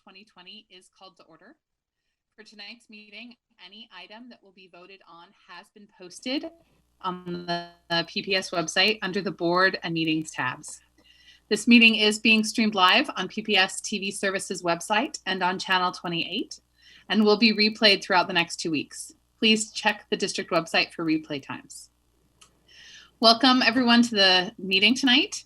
2020 is called to order. For tonight's meeting, any item that will be voted on has been posted on the PPS website under the Board and Meetings tabs. This meeting is being streamed live on PPS TV Services website and on Channel 28, and will be replayed throughout the next 2 weeks. Please check the district website for replay times. Welcome everyone to the meeting tonight.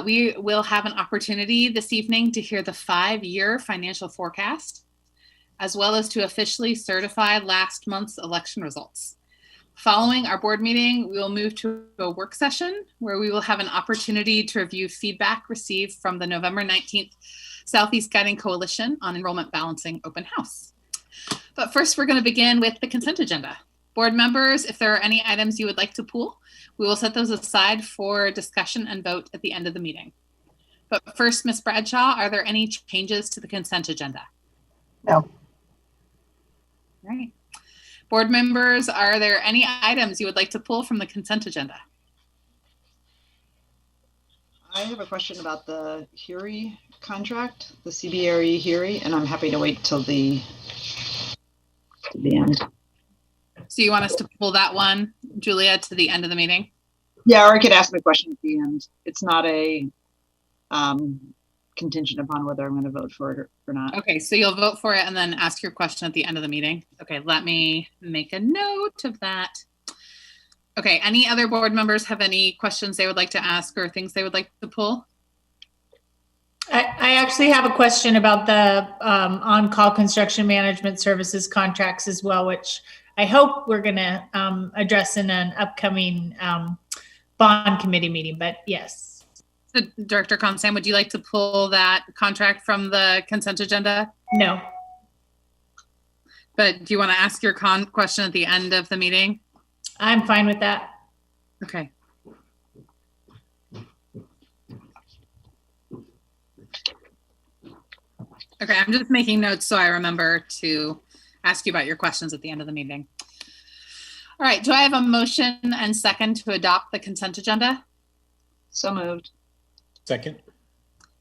We will have an opportunity this evening to hear the 5-year financial forecast, as well as to officially certify last month's election results. Following our board meeting, we will move to a work session where we will have an opportunity to review feedback received from the November 19th Southeast Guiding Coalition on Enrollment Balancing Open House. But first, we're going to begin with the consent agenda. Board members, if there are any items you would like to pull, we will set those aside for discussion and vote at the end of the meeting. But first, Ms. Bradshaw, are there any changes to the consent agenda? No. All right. Board members, are there any items you would like to pull from the consent agenda? I have a question about the HERE contract, the CBRE HERE, and I'm happy to wait till the end. So you want us to pull that one, Julia, to the end of the meeting? Yeah, or I could ask my question at the end. It's not a contingent upon whether I'm going to vote for it or not. Okay, so you'll vote for it and then ask your question at the end of the meeting. Okay, let me make a note of that. Okay, any other board members have any questions they would like to ask or things they would like to pull? I actually have a question about the on-call construction management services contracts as well, which I hope we're going to address in an upcoming bond committee meeting, but yes. So Director Constam, would you like to pull that contract from the consent agenda? No. But do you want to ask your question at the end of the meeting? I'm fine with that. Okay. Okay, I'm just making notes so I remember to ask you about your questions at the end of the meeting. All right, do I have a motion and second to adopt the consent agenda? So moved. Second.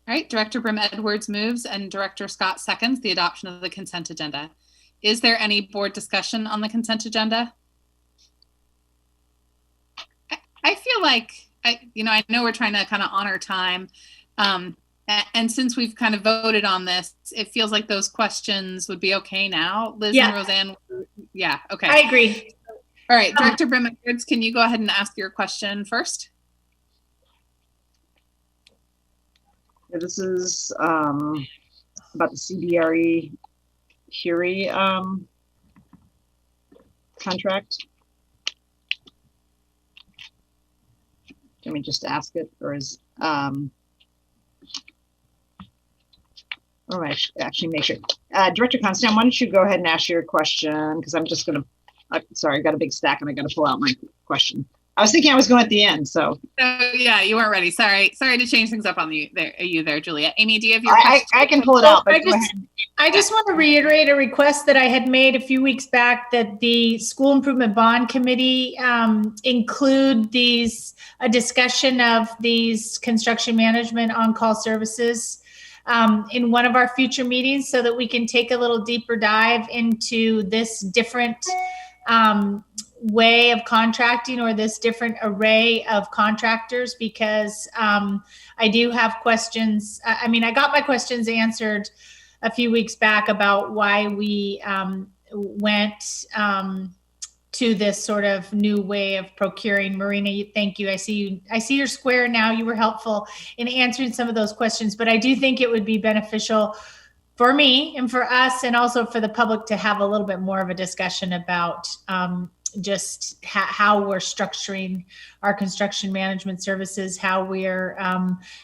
All right, Director Brim Edwards moves and Director Scott seconds the adoption of the consent agenda. Is there any board discussion on the consent agenda? I feel like, I know we're trying to kind of honor time. And since we've kind of voted on this, it feels like those questions would be okay now. Liz and Roseanne, yeah, okay. I agree. All right, Director Brim Edwards, can you go ahead and ask your question first? This is about the CBRE HERE contract. Can we just ask it, or is or actually make sure. Director Constam, why don't you go ahead and ask your question, because I'm just going to, sorry, I got a big stack and I got to pull out my question. I was thinking I was going at the end, so. Yeah, you weren't ready. Sorry to change things up on you there, Julia. Amy, do you have your question? I can pull it out, but I just want to reiterate a request that I had made a few weeks back, that the School Improvement Bond Committee include a discussion of these construction management on-call services in one of our future meetings, so that we can take a little deeper dive into this different way of contracting, or this different array of contractors, because I do have questions. I got my questions answered a few weeks back about why we went to this sort of new way of procuring. Marina, thank you. I see your square now. You were helpful in answering some of those questions, but I do think it would be beneficial for me and for us, and also for the public, to have a little bit more of a discussion about just how we're structuring our construction management services, how we're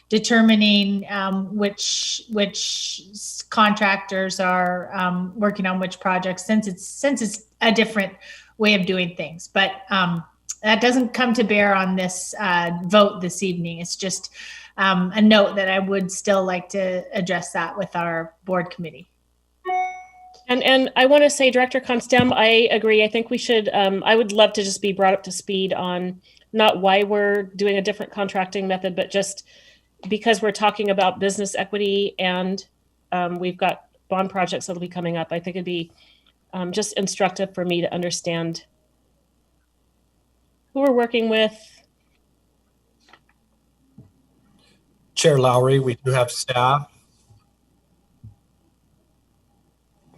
determining which contractors are working on which projects, since it's a different way of doing things. But that doesn't come to bear on this vote this evening. It's just a note that I would still like to address that with our board committee. And I want to say, Director Constam, I agree. I think we should, I would love to just be brought up to speed on not why we're doing a different contracting method, but just because we're talking about business equity, and we've got bond projects that'll be coming up. I think it'd be just instructive for me to understand who we're working with. Chair Lowry, we do have staff.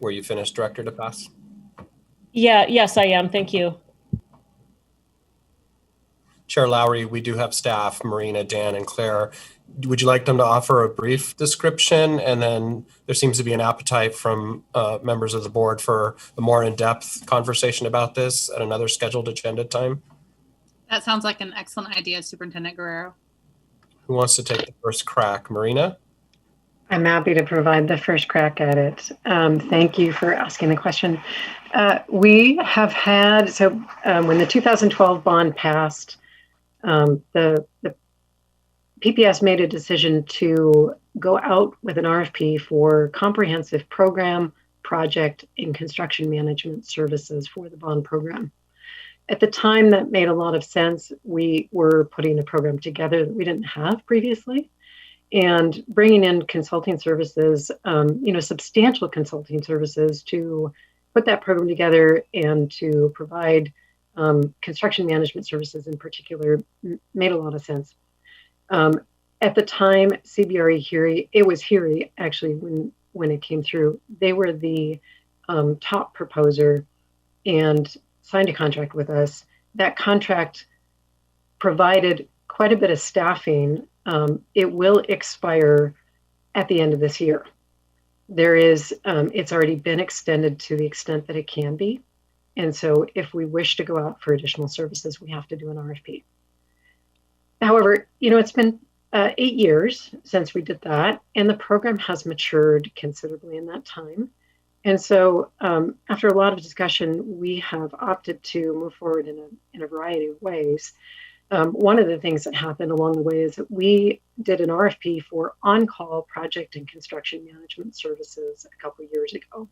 Were you finished, Director DePass? Yeah, yes, I am. Thank you. Chair Lowry, we do have staff, Marina, Dan, and Claire. Would you like them to offer a brief description? And then there seems to be an appetite from members of the board for a more in-depth conversation about this at another scheduled agenda time. That sounds like an excellent idea, Superintendent Guerrero. Who wants to take the first crack? Marina? I'm happy to provide the first crack at it. Thank you for asking the question. We have had, when the 2012 bond passed, the PPS made a decision to go out with an RFP for comprehensive program, project, and construction management services for the bond program. At the time, that made a lot of sense. We were putting a program together that we didn't have previously, and bringing in consulting services, substantial consulting services to put that program together and to provide construction management services in particular made a lot of sense. At the time, CBRE HERE, it was HERE actually when it came through, they were the top proposer and signed a contract with us. That contract provided quite a bit of staffing. It will expire at the end of this year. There is, it's already been extended to the extent that it can be. And so if we wish to go out for additional services, we have to do an RFP. However, it's been 8 years since we did that, and the program has matured considerably in that time. And so after a lot of discussion, we have opted to move forward in a variety of ways. One of the things that happened along the way is that we did an RFP for on-call project and construction management services a couple of years ago.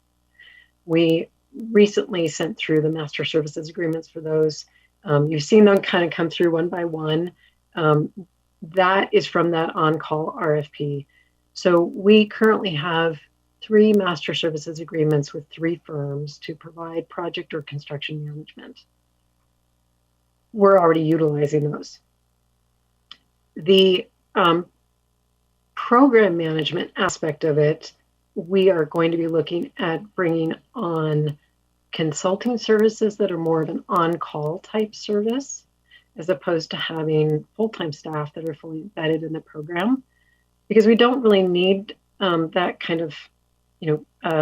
We recently sent through the master services agreements for those. You've seen them kind of come through one by one. That is from that on-call RFP. So we currently have 3 master services agreements with 3 firms to provide project or construction management. We're already utilizing those. The program management aspect of it, we are going to be looking at bringing on consulting services that are more of an on-call type service, as opposed to having full-time staff that are fully embedded in the program, because we don't really need that kind of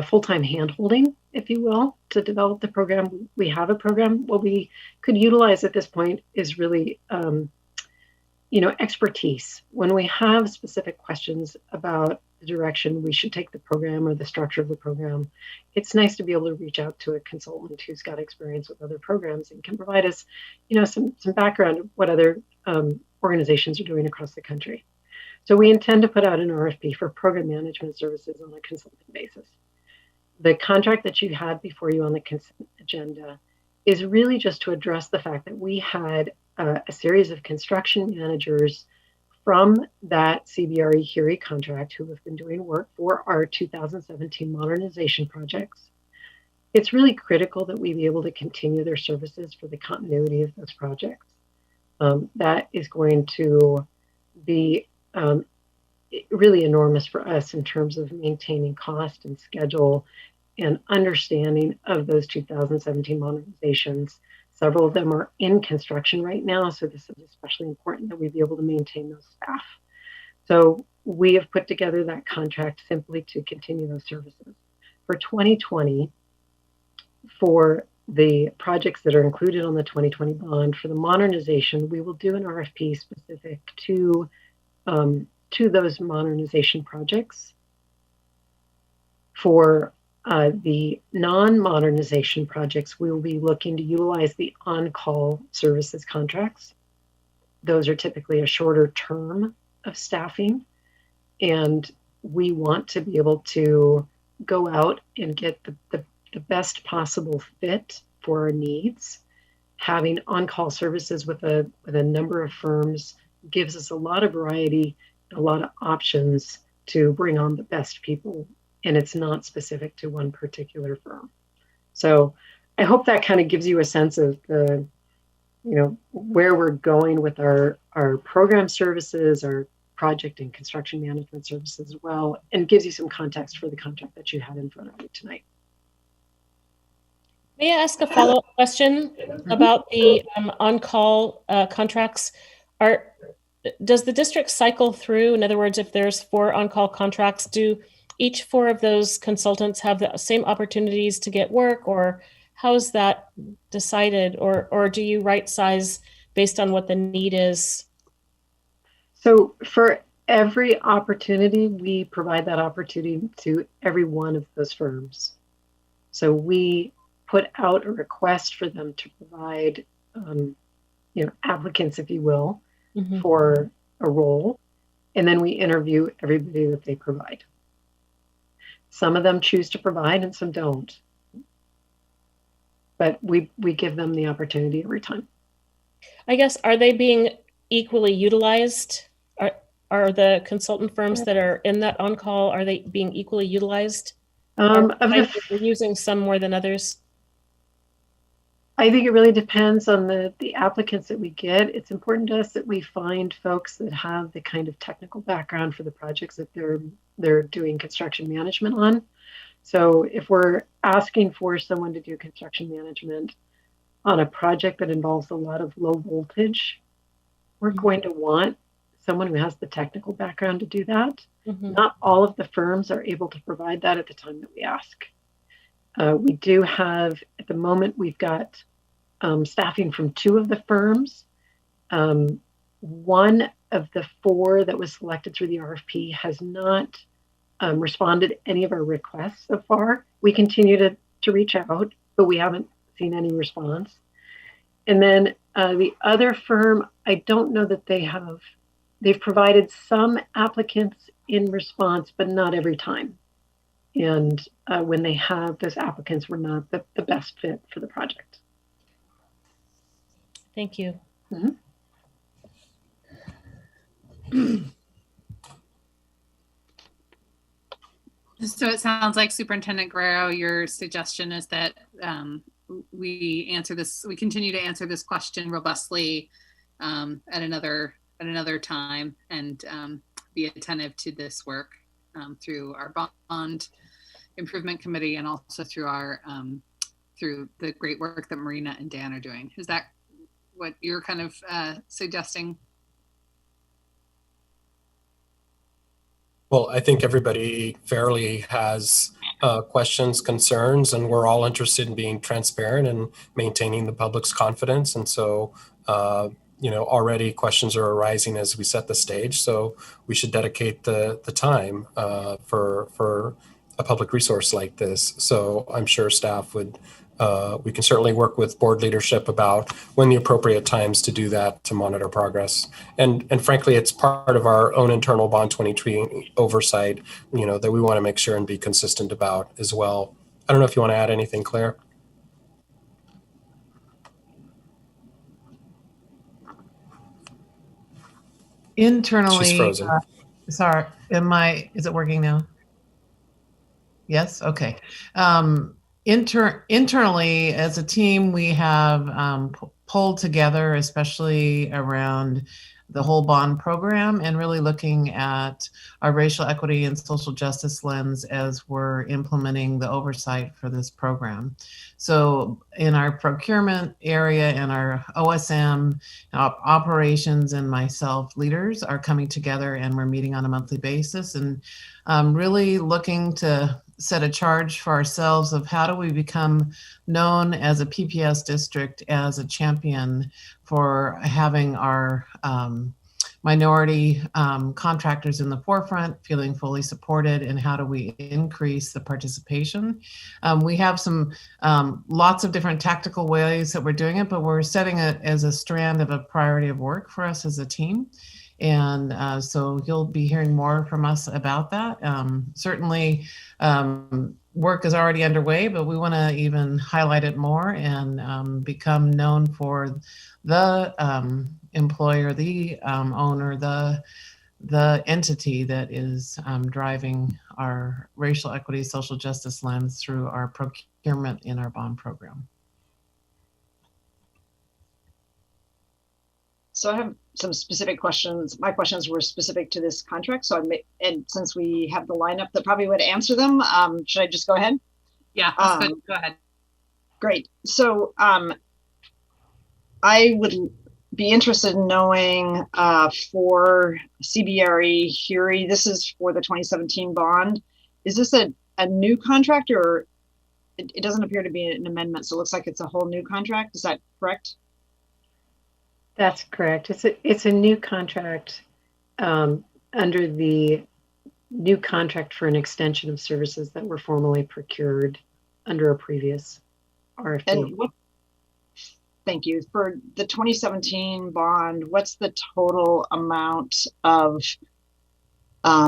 full-time hand-holding, if you will, to develop the program. We have a program. What we could utilize at this point is really, expertise. When we have specific questions about the direction we should take the program or the structure of the program, it's nice to be able to reach out to a consultant who's got experience with other programs and can provide us, some background of what other organizations are doing across the country. So we intend to put out an RFP for program management services on a consulting basis. The contract that you had before you on the consent agenda is really just to address the fact that we had a series of construction managers from that CBRE HERE contract who have been doing work for our 2017 modernization projects. It's really critical that we be able to continue their services for the continuity of those projects. That is going to be really enormous for us in terms of maintaining cost and schedule and understanding of those 2017 modernizations. Several of them are in construction right now, so this is especially important that we be able to maintain those staff. So we have put together that contract simply to continue those services. For 2020, for the projects that are included on the 2020 bond, for the modernization, we will do an RFP specific to those modernization projects. For the non-modernization projects, we will be looking to utilize the on-call services contracts. Those are typically a shorter term of staffing, and we want to be able to go out and get the best possible fit for our needs. Having on-call services with a number of firms gives us a lot of variety, a lot of options to bring on the best people and it's not specific to one particular firm. So I hope that kind of gives you a sense of the, where we're going with our program services, our project and construction management services as well, and gives you some context for the contract that you had in front of you tonight. May I ask a follow-up question about the on-call contracts? Does the district cycle through? In other words, if there's 4 on-call contracts, do each 4 of those consultants have the same opportunities to get work, or how is that decided? Or do you right size based on what the need is? So for every opportunity, we provide that opportunity to every one of those firms. So we put out a request for them to provide, applicants, if you will, for a role, and then we interview everybody that they provide. Some of them choose to provide and some don't, but we give them the opportunity every time. I guess, are they being equally utilized? Are the consultant firms that are in that on-call, are they being equally utilized? We're using some more than others? I think it really depends on the applicants that we get. It's important to us that we find folks that have the kind of technical background for the projects that they're doing construction management on. So if we're asking for someone to do construction management on a project that involves a lot of low voltage, we're going to want someone who has the technical background to do that. Not all of the firms are able to provide that at the time that we ask. We do have, at the moment, we've got staffing from 2 of the firms. One of the 4 that was selected through the RFP has not responded to any of our requests so far. We continue to reach out, but we haven't seen any response. And then the other firm, I don't know that they've provided some applicants in response, but not every time. And when they have, those applicants were not the best fit for the project. Thank you. So it sounds like Superintendent Guerrero, your suggestion is that we continue to answer this question robustly at another time, and be attentive to this work through our bond improvement committee, and also through our through the great work that Marina and Dan are doing. Is that what you're kind of suggesting? Well, I think everybody fairly has questions, concerns, and we're all interested in being transparent and maintaining the public's confidence. And so, already questions are arising as we set the stage. So we should dedicate the time for a public resource like this. So I'm sure staff would, we can certainly work with board leadership about when the appropriate times to do that, to monitor progress. And frankly, it's part of our own internal Bond 2020 oversight, that we want to make sure and be consistent about as well. I don't know if you want to add anything, Claire. Internally, She's frozen. Sorry, is it working now? Yes, okay. Internally, as a team, we have pulled together, especially around the whole bond program, and really looking at our racial equity and social justice lens as we're implementing the oversight for this program. So in our procurement area and our OSM operations, and myself, leaders are coming together, and we're meeting on a monthly basis, and really looking to set a charge for ourselves of how do we become known as a PPS district as a champion for having our minority contractors in the forefront, feeling fully supported, and how do we increase the participation. We have some lots of different tactical ways that we're doing it, but we're setting it as a strand of a priority of work for us as a team. And so you'll be hearing more from us about that. Certainly work is already underway, but we want to even highlight it more and become known for the employer, the owner, the the entity that is driving our racial equity, social justice lens through our procurement in our bond program. So I have some specific questions. My questions were specific to this contract. So and since we have the lineup that probably would answer them, should I just go ahead? Yeah, that's good. Go ahead. Great. So I would be interested in knowing for CBRE HERE, this is for the 2017 bond. Is this a new contract, or it doesn't appear to be an amendment? So it looks like it's a whole new contract. Is that correct? That's correct. It's a new contract under the new contract for an extension of services that were formerly procured under a previous RFP. And thank you. For the 2017 bond, what's the total amount of,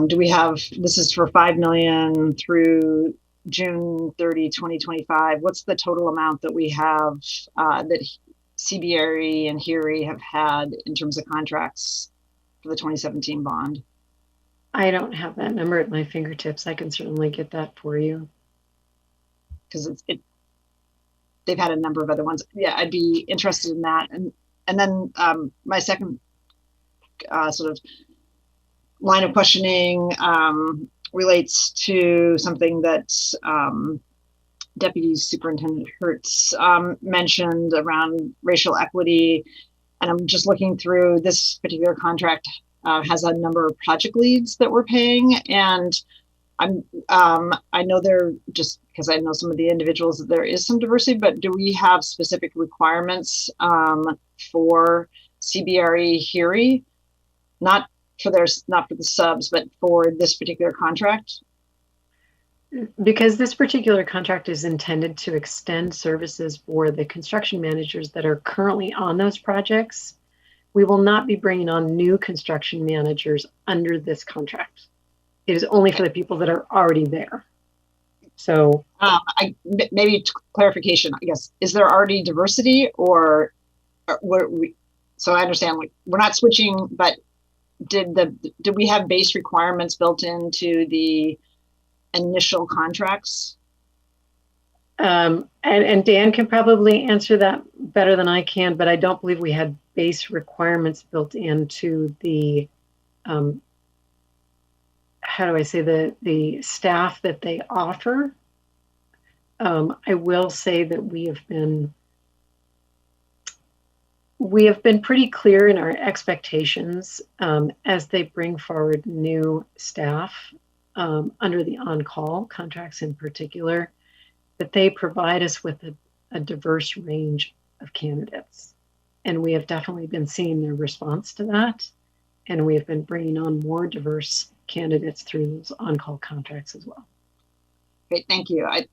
do we have, this is for 5 million through June 30, 2025. What's the total amount that we have that CBRE and HERE have had in terms of contracts for the 2017 bond? I don't have that number at my fingertips. I can certainly get that for you. Because they've had a number of other ones. Yeah, I'd be interested in that. And then my second sort of line of questioning relates to something that Deputy Superintendent Hertz mentioned around racial equity. And I'm just looking through this particular contract has a number of project leads that we're paying. And I know they're, just because I know some of the individuals, that there is some diversity, but do we have specific requirements for CBRE HERE? Not for the subs, but for this particular contract? Because this particular contract is intended to extend services for the construction managers that are currently on those projects, we will not be bringing on new construction managers under this contract. It is only for the people that are already there. So maybe clarification, I guess, is there already diversity, or so I understand, like, we're not switching, but did we have base requirements built into the initial contracts? And Dan can probably answer that better than I can, but I don't believe we had base requirements built into the how do I say, the staff that they offer. I will say that we have been pretty clear in our expectations as they bring forward new staff under the on-call contracts in particular, that they provide us with a diverse range of candidates. And we have definitely been seeing their response to that. And we have been bringing on more diverse candidates through those on-call contracts as well. Great, thank you. I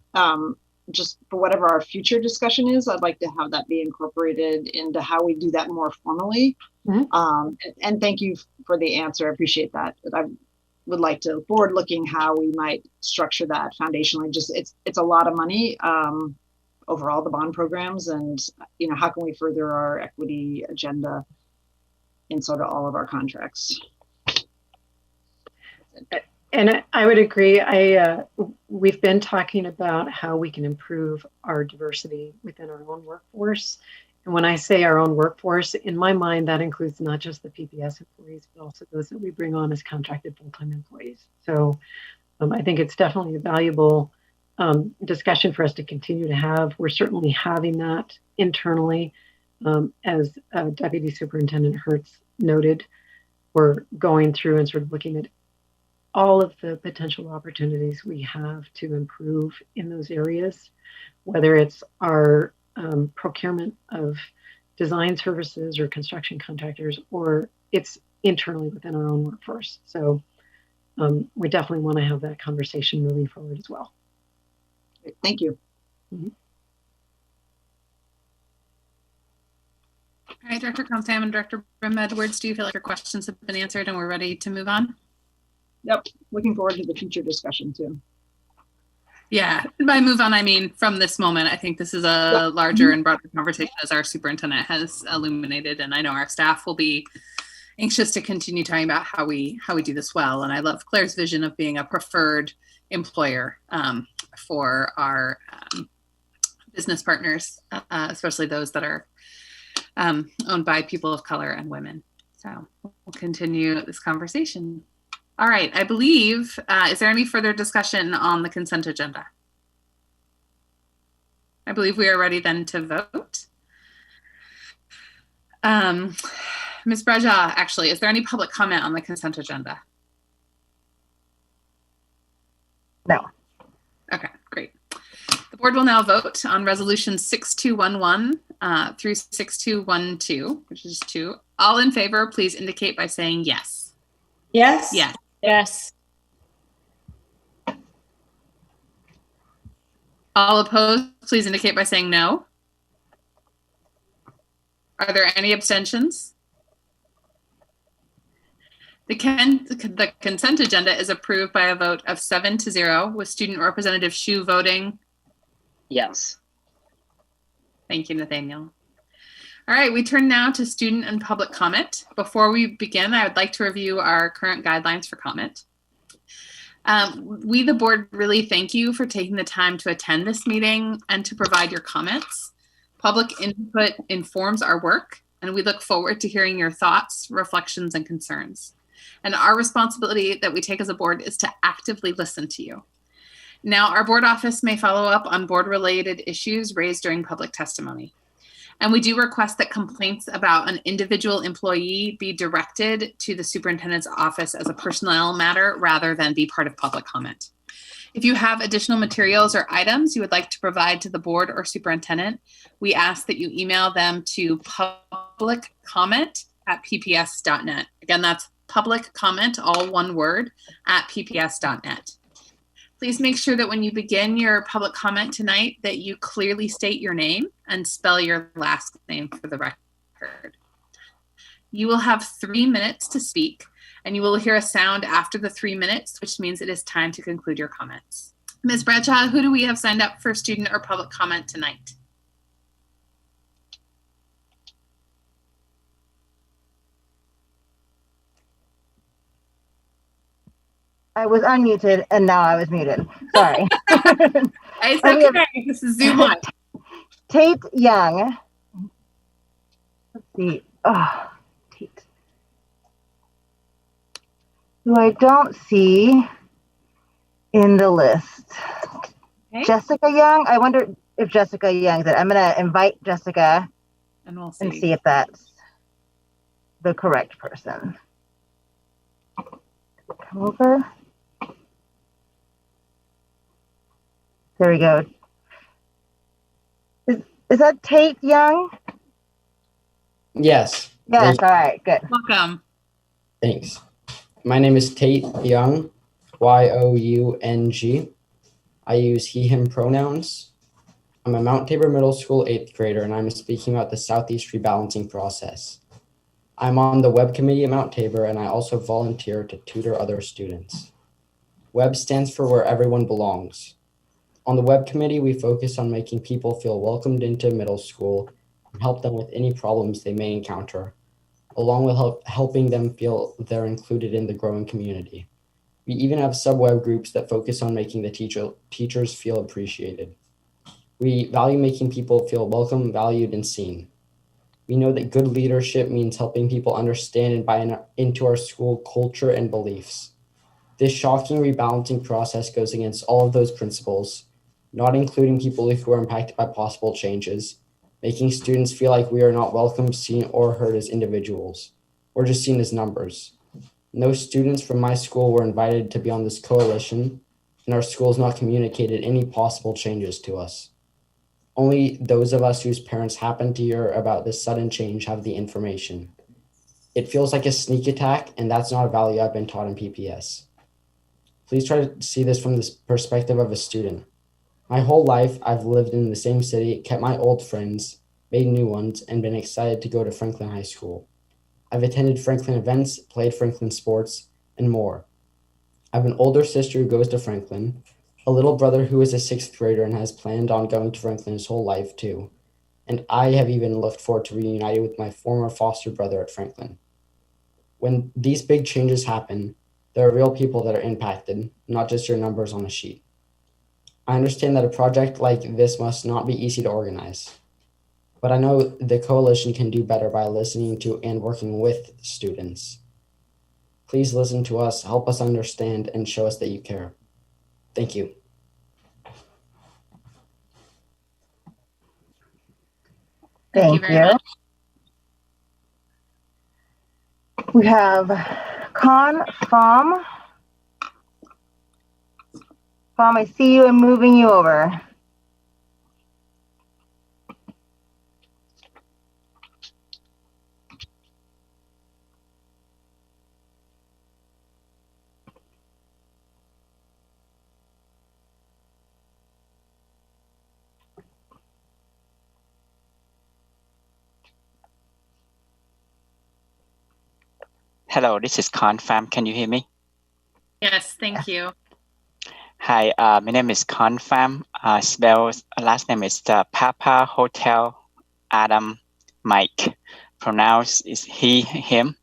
just for whatever our future discussion is, I'd like to have that be incorporated into how we do that more formally. Mm-hmm. And thank you for the answer. I appreciate that. I would like to forward looking how we might structure that foundationally. Just it's a lot of money overall, the bond programs, and how can we further our equity agenda in sort of all of our contracts. And I would agree. We've been talking about how we can improve our diversity within our own workforce. And when I say our own workforce, in my mind, that includes not just the PPS employees, but also those that we bring on as contracted full-time employees. So I think it's definitely a valuable discussion for us to continue to have. We're certainly having that internally. As Deputy Superintendent Hertz noted, we're going through and sort of looking at all of the potential opportunities we have to improve in those areas, whether it's our procurement of design services or construction contractors, or it's internally within our own workforce. So we definitely want to have that conversation moving forward as well. Thank you. Mm-hmm. All right, Director Constam and Director Brim-Edwards, do you feel like your questions have been answered and we're ready to move on? Yep, looking forward to the future discussion too. Yeah, by move on, I mean from this moment. I think this is a larger and broader conversation, as our superintendent has illuminated, and I know our staff will be anxious to continue talking about how we do this well. And I love Claire's vision of being a preferred employer for our business partners, especially those that are owned by people of color and women. So we'll continue this conversation. All right, I believe, is there any further discussion on the consent agenda? I believe we are ready then to vote. Ms. Braja, actually, is there any public comment on the consent agenda? No. Okay, great. The board will now vote on resolution 6211 through 6212, which is 2. All in favor, please indicate by saying yes. Yes? Yes. Yes. All opposed, please indicate by saying no. Are there any abstentions? The consent agenda is approved by a vote of 7-0, with Student Representative Shu voting Yes. Thank you, Nathaniel. All right, we turn now to student and public comment. Before we begin, I would like to review our current guidelines for comment. We, the board, really thank you for taking the time to attend this meeting and to provide your comments. Public input informs our work, and we look forward to hearing your thoughts, reflections, and concerns. And our responsibility that we take as a board is to actively listen to you. Now, our board office may follow up on board-related issues raised during public testimony. And we do request that complaints about an individual employee be directed to the superintendent's office as a personnel matter rather than be part of public comment. If you have additional materials or items you would like to provide to the board or superintendent, we ask that you email them to publiccomment@pps.net. Again, that's public comment, all one word, @pps.net. Please make sure that when you begin your public comment tonight that you clearly state your name and spell your last name for the record. You will have 3 minutes to speak, and you will hear a sound after the 3 minutes, which means it is time to conclude your comments. Ms. Bradshaw, who do we have signed up for student or public comment tonight? I was unmuted and now I was muted. Sorry. It's okay. This is Zoom Live. Tate Young. Let's see. Oh, Tate. Who I don't see in the list. Okay. Jessica Young. I wonder if Jessica Young's it. I'm going to invite Jessica And we'll and see. see if that's the correct person. Come over. There we go. Is that Tate Young? Yes. Yes, all right, good. Welcome. Thanks. My name is Tate Young, Y-O-U-N-G. I use he, him pronouns. I'm a Mount Tabor Middle School 8th grader, and I'm speaking about the Southeast rebalancing process. I'm on the WEB committee at Mount Tabor, and I also volunteer to tutor other students. WEB stands for Where Everyone Belongs. On the WEB committee, we focus on making people feel welcomed into middle school and help them with any problems they may encounter, along with helping them feel they're included in the growing community. We even have sub-web groups that focus on making the teachers feel appreciated. We value making people feel welcome, valued, and seen. We know that good leadership means helping people understand and buy into our school culture and beliefs. This shocking rebalancing process goes against all of those principles, not including people who are impacted by possible changes, making students feel like we are not welcome, seen, or heard as individuals. We're just seen as numbers. No students from my school were invited to be on this coalition, and our school has not communicated any possible changes to us. Only those of us whose parents happen to hear about this sudden change have the information. It feels like a sneak attack, and that's not a value I've been taught in PPS. Please try to see this from the perspective of a student. My whole life, I've lived in the same city, kept my old friends, made new ones, and been excited to go to Franklin High School. I've attended Franklin events, played Franklin sports, and more. I have an older sister who goes to Franklin, a little brother who is a 6th grader and has planned on going to Franklin his whole life too. And I have even looked forward to reuniting with my former foster brother at Franklin. When these big changes happen, there are real people that are impacted, not just your numbers on a sheet. I understand that a project like this must not be easy to organize, but I know the coalition can do better by listening to and working with students. Please listen to us, help us understand, and show us that you care. Thank you. Thank very you. much. We have Con Pham. Pham, I see you and moving you over. Hello, this is Con Pham. Can you hear me? Yes, thank you. Hi, my name is Con Pham. Last name is Papa Hotel Adam Mike. Pronounced is he, him.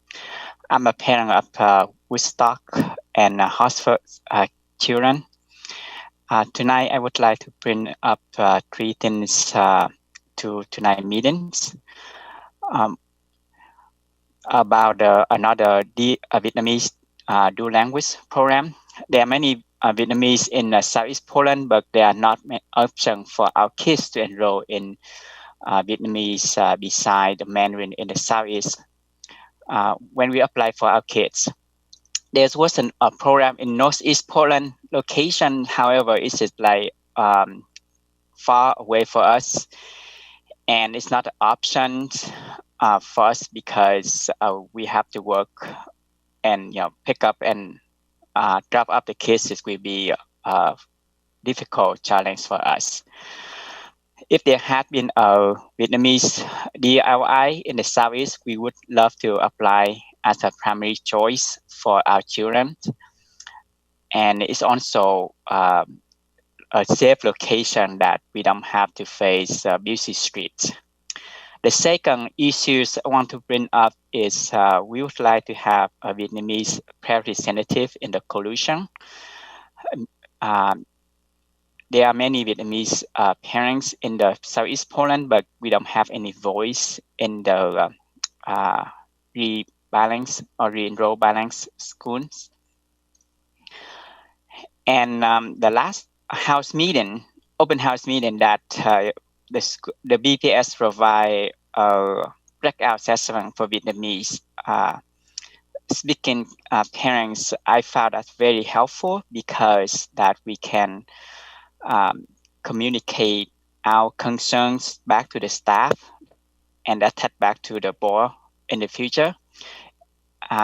I'm a parent of Woodstock and Hosford children. Tonight, I would like to bring up 3 things to tonight's meetings. About another Vietnamese dual language program. There are many Vietnamese in Southeast Poland, but there are not many options for our kids to enroll in Vietnamese beside the Mandarin in the Southeast. When we apply for our kids, there wasn't a program in Northeast Poland location. However, it's just like far away for us, and it's not an option for us because we have to work and pick up and drop off the kids. It will be a difficult challenge for us. If there had been a Vietnamese DLI in the Southeast, we would love to apply as a primary choice for our children. And it's also a safe location that we don't have to face busy streets. The second issues I want to bring up is we would like to have a Vietnamese representative in the coalition. There are many Vietnamese parents in the Southeast Poland, but we don't have any voice in the rebalance or re-enroll balance schools. And the last open house meeting that the BPS provide a breakout session for Vietnamese speaking parents. I found that very helpful because that we can communicate our concerns back to the staff and attach back to the board in the future.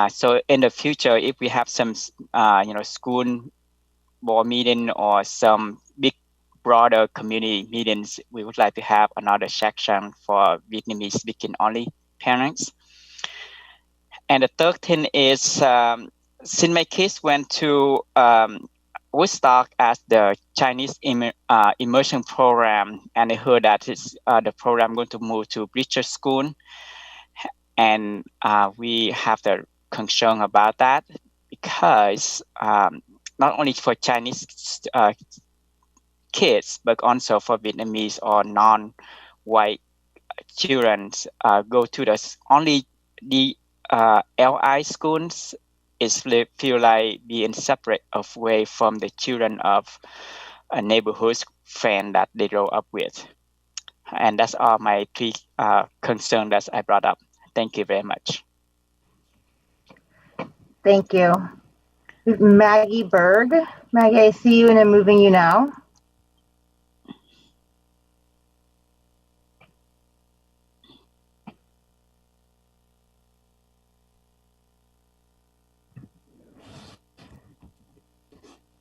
So in the future, if we have some school board meeting or some big broader community meetings, we would like to have another section for Vietnamese speaking only parents. And the third thing is, since my kids went to Woodstock as the Chinese immersion program, and I heard that the program going to move to Bridger School, and we have the concern about that because not only for Chinese kids, but also for Vietnamese or non-white children go to the LI schools is feel like being separate away from the children of a neighborhood friend that they grow up with. And that's all my 3 concerns that I brought up. Thank you very much. Thank you. Maggie Berg. Maggie, I see you and I'm moving you now.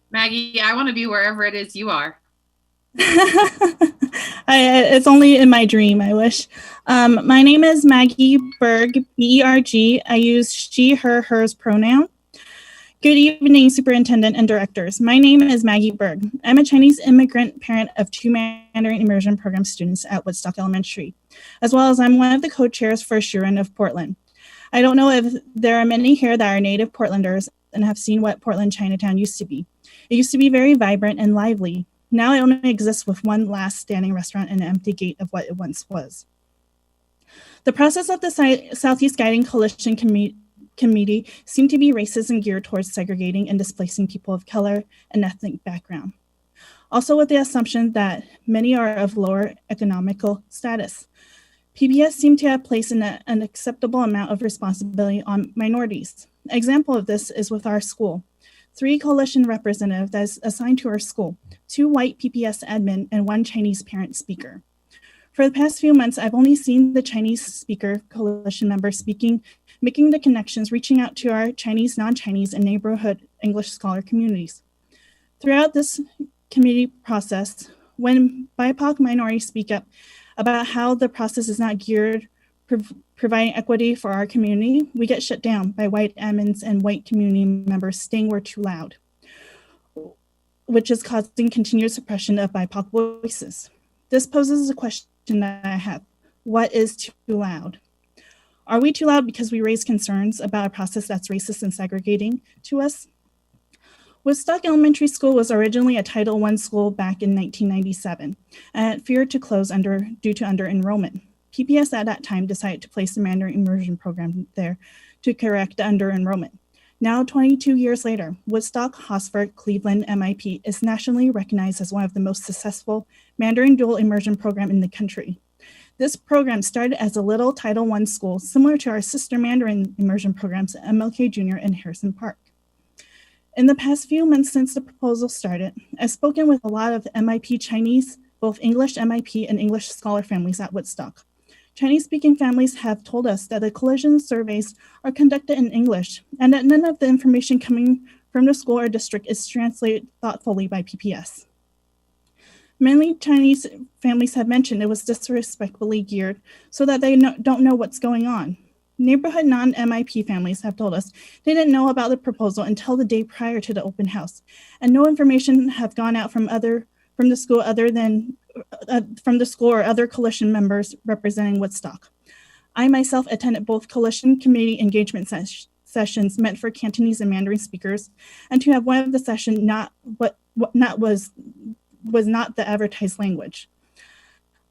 Maggie, I want to be wherever it is you are. It's only in my dream, I wish. My name is Maggie Berg, B-E-R-G. I use she, her, hers pronoun. Good evening, superintendent and directors. My name is Maggie Berg. I'm a Chinese immigrant parent of 2 Mandarin immersion program students at Woodstock Elementary, as well as I'm one of the co-chairs for Shuren of Portland. I don't know if there are many here that are native Portlanders and have seen what Portland Chinatown used to be. It used to be very vibrant and lively. Now it only exists with one last standing restaurant and an empty gate of what it once was. The process of the Southeast Guiding Coalition Committee seemed to be racist and geared towards segregating and displacing people of color and ethnic background. Also with the assumption that many are of lower economical status. PBS seemed to have placed an unacceptable amount of responsibility on minorities. An example of this is with our school. 3 coalition representatives that is assigned to our school, 2 white PPS admin and 1 Chinese parent speaker. For the past few months, I've only seen the Chinese speaker coalition members speaking, making the connections, reaching out to our Chinese, non-Chinese, and neighborhood English scholar communities. Throughout this committee process, when BIPOC minorities speak up about how the process is not geared providing equity for our community, we get shut down by white admins and white community members saying we're too loud, which is causing continued suppression of BIPOC voices. This poses a question that I have. What is too loud? Are we too loud because we raise concerns about a process that's racist and segregating to us? Woodstock Elementary School was originally a Title I school back in 1997 and feared to close due to under-enrollment. PPS at that time decided to place the Mandarin immersion program there to correct the under-enrollment. Now, 22 years later, Woodstock, Hosford, Cleveland, MIP is nationally recognized as one of the most successful Mandarin dual immersion program in the country. This program started as a little Title I school, similar to our sister Mandarin immersion programs at MLK Jr. and Harrison Park. In the past few months since the proposal started, I've spoken with a lot of MIP Chinese, both English MIP and English scholar families at Woodstock. Chinese-speaking families have told us that the coalition surveys are conducted in English and that none of the information coming from the school or district is translated thoughtfully by PPS. Many Chinese families have mentioned it was disrespectfully geared so that they don't know what's going on. Neighborhood non-MIP families have told us they didn't know about the proposal until the day prior to the open house, and no information have gone out from the school or other coalition members representing Woodstock. I myself attended both coalition committee engagement sessions meant for Cantonese and Mandarin speakers, and to have one of the sessions was not the advertised language.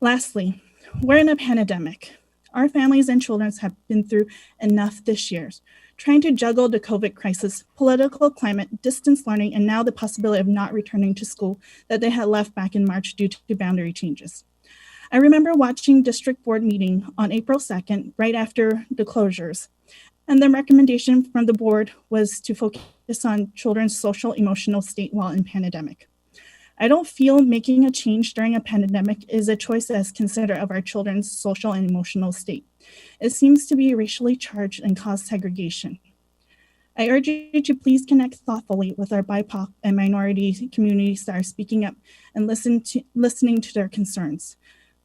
Lastly, we're in a pandemic. Our families and children have been through enough this year, trying to juggle the COVID crisis, political climate, distance learning, and now the possibility of not returning to school that they had left back in March due to boundary changes. I remember watching district board meeting on April 2nd, right after the closures, and the recommendation from the board was to focus on children's social emotional state while in pandemic. I don't feel making a change during a pandemic is a choice that is considered of our children's social and emotional state. It seems to be racially charged and cause segregation. I urge you to please connect thoughtfully with our BIPOC and minority communities that are speaking up and listening to their concerns.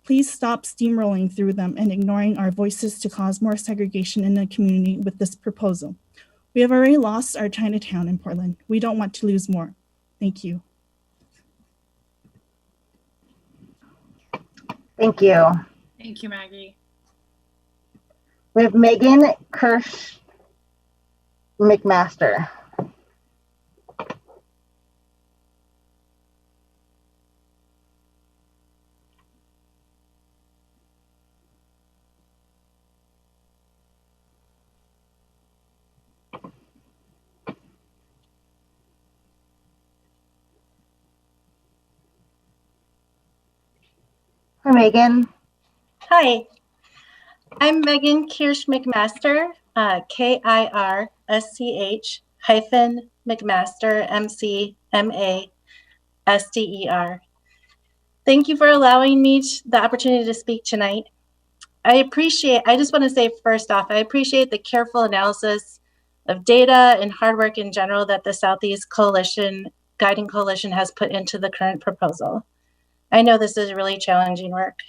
Please stop steamrolling through them and ignoring our voices to cause more segregation in the community with this proposal. We have already lost our Chinatown in Portland. We don't want to lose more. Thank you. Thank you. Thank you, Maggie. We have Megan Kirsch McMaster. Hi, Megan. Hi, I'm Megan Kirsch McMaster, KIRSCH hyphen McMaster, MCMASTER. Thank you for allowing me the opportunity to speak tonight. I just want to say first off, I appreciate the careful analysis of data and hard work in general that the Southeast Guiding Coalition has put into the current proposal. I know this is really challenging work.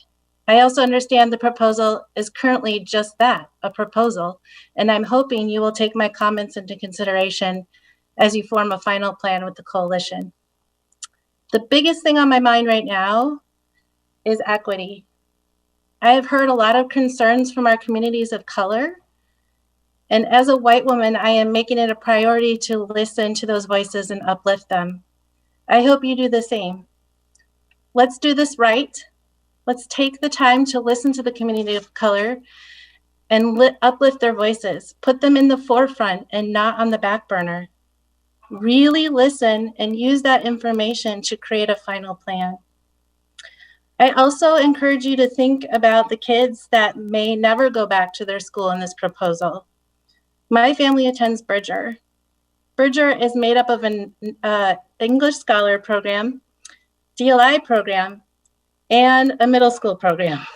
I also understand the proposal is currently just that, a proposal, and I'm hoping you will take my comments into consideration as you form a final plan with the coalition. The biggest thing on my mind right now is equity. I have heard a lot of concerns from our communities of color And as a white woman, I am making it a priority to listen to those voices and uplift them. I hope you do the same. Let's do this right. Let's take the time to listen to the community of color and uplift their voices. Put them in the forefront and not on the back burner. Really listen and use that information to create a final plan. I also encourage you to think about the kids that may never go back to their school in this proposal. My family attends Bridger. Bridger is made up of an English Scholar program, DLI program, and a middle school program.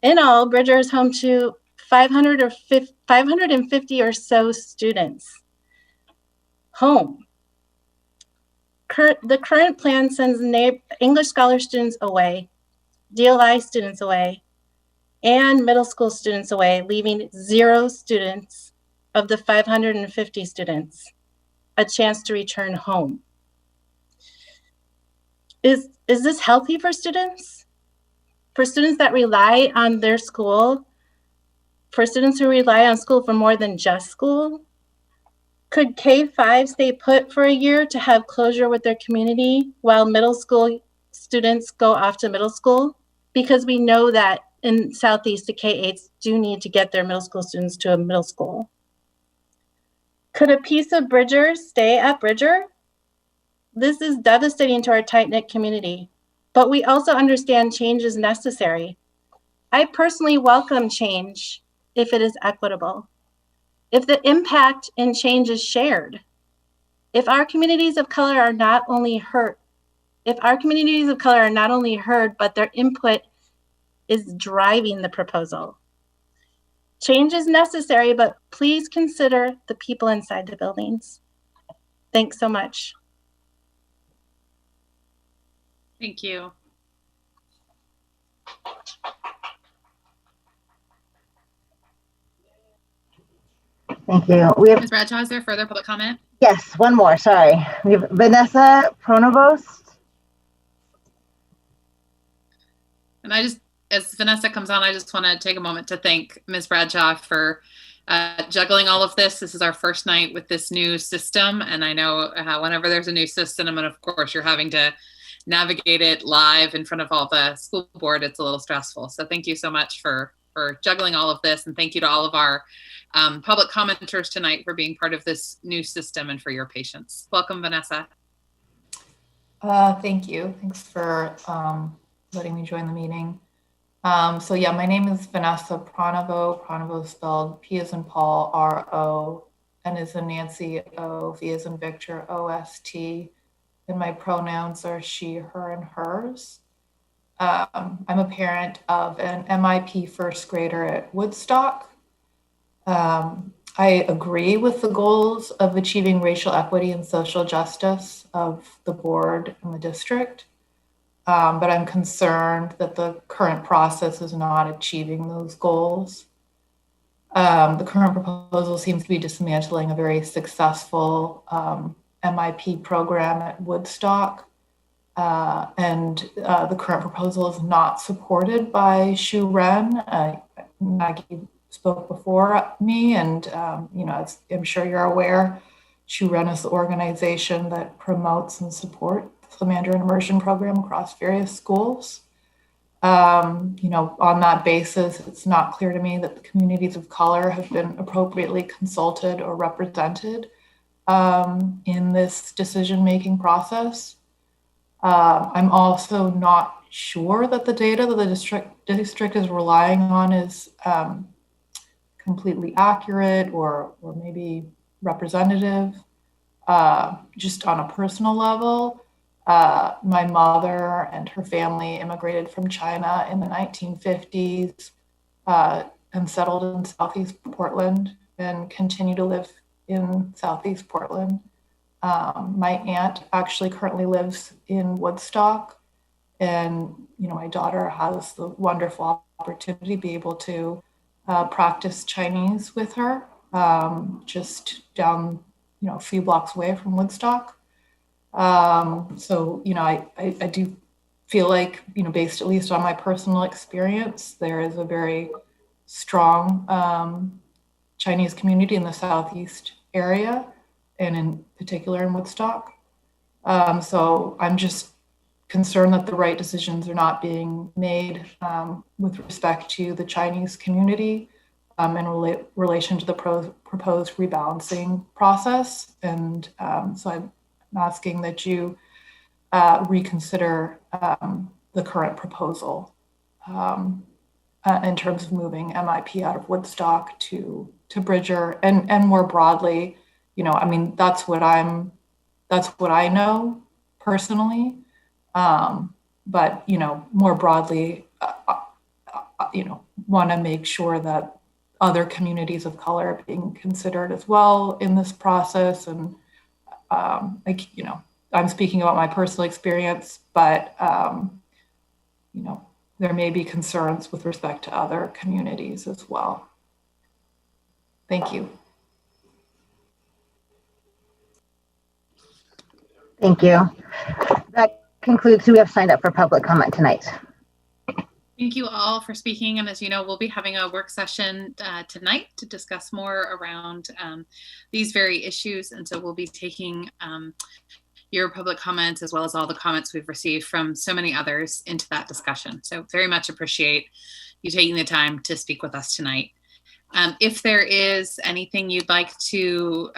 In all, Bridger is home to 550 or so students. Home. The current plan sends English Scholar students away, DLI students away, and middle school students away, leaving 0 students of the 550 students a chance to return home. Is this healthy for students? For students that rely on their school? For students who rely on school for more than just school? Could K-5 stay put for a year to have closure with their community while middle school students go off to middle school? Because we know that in Southeast, the K-8s do need to get their middle school students to a middle school. Could a piece of Bridger stay at Bridger? This is devastating to our tight-knit community, but we also understand change is necessary. I personally welcome change if it is equitable, if the impact and change is shared, if our communities of color are not only heard, but their input is driving the proposal. Change is necessary, but please consider the people inside the buildings. Thanks so much. Thank you. Thank you. We have, Ms. Bradshaw, is there further public comment? yes, one more, sorry. We have Vanessa Pronovost. And as Vanessa comes on, I just want to take a moment to thank Ms. Bradshaw for juggling all of this. This is our first night with this new system. And I know whenever there's a new system, and of course you're having to navigate it live in front of all the school board, it's a little stressful. So thank you so much for juggling all of this. And thank you to all of our public commenters tonight for being part of this new system and for your patience. Welcome, Vanessa. Thank you. Thanks for letting me join the meeting. So yeah, my name is Vanessa Pronovo. Pronovo spelled P as in Paul, R-O, N as in Nancy, O, V as in Victor, O-S-T. And my pronouns are she, her, and hers. I'm a parent of an MIP first grader at Woodstock. I agree with the goals of achieving racial equity and social justice of the board and the district. But I'm concerned that the current process is not achieving those goals. The current proposal seems to be dismantling a very successful MIP program at Woodstock. And the current proposal is not supported by Shu Ren. Maggie spoke before me, and as I'm sure you're aware, Shu Ren is the organization that promotes and supports the Mandarin immersion program across various schools. On that basis, it's not clear to me that the communities of color have been appropriately consulted or represented in this decision-making process. I'm also not sure that the data that the district is relying on is completely accurate or maybe representative. Just on a personal level, my mother and her family immigrated from China in the 1950s and settled in Southeast Portland and continue to live in Southeast Portland. My aunt actually currently lives in Woodstock, and my daughter has the wonderful opportunity to be able to practice Chinese with her just down a few blocks away from Woodstock. So I do feel like based at least on my personal experience, there is a very strong Chinese community in the Southeast area, and in particular in Woodstock. So I'm just concerned that the right decisions are not being made with respect to the Chinese community in relation to the proposed rebalancing process. And so I'm asking that you reconsider the current proposal in terms of moving MIP out of Woodstock to Bridger, and more broadly, you know, I mean, that's what I know personally. But, you know, more broadly, you know, want to make sure that other communities of color are being considered as well in this process. And, like, you know, I'm speaking about my personal experience, but, you know, there may be concerns with respect to other communities as well. Thank you. Thank you. That concludes who we have signed up for public comment tonight. Thank you all for speaking. And as you know, we'll be having a work session tonight to discuss more around these very issues. And so we'll be taking your public comments as well as all the comments we've received from so many others into that discussion. So very much appreciate you taking the time to speak with us tonight. If there is anything you'd like to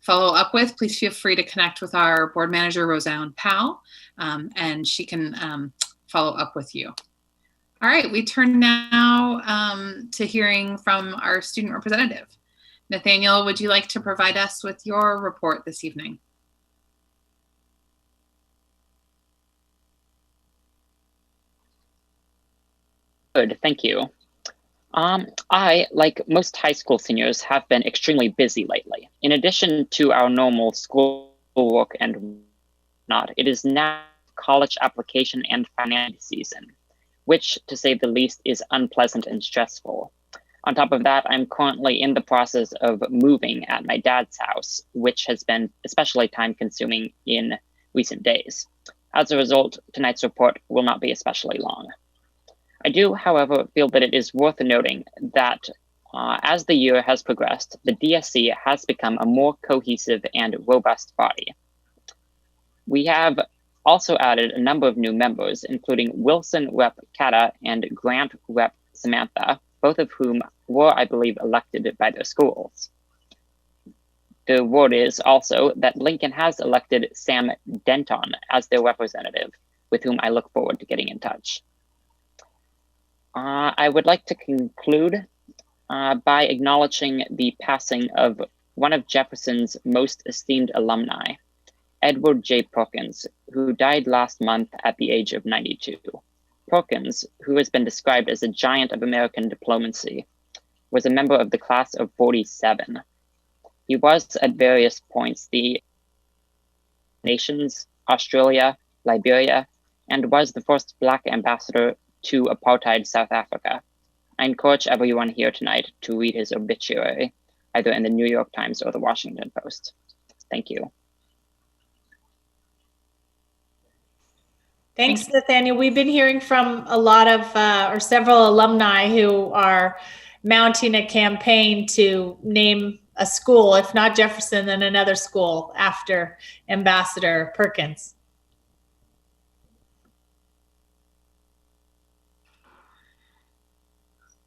follow up with, please feel free to connect with our board manager, Roseanne Powell, and she can follow up with you. All right, we turn now to hearing from our student representative. Nathaniel, would you like to provide us with your report this evening? Good, thank you. I, like most high school seniors, have been extremely busy lately. In addition to our normal school work and whatnot, it is now college application and finance season, which, to say the least, is unpleasant and stressful. On top of that, I'm currently in the process of moving at my dad's house, which has been especially time-consuming in recent days. As a result, tonight's report will not be especially long. I do, however, feel that it is worth noting that as the year has progressed, the DSC has become a more cohesive and robust body. We have also added a number of new members, including Wilson Rep. Kata and Grant Rep. Samantha, both of whom were, I believe, elected by their schools. The word is also that Lincoln has elected Sam Denton as their representative, with whom I look forward to getting in touch. I would like to conclude by acknowledging the passing of one of Jefferson's most esteemed alumni, Edward J. Perkins, who died last month at the age of 92. Perkins, who has been described as a giant of American diplomacy, was a member of the class of 47. He was, at various points, the nations, Australia, Liberia, and was the first Black ambassador to apartheid South Africa. I encourage everyone here tonight to read his obituary, either in the New York Times or the Washington Post. Thank you. Thanks, Nathaniel. We've been hearing from a lot of, or several alumni who are mounting a campaign to name a school, if not Jefferson, then another school after Ambassador Perkins.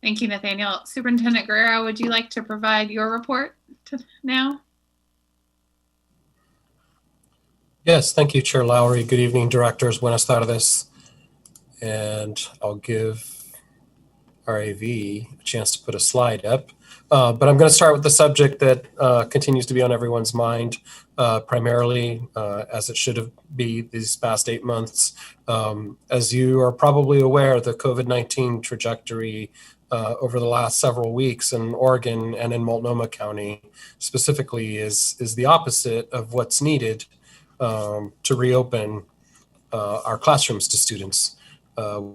Thank you, Nathaniel. Superintendent Guerrero, would you like to provide your report now? Yes, thank you, Chair Lowry. Good evening, directors. Buenas tardes. And I'll give RAV a chance to put a slide up. But I'm going to start with the subject that continues to be on everyone's mind, primarily as it should be these past 8 months. As you are probably aware, the COVID-19 trajectory over the last several weeks in Oregon and in Multnomah County specifically is the opposite of what's needed to reopen our classrooms to students.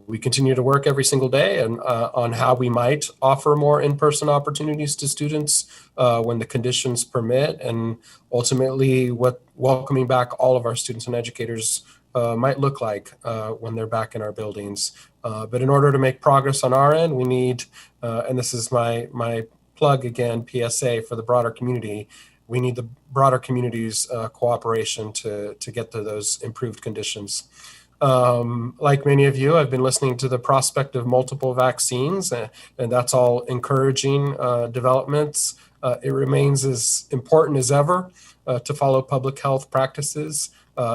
We continue to work every single day and on how we might offer more in-person opportunities to students when the conditions permit, and ultimately what welcoming back all of our students and educators might look like when they're back in our buildings. But in order to make progress on our end, we need, and this is my plug again, PSA for the broader community. We need the broader community's cooperation to get to those improved conditions. Like many of you, I've been listening to the prospect of multiple vaccines, and that's all encouraging developments. It remains as important as ever to follow public health practices,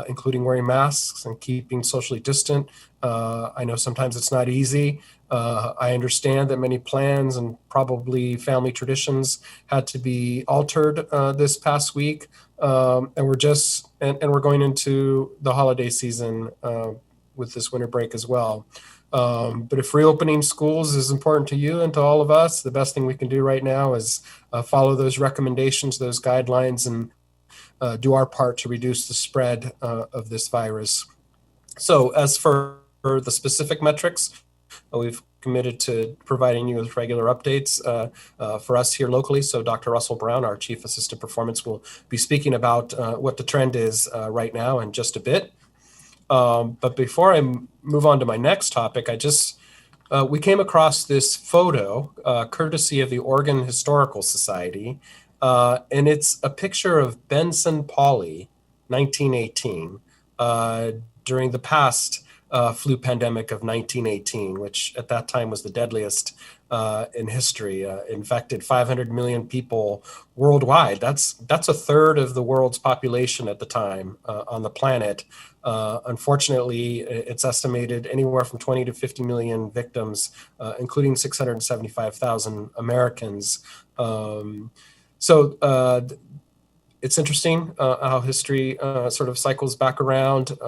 including wearing masks and keeping socially distant. I know sometimes it's not easy. I understand that many plans and probably family traditions had to be altered this past week. And we're going into the holiday season with this winter break as well. But if reopening schools is important to you and to all of us, the best thing we can do right now is follow those recommendations, those guidelines, and do our part to reduce the spread of this virus. So as for the specific metrics, we've committed to providing you with regular updates for us here locally. So Dr. Russell Brown, our Chief Assistant Performance, will be speaking about what the trend is right now in just a bit. But before I move on to my next topic, we came across this photo courtesy of the Oregon Historical Society. And it's a picture of Benson Poly, 1918, during the past flu pandemic of 1918, which at that time was the deadliest in history, infected 500 million people worldwide. That's a third of the world's population at the time on the planet. Unfortunately, it's estimated anywhere from 20 to 50 million victims, including 675,000 Americans. So it's interesting how history sort of cycles back around.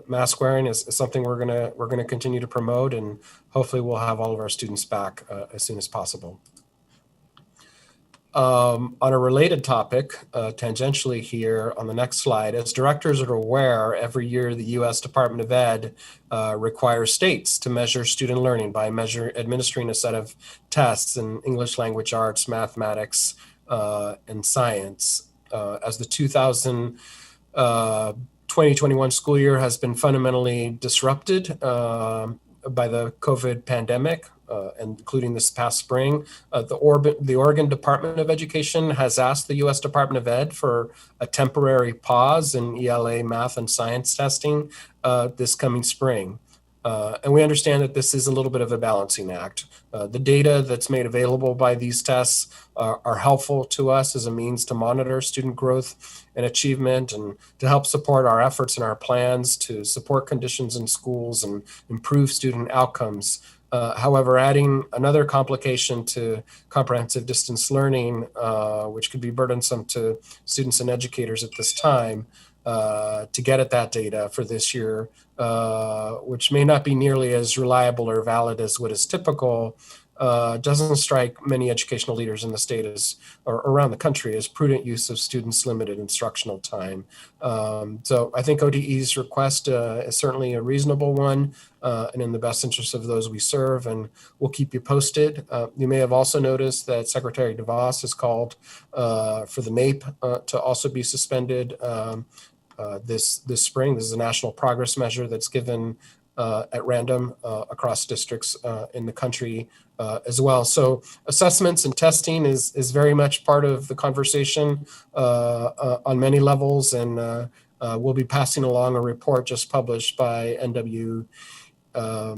Mask wearing is something we're gonna continue to promote, and hopefully we'll have all of our students back as soon as possible. On a related topic, tangentially here on the next slide, as directors are aware, every year the U.S. Department of Ed requires states to measure student learning by administering a set of tests in English language arts, mathematics, and science. As the 2021 school year has been fundamentally disrupted by the COVID pandemic, including this past spring, the Oregon Department of Education has asked the U.S. Department of Ed for a temporary pause in ELA math and science testing this coming spring. And we understand that this is a little bit of a balancing act. The data that's made available by these tests are helpful to us as a means to monitor student growth and achievement and to help support our efforts and our plans to support conditions in schools and improve student outcomes. However, adding another complication to comprehensive distance learning, which could be burdensome to students and educators at this time, to get at that data for this year, which may not be nearly as reliable or valid as what is typical, doesn't strike many educational leaders in the state or around the country as prudent use of students' limited instructional time. So I think ODE's request is certainly a reasonable one and in the best interest of those we serve, and we'll keep you posted. You may have also noticed that Secretary DeVos has called for the NAEP to also be suspended this spring. This is a national progress measure that's given at random across districts in the country as well. So assessments and testing is very much part of the conversation on many levels, and we'll be passing along a report just published by NEW, our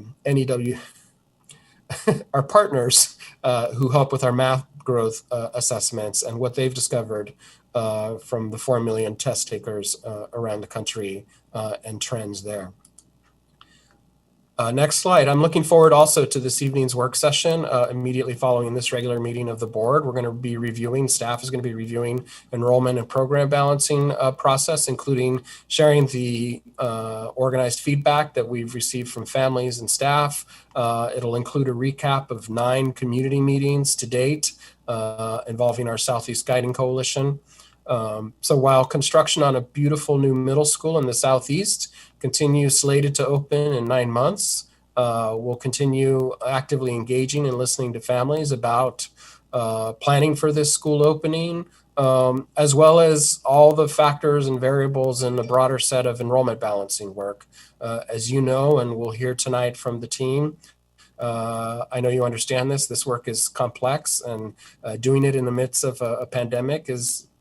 partners who help with our math growth assessments and what they've discovered from the 4 million test takers around the country and trends there. Next slide. I'm looking forward also to this evening's work session immediately following this regular meeting of the board. We're going to be reviewing, staff is going to be reviewing enrollment and program balancing process, including sharing the organized feedback that we've received from families and staff. It'll include a recap of 9 community meetings to date involving our Southeast Guiding Coalition. So while construction on a beautiful new middle school in the Southeast continues slated to open in 9 months, we'll continue actively engaging and listening to families about planning for this school opening, as well as all the factors and variables in the broader set of enrollment balancing work. As you know, and we'll hear tonight from the team, I know you understand this. This work is complex, and doing it in the midst of a pandemic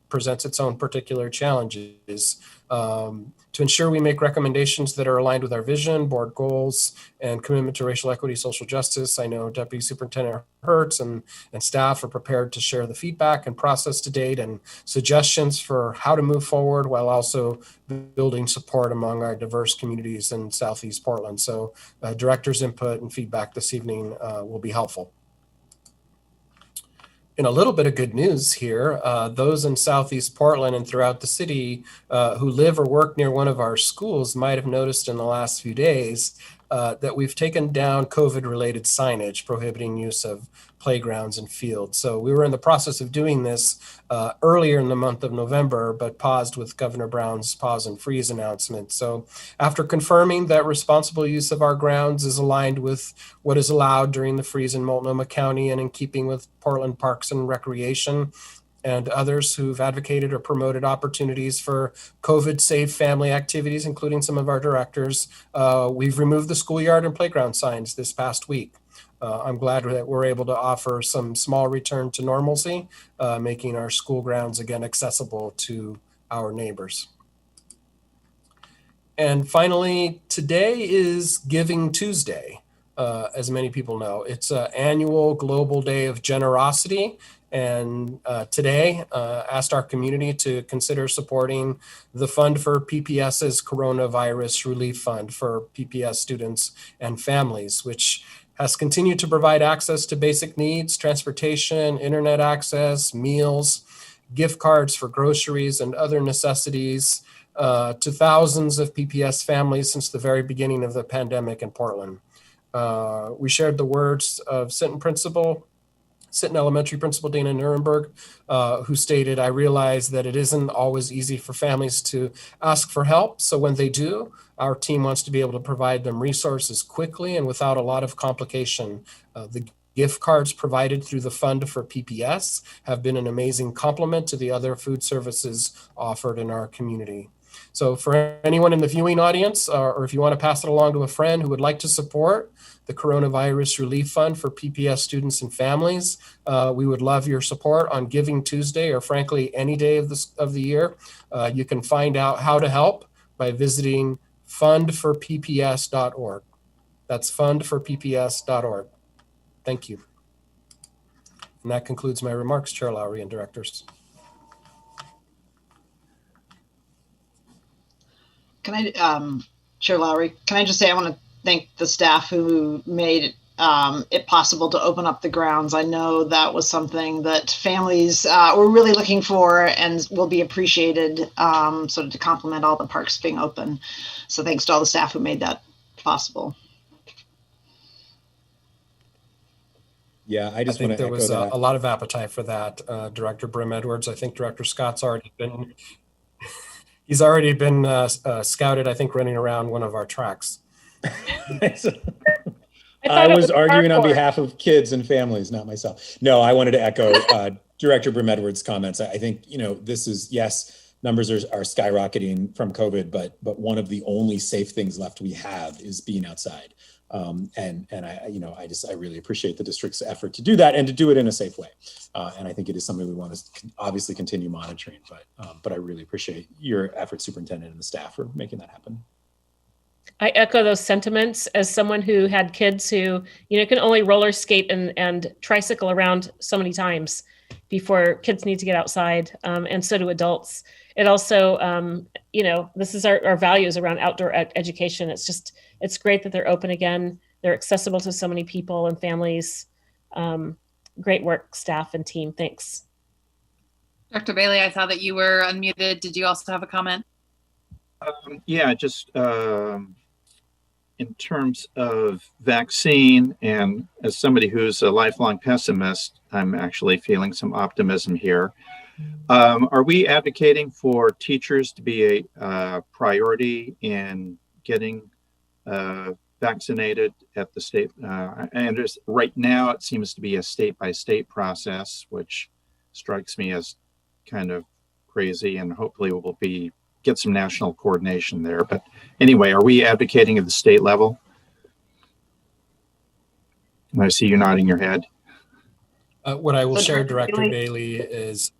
presents its own particular challenges. To ensure we make recommendations that are aligned with our vision, board goals, and commitment to racial equity, social justice, I know Deputy Superintendent Hertz and staff are prepared to share the feedback and process to date and suggestions for how to move forward while also building support among our diverse communities in Southeast Portland. So director's input and feedback this evening will be helpful. In a little bit of good news here, those in Southeast Portland and throughout the city who live or work near one of our schools might have noticed in the last few days that we've taken down COVID-related signage prohibiting use of playgrounds and fields. So we were in the process of doing this earlier in the month of November, but paused with Governor Brown's pause and freeze announcement. So after confirming that responsible use of our grounds is aligned with what is allowed during the freeze in Multnomah County and in keeping with Portland Parks and Recreation and others who've advocated or promoted opportunities for COVID-safe family activities, including some of our directors, we've removed the schoolyard and playground signs this past week. I'm glad that we're able to offer some small return to normalcy, making our school grounds again accessible to our neighbors. And finally, today is Giving Tuesday, as many people know. It's an annual global day of generosity. And today asked our community to consider supporting the Fund for PPS's Coronavirus Relief Fund for PPS students and families, which has continued to provide access to basic needs, transportation, internet access, meals, gift cards for groceries and other necessities to thousands of PPS families since the very beginning of the pandemic in Portland. We shared the words of Sinton Elementary Principal Dana Nuremberg, who stated, "I realize that it isn't always easy for families to ask for help. So when they do, our team wants to be able to provide them resources quickly and without a lot of complication. The gift cards provided through the Fund for PPS have been an amazing complement to the other food services offered in our community." So for anyone in the viewing audience, or if you want to pass it along to a friend who would like to support the Coronavirus Relief Fund for PPS students and families, we would love your support on Giving Tuesday, or frankly, any day of the year. You can find out how to help by visiting fundforpps.org. That's fundforpps.org. Thank you. And that concludes my remarks, Chair Lowry and directors. Can I, Chair Lowry, can I just say I want to thank the staff who made it possible to open up the grounds. I know that was something that families were really looking for and will be appreciated, sort of to complement all the parks being open. So thanks to all the staff who made that possible. Yeah, I just think want to there was echo that. a lot of appetite for that. Director Brim Edwards, I think Director Scott's already been, he's already been scouted, I think, running around one of our tracks. I was arguing on behalf of kids and families, not myself. No, I wanted to echo Director Brim Edwards' comments. I think, this is, yes, numbers are skyrocketing from COVID, but one of the only safe things left we have is being outside. And I really appreciate the district's effort to do that and to do it in a safe way. And I think it is something we want to obviously continue monitoring, but I really appreciate your effort, Superintendent, and the staff for making that happen. I echo those sentiments as someone who had kids who, can only roller skate and tricycle around so many times before kids need to get outside. And so do adults. It also, this is our values around outdoor education. It's great that they're open again. They're accessible to so many people and families. Great work, staff and team. Thanks. Dr. Bailey, I saw that you were unmuted. Did you also have a comment? Yeah, just in terms of vaccine, and as somebody who's a lifelong pessimist, I'm actually feeling some optimism here. Are we advocating for teachers to be a priority in getting vaccinated at the state? And right now, it seems to be a state-by-state process, which strikes me as kind of crazy, and hopefully will get some national coordination there. But anyway, are we advocating at the state level? I see you nodding your head. What I will So share, Director Director Bailey, is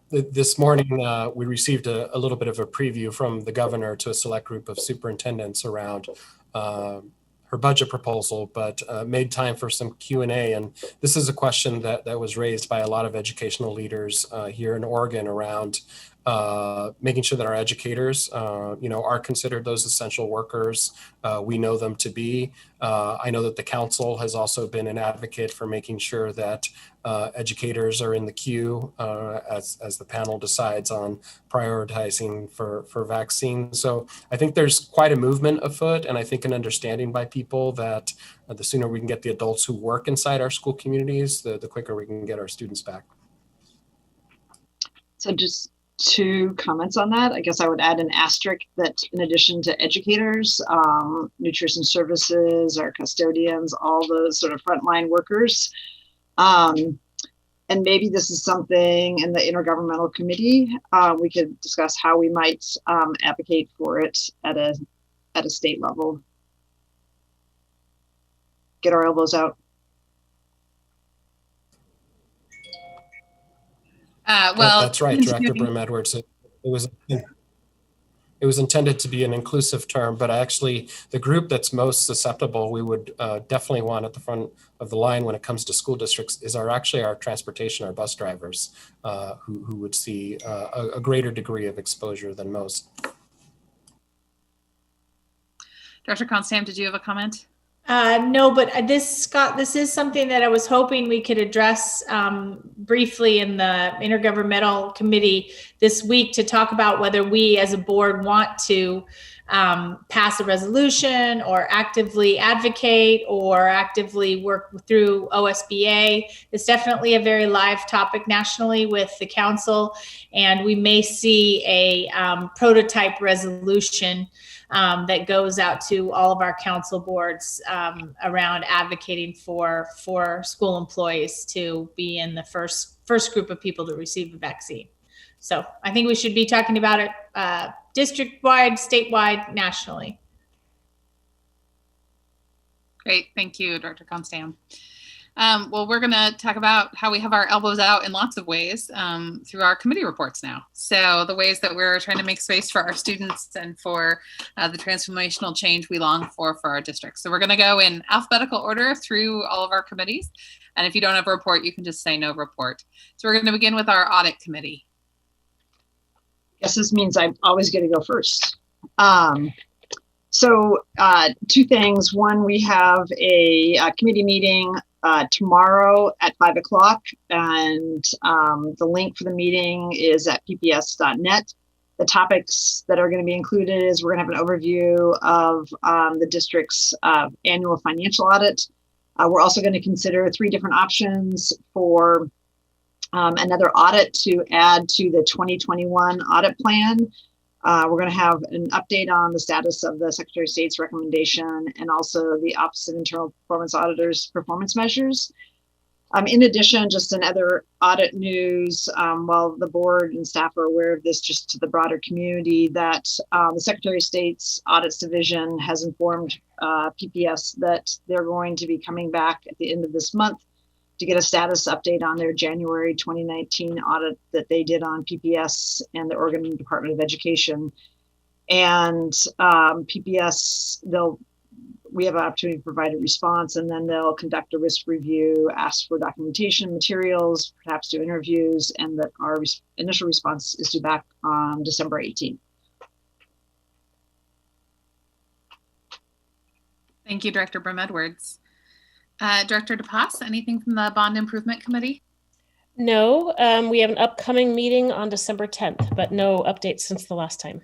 this morning we received a little bit of a preview from the governor to a select group of superintendents around her budget proposal, but made time for some Q&A. And this is a question that was raised by a lot of educational leaders here in Oregon around making sure that our educators, are considered those essential workers. We know them to be. I know that the council has also been an advocate for making sure that educators are in the queue as the panel decides on prioritizing for vaccines. So I think there's quite a movement afoot, and I think an understanding by people that the sooner we can get the adults who work inside our school communities, the quicker we can get our students back. So just 2 comments on that. I guess I would add an asterisk that in addition to educators, nutrition services, our custodians, all those sort of frontline workers, and maybe this is something in the intergovernmental committee, we could discuss how we might advocate for it at a state level. Get our elbows out. Well, that's right, Director Brim-Edwards. It was intended to be an inclusive term, but actually the group that's most susceptible, we would definitely want at the front of the line when it comes to school districts is our transportation, our bus drivers, who would see a greater degree of exposure than most. Dr. Konstam, did you have a comment? No, but Scott, this is something that I was hoping we could address briefly in the intergovernmental committee this week to talk about whether we as a board want to pass a resolution or actively advocate or actively work through OSBA. It's definitely a very live topic nationally with the council, and we may see a prototype resolution that goes out to all of our council boards around advocating for school employees to be in the first group of people to receive a vaccine. So I think we should be talking about it district-wide, statewide, nationally. Great, thank you, Dr. Konstam. Well, we're going to talk about how we have our elbows out in lots of ways through our committee reports now. So the ways that we're trying to make space for our students and for the transformational change we long for our districts. So we're going to go in alphabetical order through all of our committees. And if you don't have a report, you can just say no report. So we're going to begin with our audit committee. Guess this means I'm always going to go first. So 2 things. One, we have a committee meeting tomorrow at 5 o'clock, and the link for the meeting is at pps.net. The topics that are going to be included is we're going to have an overview of the district's annual financial audit. We're also going to consider 3 different options for another audit to add to the 2021 audit plan. We're going to have an update on the status of the Secretary of State's recommendation and also the Office of Internal Performance Auditors' performance measures. In addition, just in other audit news, while the board and staff are aware of this, just to the broader community, that the Secretary of State's Audits Division has informed PPS that they're going to be coming back at the end of this month to get a status update on their January 2019 audit that they did on PPS and the Oregon Department of Education. And PPS, we have an opportunity to provide a response, and then they'll conduct a risk review, ask for documentation materials, perhaps do interviews, and that our initial response is due back on December 18th. Thank you, Director Brim-Edwards. Director DePass, anything from the Bond Improvement Committee? No, we have an upcoming meeting on December 10th, but no updates since the last time.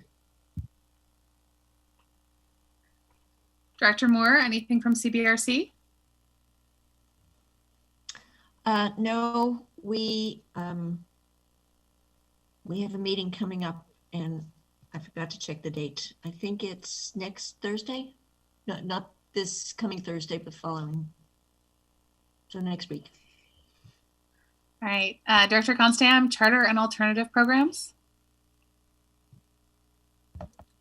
Director Moore, anything from CBRC? No, we have a meeting coming up, and I forgot to check the date. I think it's next Thursday. No, not this coming Thursday, but following. So next week. All right, Director Konstam, Charter and Alternative Programs?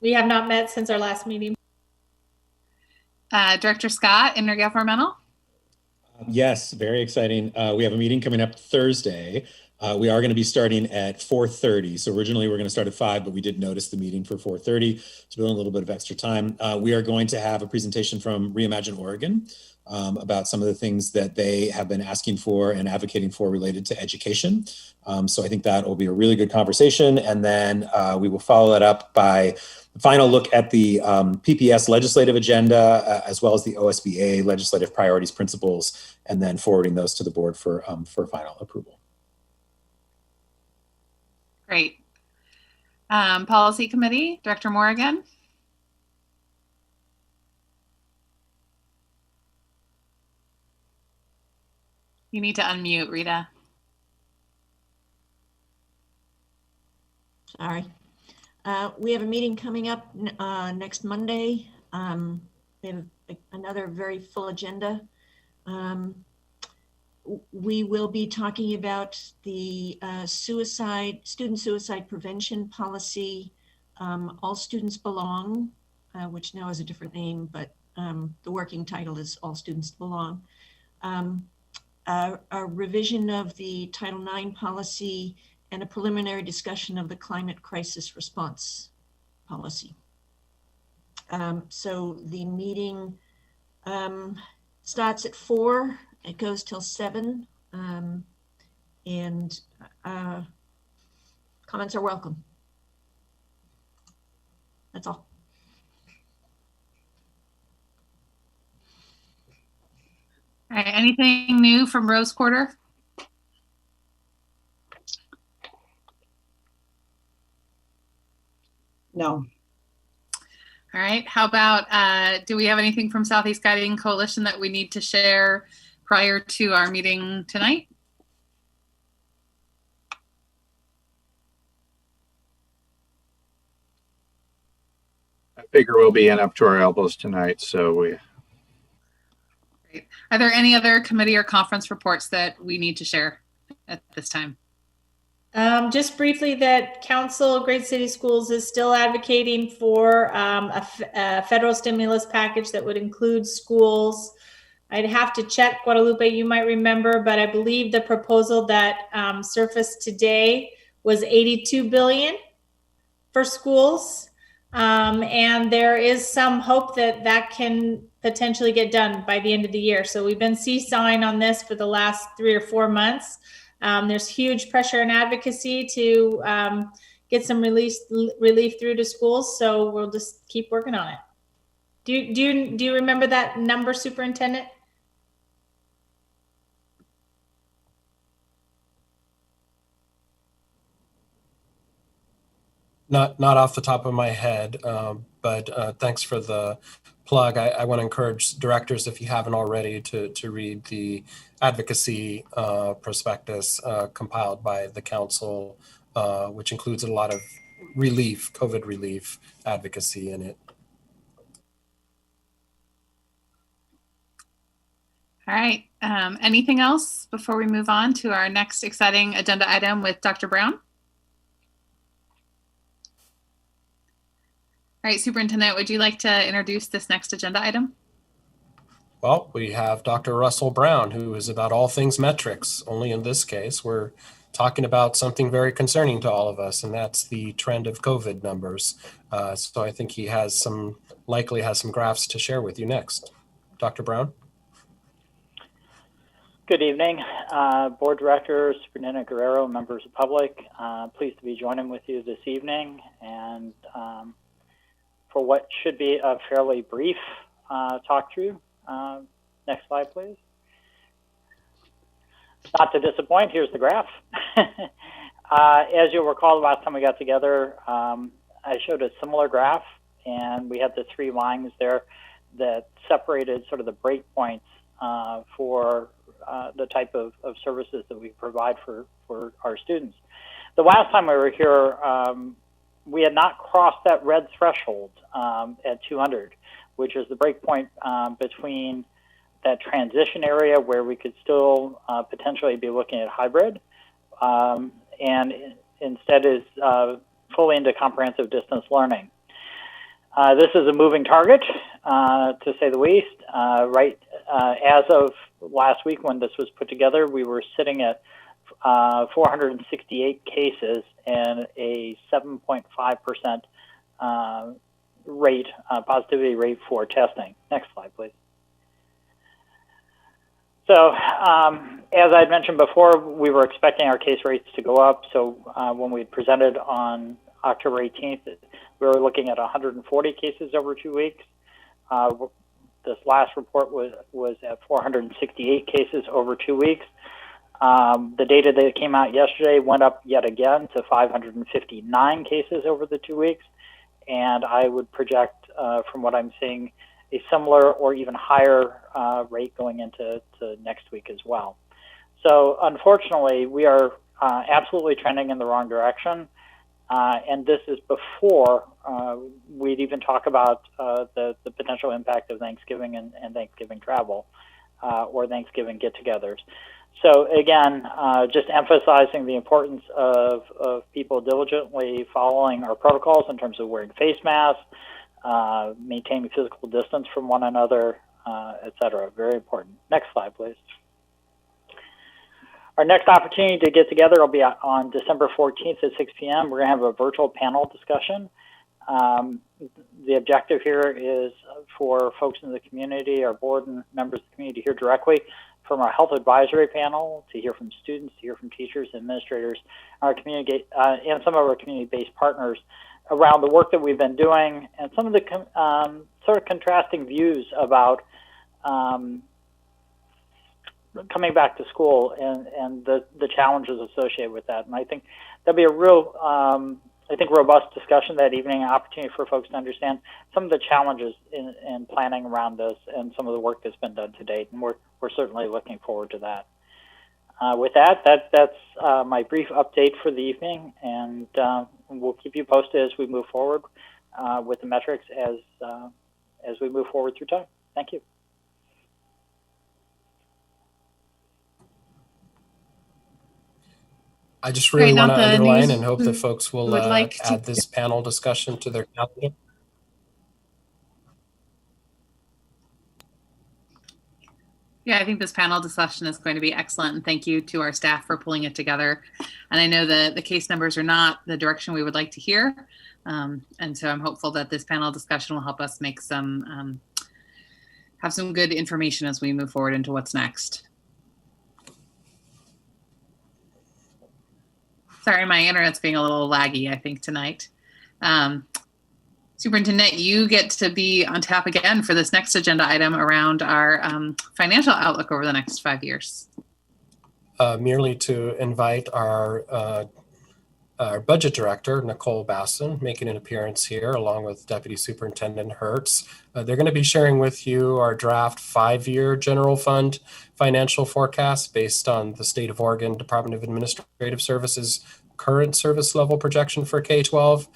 We have not met since our last meeting. Director Scott, intergovernmental. Yes, very exciting. We have a meeting coming up Thursday. We are going to be starting at 4:30. So originally we're going to start at 5, but we did notice the meeting for 4:30 to build a little bit of extra time. We are going to have a presentation from Reimagine Oregon about some of the things that they have been asking for and advocating for related to education. So I think that will be a really good conversation. And then we will follow that up by the final look at the PPS legislative agenda, as well as the OSBA legislative priorities principles, and then forwarding those to the board for final approval. Great. Policy Committee, Director Morgan. You need to unmute, Rita. Sorry. We have a meeting coming up next Monday. We have another very full agenda. We will be talking about the student suicide prevention policy, All Students Belong, which now has a different name, but the working title is All Students Belong. A revision of the Title IX policy, and a preliminary discussion of the climate crisis response policy. So the meeting starts at 4, it goes till 7, and comments are welcome. That's all. All right, anything new from Rose Quarter? No. All right, how about, do we have anything from Southeast Guiding Coalition that we need to share prior to our meeting tonight? I figure we'll be in up to our elbows tonight, so we. Great. Are there any other committee or conference reports that we need to share at this time? Just briefly, that Council of Great City Schools is still advocating for a federal stimulus package that would include schools. I'd have to check, Guadalupe, you might remember, but I believe the proposal that surfaced today was $82 billion for schools. And there is some hope that that can potentially get done by the end of the year. So we've been seesawing on this for the last 3 or 4 months. There's huge pressure and advocacy to get some relief through to schools. So we'll just keep working on it. Do you remember that number, Superintendent? Not off the top of my head, but thanks for the plug. I want to encourage directors, if you haven't already, to read the advocacy prospectus compiled by the council, which includes a lot of COVID relief advocacy in it. All right, anything else before we move on to our next exciting agenda item with Dr. Brown? All right, Superintendent, would you like to introduce this next agenda item? Well, we have Dr. Russell Brown, who is about all things metrics. Only in this case, we're talking about something very concerning to all of us, and that's the trend of COVID numbers. So I think he likely has some graphs to share with you next. Dr. Brown? Good evening, Board Director, Superintendent Guerrero, members of the public. Pleased to be joining with you this evening, and for what should be a fairly brief talk through. Next slide, please. Not to disappoint, here's the graph. As you'll recall, the last time we got together, I showed a similar graph, and we had the 3 lines there that separated sort of the breakpoints for the type of services that we provide for our students. The last time we were here, we had not crossed that red threshold at 200, which is the breakpoint between that transition area where we could still potentially be looking at hybrid, and instead is fully into comprehensive distance learning. This is a moving target, to say the least. As of last week when this was put together, we were sitting at 468 cases and a 7.5% positivity rate for testing. Next slide, please. So as I mentioned before, we were expecting our case rates to go up. So when we presented on October 18th, we were looking at 140 cases over 2 weeks. This last report was at 468 cases over 2 weeks. The data that came out yesterday went up yet again to 559 cases over the 2 weeks. And I would project, from what I'm seeing, a similar or even higher rate going into next week as well. So unfortunately, we are absolutely trending in the wrong direction. And this is before we'd even talk about the potential impact of Thanksgiving and Thanksgiving travel or Thanksgiving get-togethers. So again, just emphasizing the importance of people diligently following our protocols in terms of wearing face masks, maintaining physical distance from one another, et cetera. Very important. Next slide, please. Our next opportunity to get together will be on December 14th at 6 p.m. We're going to have a virtual panel discussion. The objective here is for folks in the community, our board and members of the community to hear directly from our health advisory panel, to hear from students, to hear from teachers, administrators, our community, and some of our community-based partners around the work that we've been doing and some of the sort of contrasting views about coming back to school and the challenges associated with that. And I think that'll be a real, robust discussion that evening, an opportunity for folks to understand some of the challenges in planning around this and some of the work that's been done to date. And we're certainly looking forward to that. With that's my brief update for the evening, and we'll keep you posted as we move forward with the metrics as we move forward through time. Thank you. I just really want to underline and hope that who folks will would like to- add this panel discussion to their calendar. Yeah, I think this panel discussion is going to be excellent, and thank you to our staff for pulling it together. And I know the case numbers are not the direction we would like to hear, and so I'm hopeful that this panel discussion will help us make some have some good information as we move forward into what's next. Sorry, my internet's being a little laggy, I think, tonight. Superintendent, you get to be on tap again for this next agenda item around our financial outlook over the next 5 years. Merely to invite our budget director, Nicole Basson, making an appearance here along with Deputy Superintendent Hertz. They're going to be sharing with you our draft 5-year general fund financial forecast based on the State of Oregon Department of Administrative Services current service level projection for K-12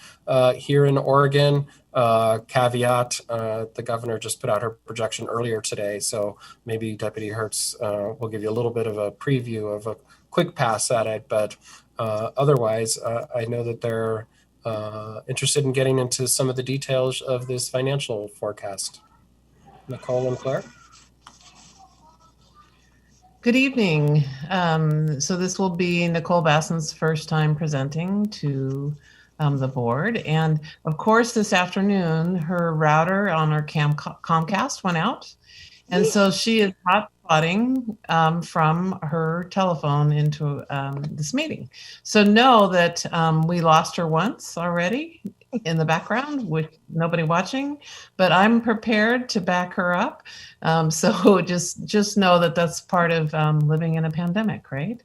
here in Oregon. Caveat, the governor just put out her projection earlier today, so maybe Deputy Hertz will give you a little bit of a preview of a quick pass at it, but otherwise, I know that they're interested in getting into some of the details of this financial forecast. Nicole and Claire? Good evening. So this will be Nicole Basson's first time presenting to the board. And of course, this afternoon, her router on her Comcast went out. And so she is hotspotting from her telephone into this meeting. So know that we lost her once already in the background with nobody watching, but I'm prepared to back her up. So just know that that's part of living in a pandemic, right?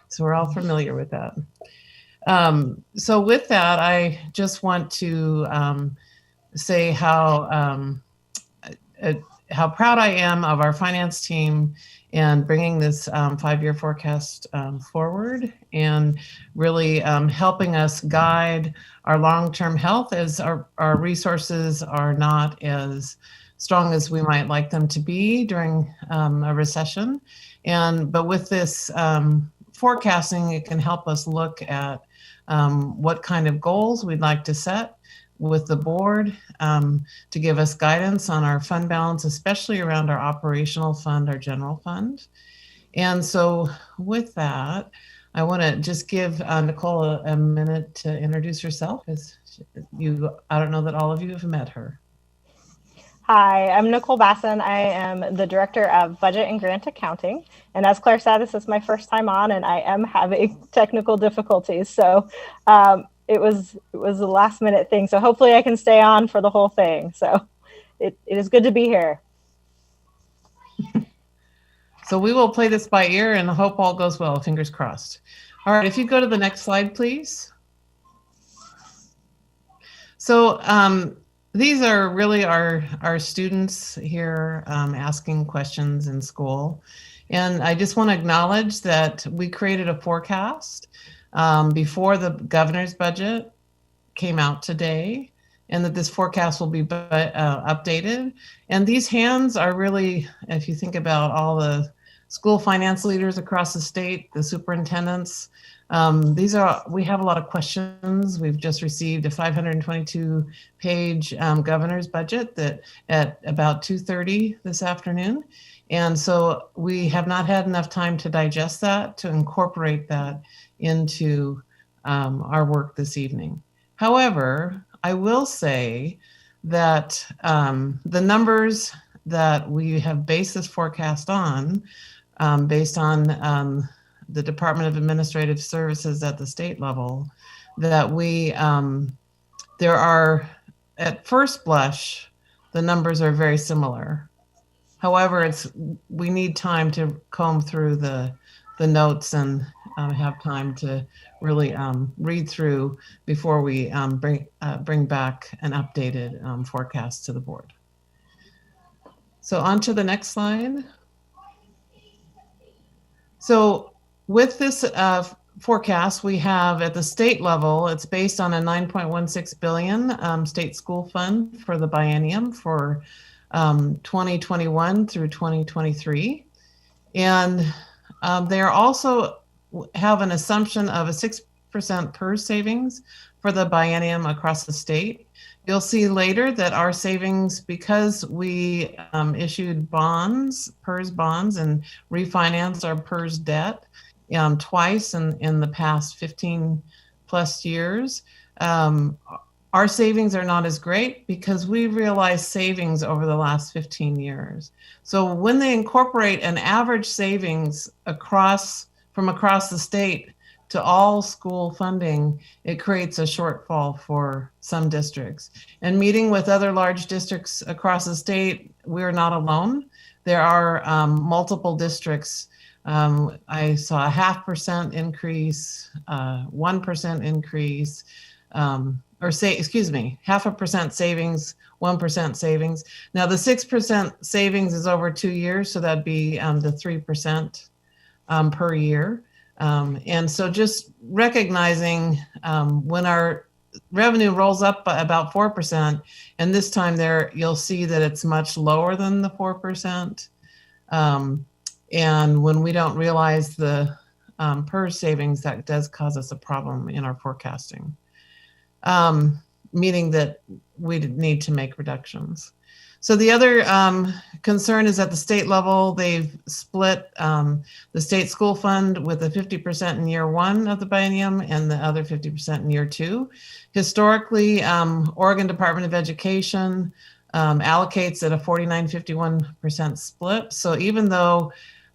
So we're all familiar with that. So with that, I just want to say how proud I am of our finance team and bringing this 5-year forecast forward and really helping us guide our long-term health as our resources are not as strong as we might like them to be during a recession. But with this forecasting, it can help us look at what kind of goals we'd like to set with the board to give us guidance on our fund balance, especially around our operational fund, our general fund. And so with that, I want to just give Nicole a minute to introduce herself, as I don't know that all of you have met her. Hi, I'm Nicole Basson. I am the Director of Budget and Grant Accounting. And as Claire said, this is my first time on and I am having technical difficulties. So it was a last minute thing. So hopefully I can stay on for the whole thing. So it is good to be here. So we will play this by ear and hope all goes well, fingers crossed. All right, if you go to the next slide, please. So these are really our students here asking questions in school. And I just want to acknowledge that we created a forecast before the governor's budget came out today, and that this forecast will be updated. And these hands are really, if you think about all the school finance leaders across the state, the superintendents, we have a lot of questions. We've just received a 522-page governor's budget that at about 2:30 this afternoon. And so we have not had enough time to digest that, to incorporate that into our work this evening. However, I will say that the numbers that we have based this forecast on, based on the Department of Administrative Services at the state level, that there are, at first blush, the numbers are very similar. However, we need time to comb through the notes and have time to really read through before we bring back an updated forecast to the board. So on to the next slide. So with this forecast, we have at the state level, it's based on a $9.16 billion state school fund for the biennium for 2021 through 2023. And they are also have an assumption of a 6% PERS savings for the biennium across the state. You'll see later that our savings, because we issued bonds, PERS bonds, and refinanced our PERS debt twice in the past 15 plus years, our savings are not as great because we realized savings over the last 15 years. So when they incorporate an average savings from across the state to all school funding, it creates a shortfall for some districts. And meeting with other large districts across the state, we're not alone. There are multiple districts. I saw a 0.5% increase, 1% increase, 0.5% savings, 1% savings. Now the 6% savings is over 2 years, so that'd be the 3% per year. And so just recognizing when our revenue rolls up by about 4%, and this time you'll see that it's much lower than the 4%. And when we don't realize the PERS savings, that does cause us a problem in our forecasting, meaning that we need to make reductions. So the other concern is at the state level, they've split the state school fund with a 50% in year 1 of the biennium and the other 50% in year 2. Historically, Oregon Department of Education allocates at a 49-51% split. So even though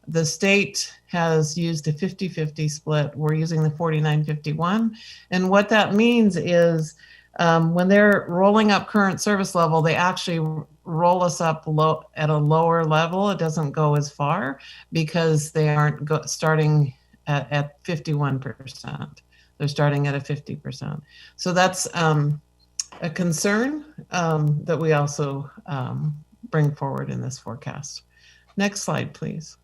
the state has used a 50-50 split, we're using the 49-51. And what that means is when they're rolling up current service level, they actually roll us up at a lower level. It doesn't go as far because they aren't starting at 51%. They're starting at a 50%. So that's a concern that we also bring forward in this forecast. Next slide, please.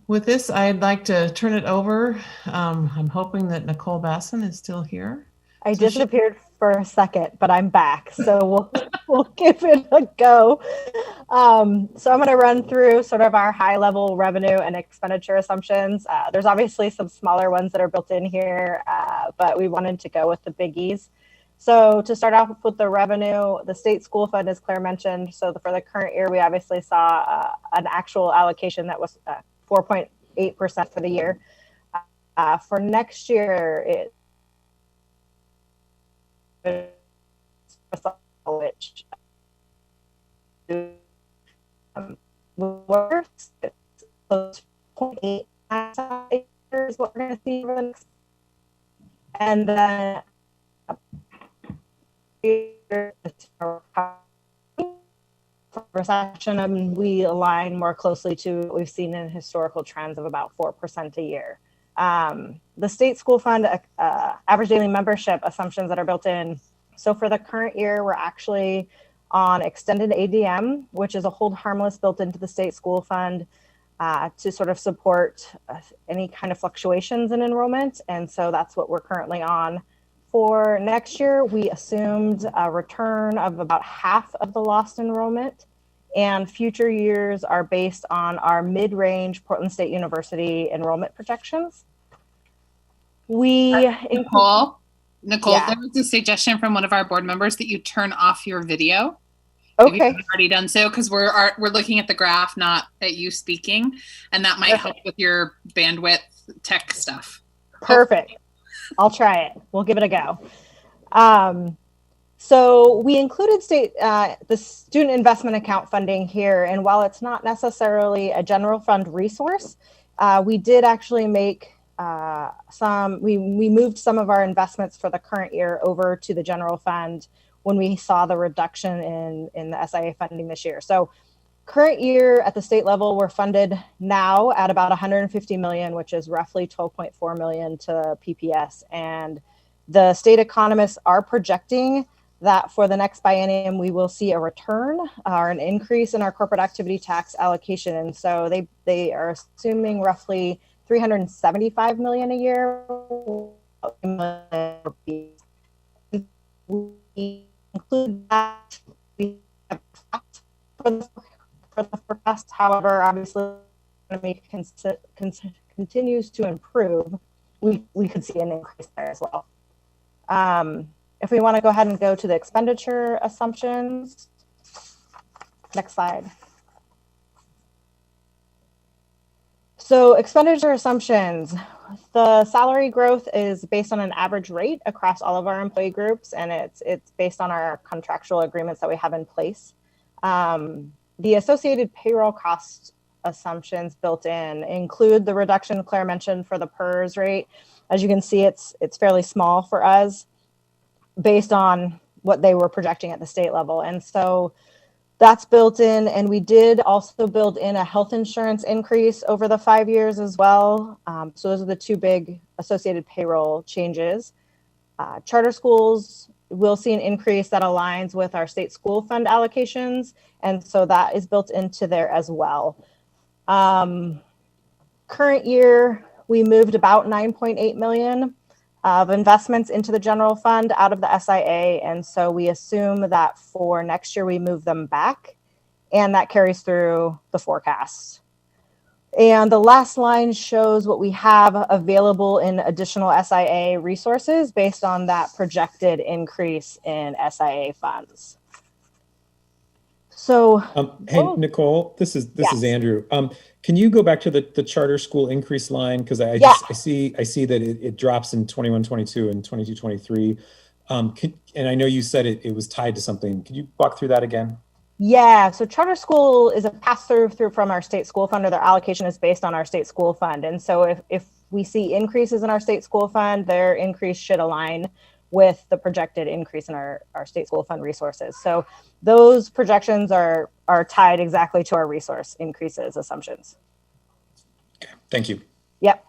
With this, I'd like to turn it over. I'm hoping that Nicole Basson is still here. I disappeared for a second, but I'm back. So we'll give it a go. So I'm going to run through sort of our high level revenue and expenditure assumptions. There's obviously some smaller ones that are built in here, but we wanted to go with the biggies. So to start off with the revenue, the state school fund, as Claire mentioned, so for the current year, we obviously saw an actual allocation that was 4.8% for the year. For next year, which worse, 0.8 is what we're going to see over the next, and then recession, we align more closely to what we've seen in historical trends of about 4% a year. The state school fund average daily membership assumptions that are built in. So for the current year, we're actually on extended ADM, which is a hold harmless built into the state school fund to sort of support any kind of fluctuations in enrollment. And so that's what we're currently on. For next year, we assumed a return of about half of the lost enrollment, and future years are based on our mid-range Portland State University enrollment projections. Nicole, Yeah. there was a suggestion from one of our board members that you turn off your video. Okay. If you haven't already done so, because we're looking at the graph, not at you speaking, and that might help with your bandwidth tech stuff. Perfect. I'll try it. We'll give it a go. So we included the student investment account funding here, and while it's not necessarily a general fund resource, we did actually make we moved some of our investments for the current year over to the general fund when we saw the reduction in the SIA funding this year. So current year at the state level, we're funded now at about 150 million, which is roughly 12.4 million to PPS. And the state economists are projecting that for the next biennium, we will see a return or an increase in our corporate activity tax allocation. And so they are assuming roughly 375 million a year. We include that for the forecast. However, obviously, the economy continues to improve. We could see an increase there as well. If we want to go ahead and go to the expenditure assumptions, next slide. So expenditure assumptions, the salary growth is based on an average rate across all of our employee groups, and it's based on our contractual agreements that we have in place. The associated payroll cost assumptions built in include the reduction Claire mentioned for the PERS rate. As you can see, it's fairly small for us based on what they were projecting at the state level. And so that's built in, and we did also build in a health insurance increase over the 5 years as well. So those are the two big associated payroll changes. Charter schools will see an increase that aligns with our state school fund allocations, and so that is built into there as well. Current year, we moved about 9.8 million of investments into the general fund out of the SIA. And so we assume that for next year, we move them back, and that carries through the forecast. And the last line shows what we have available in additional SIA resources based on that projected increase in SIA funds. So, hey, Nicole, this is Andrew. Can you go back to the charter school increase line? Because I see that it drops in 21-22 and 22-23. And I know you said it was tied to something. Can you walk through that again? Yeah, so charter school is a pass-through from our state school fund, or their allocation is based on our state school fund. And so if we see increases in our state school fund, their increase should align with the projected increase in our state school fund resources. So those projections are tied exactly to our resource increases assumptions. Okay, thank you. Yep.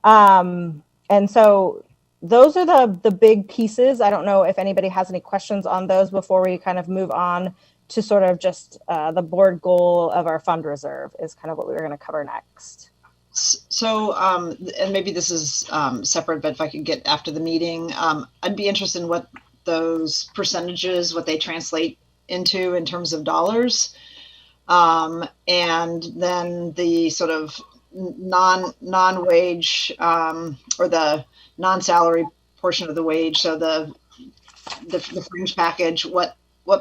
And so those are the big pieces. I don't know if anybody has any questions on those before we kind of move on to sort of just the board goal of our fund reserve is kind of what we're going to cover next. So, and maybe this is separate, but if I could get after the meeting, I'd be interested in what those percentages, what they translate into in terms of dollars. And then the sort of non-wage or the non-salary portion of the wage. So the fringe package, what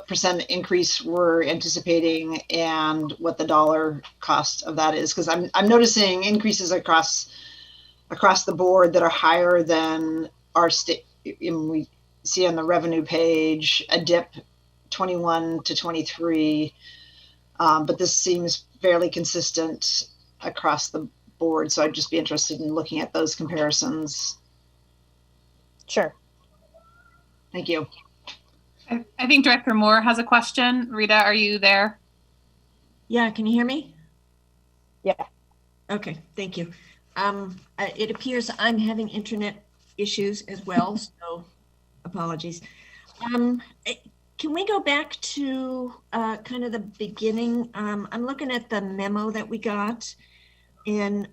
percent increase we're anticipating and what the dollar cost of that is. Because I'm noticing increases across the board that are higher than our state. We see on the revenue page a dip 21 to 23, but this seems fairly consistent across the board. So I'd just be interested in looking at those comparisons. Sure. Thank you. I think Director Moore has a question. Rita, are you there? Yeah, can you hear me? Yeah. Okay, thank you. It appears I'm having internet issues as well, so apologies. Can we go back to kind of the beginning? I'm looking at the memo that we got, and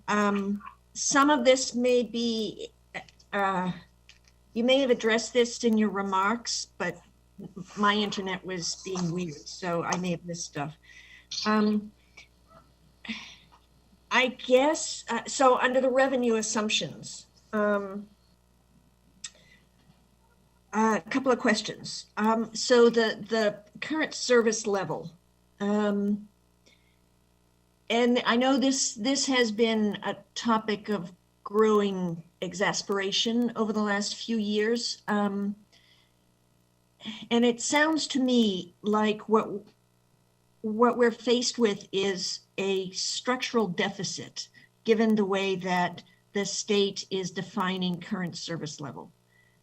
some of this may be, you may have addressed this in your remarks, but my internet was being weird, so I may have missed stuff. I guess, so under the revenue assumptions, a couple of questions. So the current service level, and I know this has been a topic of growing exasperation over the last few years. And it sounds to me like what we're faced with is a structural deficit, given the way that the state is defining current service level.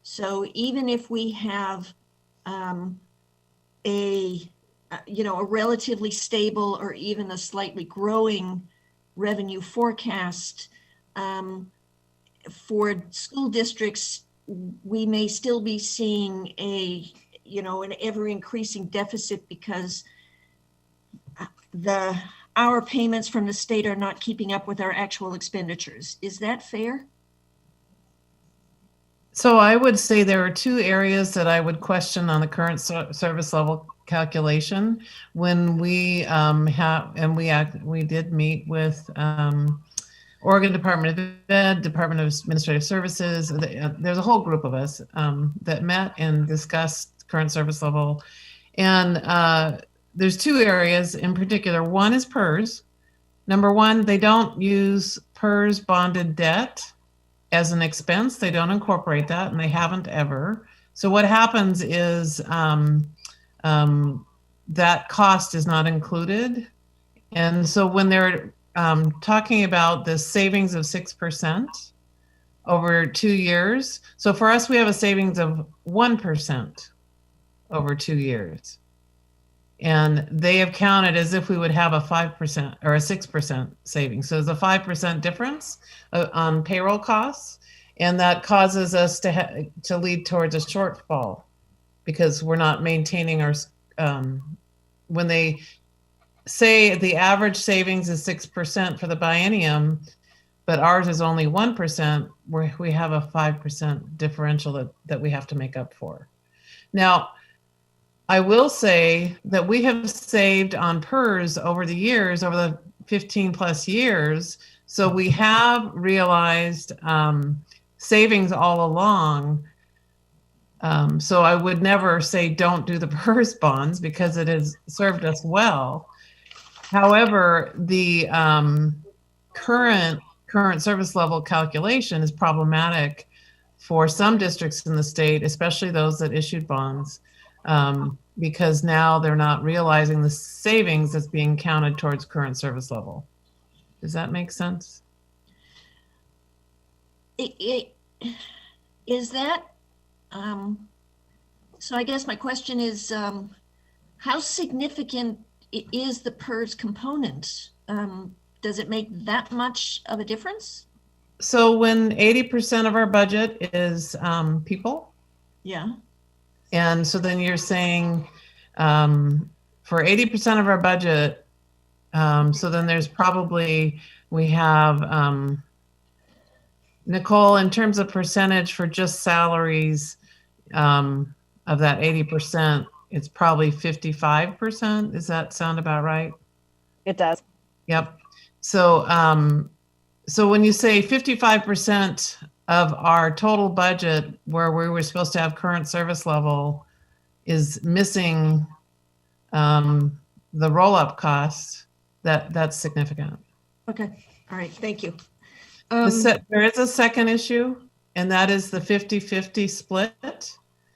So even if we have a relatively stable or even a slightly growing revenue forecast for school districts, we may still be seeing an ever increasing deficit because our payments from the state are not keeping up with our actual expenditures. Is that fair? So I would say there are two areas that I would question on the current service level calculation. When we we did meet with Oregon Department of Ed, Department of Administrative Services. There's a whole group of us that met and discussed current service level. And there's two areas in particular. One is PERS. Number one, they don't use PERS bonded debt as an expense. They don't incorporate that, and they haven't ever. So what happens is that cost is not included. And so when they're talking about the savings of 6% over 2 years. So for us, we have a savings of 1% over 2 years. And they have counted as if we would have a 5% or a 6% savings. So there's a 5% difference on payroll costs. And that causes us to lead towards a shortfall because we're not maintaining our, when they say the average savings is 6% for the biennium, but ours is only 1%, where we have a 5% differential that we have to make up for. Now, I will say that we have saved on PERS over the years, over the 15 plus years. So we have realized savings all along. So I would never say don't do the PERS bonds because it has served us well. However, the current service level calculation is problematic for some districts in the state, especially those that issued bonds, because now they're not realizing the savings that's being counted towards current service level. Does that make sense? Is that, so I guess my question is, how significant is the PERS component? Does it make that much of a difference? So when 80% of our budget is people. Yeah. And so then you're saying for 80% of our budget, so then there's probably, we have, Nicole, in terms of percentage for just salaries, of that 80%, it's probably 55%. Does that sound about right? It does. Yep. So, so when you say 55% of our total budget where we were supposed to have current service level is missing the roll-up costs, that's significant. Okay. All right. Thank you. There is a second issue, and that is the 50-50 split.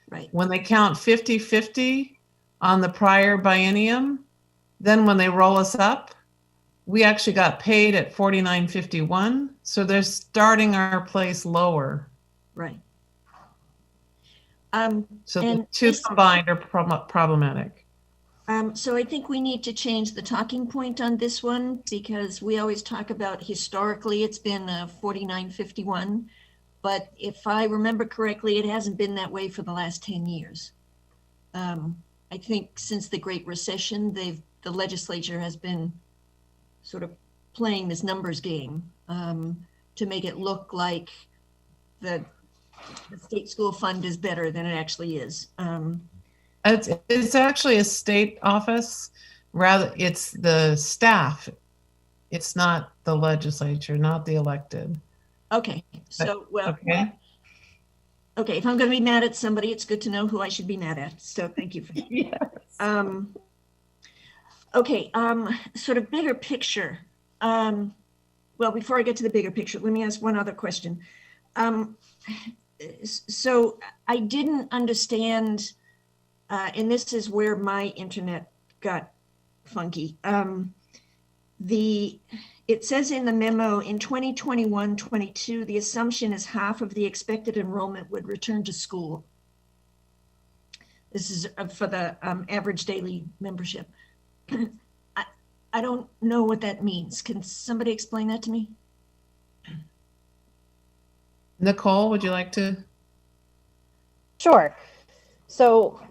Right. When they count 50-50 on the prior biennium, then when they roll us up, we actually got paid at 49.51. So they're starting our place lower. Right. So the two combined are problematic. So I think we need to change the talking point on this one, because we always talk about historically it's been 49.51, but if I remember correctly, it hasn't been that way for the last 10 years. I think since the Great Recession, the legislature has been sort of playing this numbers game to make it look like the state school fund is better than it actually is. It's actually a state office. Rather, it's the staff. It's not the legislature, not the elected. Okay. So, well, okay. Okay. If I'm going to be mad at somebody, it's good to know who I should be mad at. So thank you for that. Yes. Okay. Sort of bigger picture. Well, before I get to the bigger picture, let me ask one other question. So I didn't understand, and this is where my internet got funky. It says in the memo, in 2021-22, the assumption is half of the expected enrollment would return to school. This is for the average daily membership. I don't know what that means. Can somebody explain that to me? Nicole, would you like to? Sure. So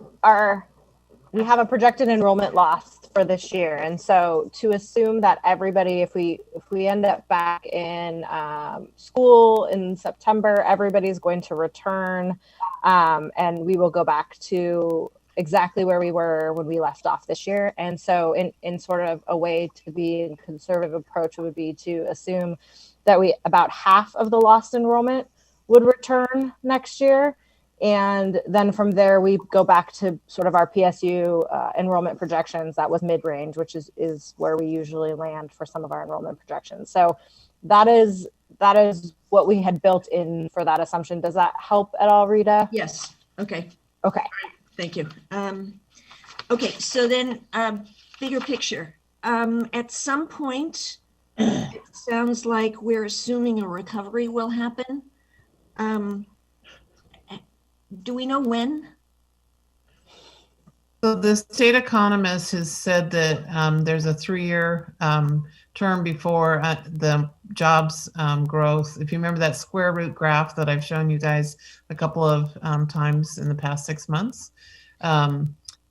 we have a projected enrollment loss for this year. And so to assume that everybody, if we end up back in school in September, everybody's going to return and we will go back to exactly where we were when we left off this year. And so in sort of a way to be a conservative approach would be to assume that about half of the lost enrollment would return next year. And then from there, we go back to sort of our PSU enrollment projections. That was mid-range, which is where we usually land for some of our enrollment projections. So that is what we had built in for that assumption. Does that help at all, Rita? Yes. Okay. Okay. All right. Thank you. Okay. So then bigger picture. At some point, it sounds like we're assuming a recovery will happen. Do we know when? So the state economist has said that there's a 3-year term before the jobs growth. If you remember that square root graph that I've shown you guys a couple of times in the past 6 months,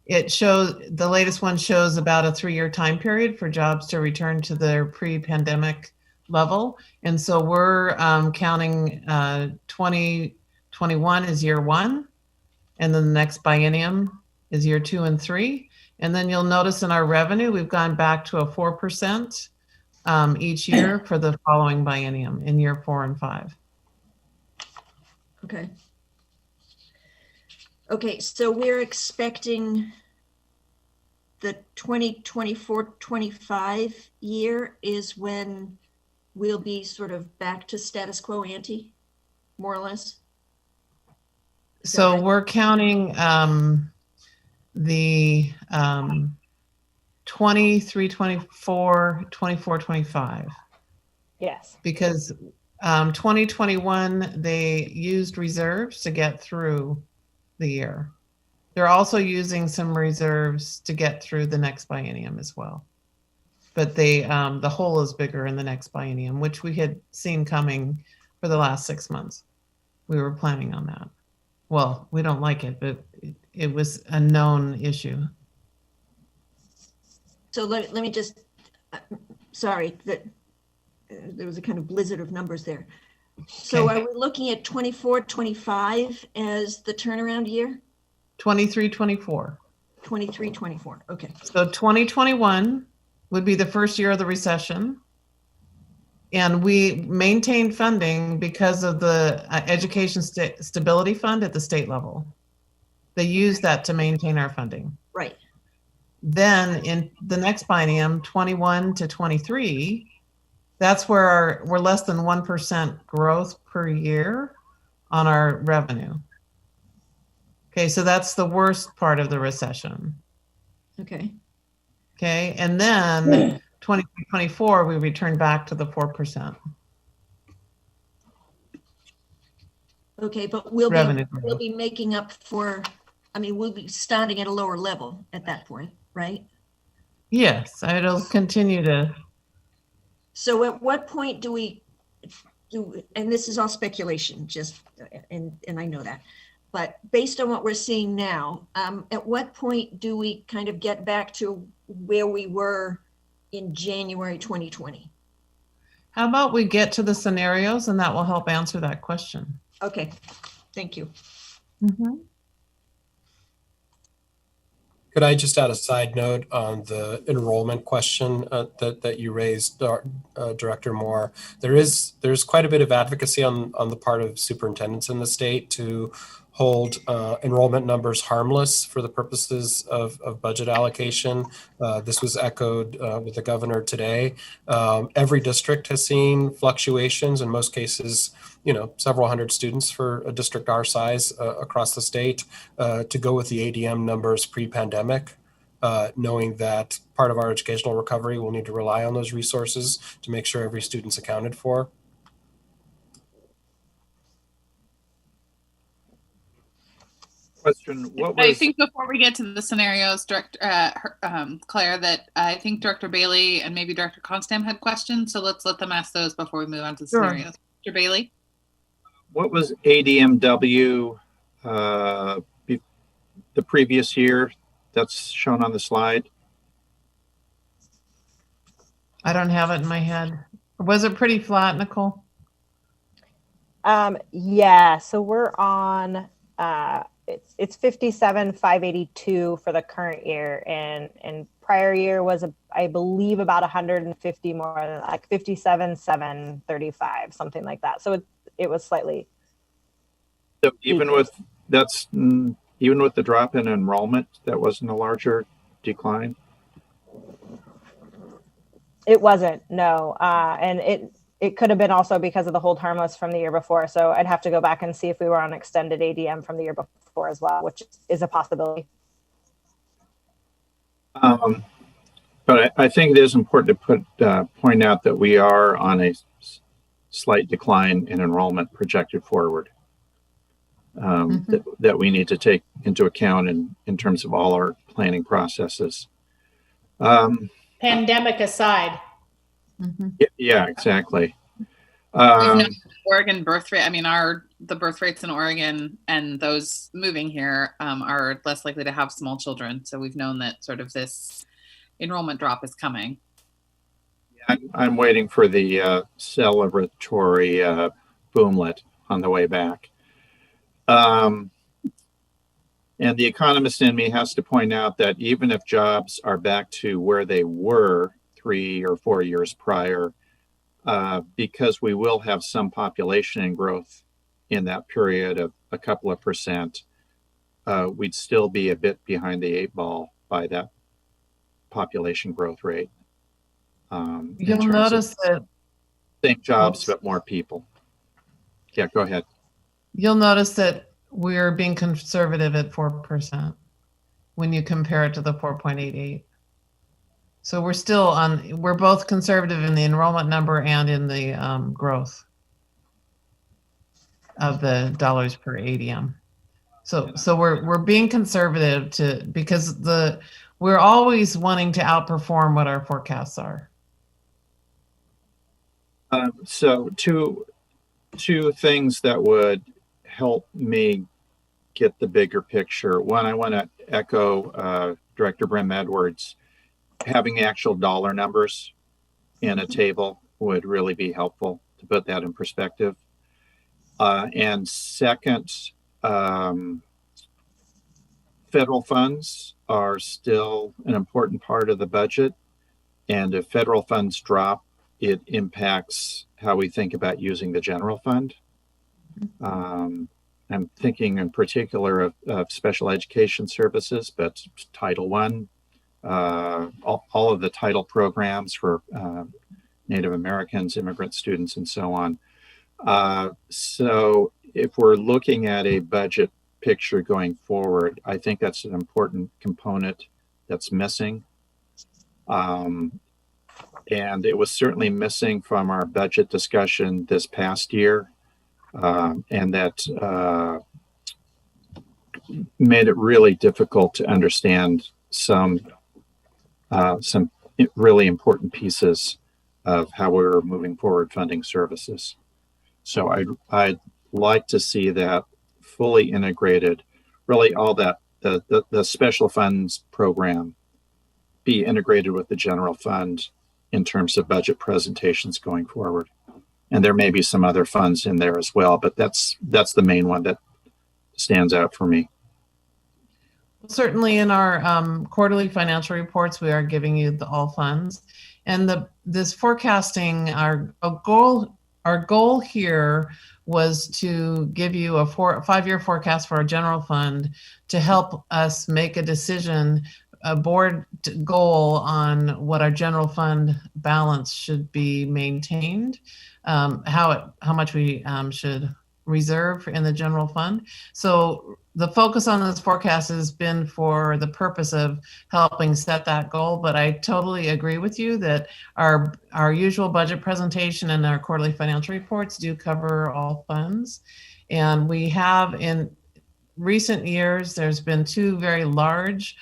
it shows, the latest one shows about a 3-year time period for jobs to return to their pre-pandemic level. And so we're counting 2021 is year 1, and then the next biennium is year 2 and 3. And then you'll notice in our revenue, we've gone back to a 4% each year for the following biennium in year 4 and 5. Okay. Okay, so we're expecting the 2024-25 year is when we'll be sort of back to status quo ante, more or less? So we're counting the 23, 24, 24, 25. Yes. Because 2021, they used reserves to get through the year. They're also using some reserves to get through the next biennium as well. But the hole is bigger in the next biennium, which we had seen coming for the last 6 months. We were planning on that. Well, we don't like it, but it was a known issue. So let me just, sorry, that there was a kind of blizzard of numbers there. So Okay. are we looking at 24-25 as the turnaround year? 23, 24. 23, 24. Okay. So 2021 would be the first year of the recession. And we maintained funding because of the Education Stability Fund at the state level. They used that to maintain our funding. Right. Then in the next biennium, 21 to 23, that's where we're less than 1% growth per year on our revenue. Okay, so that's the worst part of the recession. Okay. Okay, and then 2024, we return back to the 4%. Okay, but Revenue we'll be making up for, I mean, we'll be starting at a lower level at that point, right? Yes, it'll continue to. So at what point do we, and this is all speculation, just, and I know that, but based on what we're seeing now, at what point do we kind of get back to where we were in January 2020? How about we get to the scenarios and that will help answer that question. Okay, thank you. Mm-hmm. Could I just add a side note on the enrollment question that you raised, Director Moore? There's quite a bit of advocacy on the part of superintendents in the state to hold enrollment numbers harmless for the purposes of budget allocation. This was echoed with the governor today. Every district has seen fluctuations, in most cases, several hundred students for a district our size across the state. To go with the ADM numbers pre-pandemic, knowing that part of our educational recovery will need to rely on those resources to make sure every student's accounted for. Question, what was... I think before we get to the scenarios, Director Claire, that I think Director Bailey and maybe Director Constam had questions, so let's let them ask those before we move on to the scenarios. Director Bailey? What was ADMW the previous year that's shown on the slide? I don't have it in my head. Was it pretty flat, Nicole? Yeah, so we're on it's 57,582 for the current year, and prior year was I believe about 150 more, like 57,735, something like that. So it was slightly. So even with the drop in enrollment, that wasn't a larger decline? It wasn't, no, and it could have been also because of the hold harmless from the year before. So I'd have to go back and see if we were on extended ADM from the year before as well, which is a possibility. But I think it is important to point out that we are on a slight decline in enrollment projected forward. That we need to take into account in terms of all our planning processes. Pandemic aside. Yeah, exactly. We've known Oregon birth rate. I mean, the birth rates in Oregon and those moving here are less likely to have small children. So we've known that sort of this enrollment drop is coming. I'm waiting for the celebratory boomlet on the way back. And the economist in me has to point out that even if jobs are back to where they were 3 or 4 years prior, because we will have some population growth in that period of a couple of percent, we'd still be a bit behind the 8 ball by that population growth rate. You'll notice that same jobs, but more people. Yeah, go ahead. You'll notice that we're being conservative at 4% when you compare it to the 4.88. So we're both conservative in the enrollment number and in the growth of the dollars per ADM. So we're being conservative because we're always wanting to outperform what our forecasts are. So two things that would help me get the bigger picture. One, I want to echo Director Brim Edwards. Having actual dollar numbers in a table would really be helpful to put that in perspective. And second, federal funds are still an important part of the budget. And if federal funds drop, it impacts how we think about using the general fund. I'm thinking in particular of special education services, but Title I, all of the title programs for Native Americans, immigrant students, and so on. So if we're looking at a budget picture going forward, I think that's an important component that's missing. And it was certainly missing from our budget discussion this past year. And that made it really difficult to understand some really important pieces of how we're moving forward funding services. So I'd like to see that fully integrated, really all that the special funds program be integrated with the general fund in terms of budget presentations going forward. And there may be some other funds in there as well, but that's the main one that stands out for me. Certainly in our quarterly financial reports, we are giving you all funds. And this forecasting, our goal here was to give you a 5-year forecast for our general fund to help us make a decision, a board goal on what our general fund balance should be maintained, how much we should reserve in the general fund. So the focus on this forecast has been for the purpose of helping set that goal, but I totally agree with you that our usual budget presentation and our quarterly financial reports do cover all funds. And we have in recent years, there's been 2 very large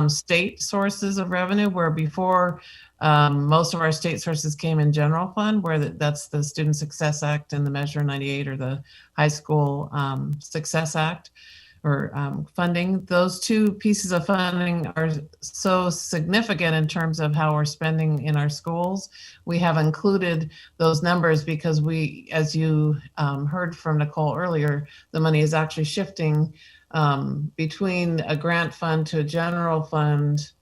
state sources of revenue, where before most of our state sources came in general fund, where that's the Student Success Act and the Measure 98, or the High School Success Act, or funding. Those 2 pieces of funding are so significant in terms of how we're spending in our schools. We have included those numbers because we, as you heard from Nicole earlier, the money is actually shifting between a grant fund to a general fund.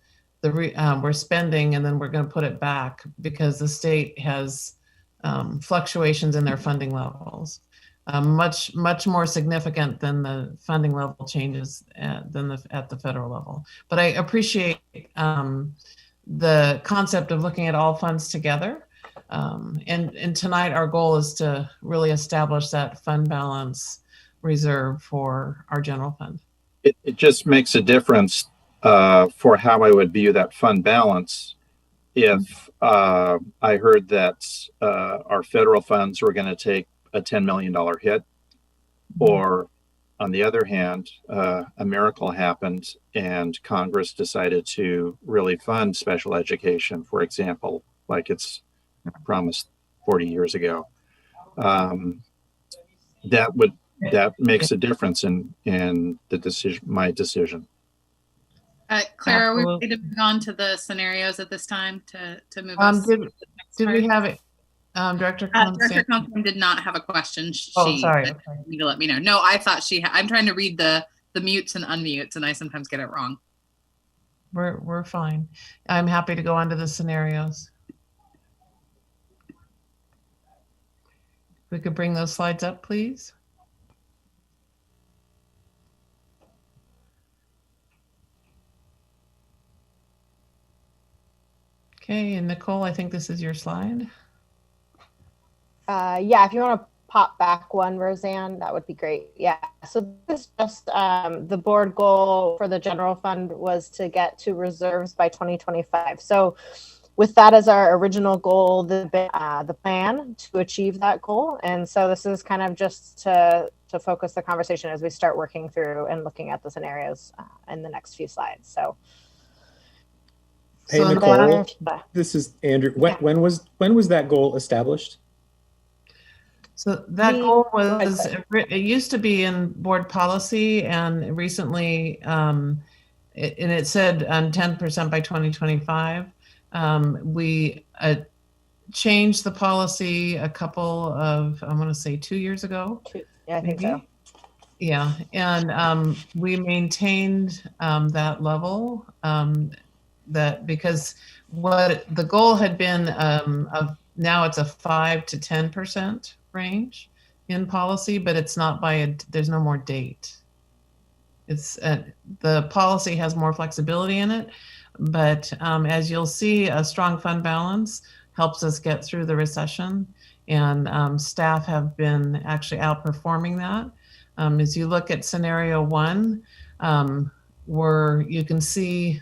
We're spending and then we're going to put it back because the state has fluctuations in their funding levels, much more significant than the funding level changes at the federal level. But I appreciate the concept of looking at all funds together. And tonight our goal is to really establish that fund balance reserve for our general fund. It just makes a difference for how I would view that fund balance if I heard that our federal funds were going to take a $10 million hit, or on the other hand, a miracle happened and Congress decided to really fund special education, for example, like it's promised 40 years ago. That makes a difference in the decision, my decision. Claire, are we ready to move on to the scenarios at this time to move us? Did we have it? Director Conklin did not have a question. Sorry. Okay. Need to let me know. No, I thought I'm trying to read the mutes and unmutes, and I sometimes get it wrong. We're fine. I'm happy to go on to the scenarios. We could bring those slides up, please. Okay, and Nicole, I think this is your slide. Yeah, if you want to pop back one, Roseanne, that would be great. Yeah, so this is just the board goal for the general fund was to get to reserves by 2025. So with that as our original goal, the plan to achieve that goal. And so this is kind of just to focus the conversation as we start working through and looking at the scenarios in the next few slides. So. Hey, Nicole, this is Andrew. When was that goal established? So that goal was, it used to be in board policy, and recently, it said 10% by 2025. We changed the policy a couple of, I want to say 2 years ago. Yeah, I think so. Yeah, and we maintained that level that because what the goal had been of now it's a 5 to 10% range in policy, but it's not by there's no more date. It's the policy has more flexibility in it, but as you'll see, a strong fund balance helps us get through the recession, and staff have been actually outperforming that. As you look at scenario 1, where you can see,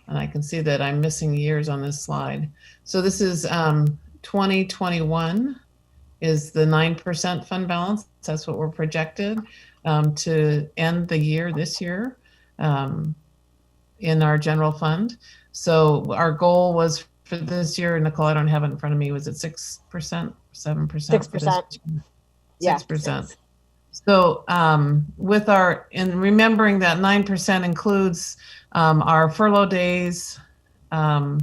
and I can see that I'm missing years on this slide. So this is 2021 is the 9% fund balance. That's what we're projected to end the year this year in our general fund. So our goal was for this year, Nicole, I don't have it in front of me, was it 6%, 7%? 6%. Yeah. 6%. So with our, and remembering that 9% includes our furlough days and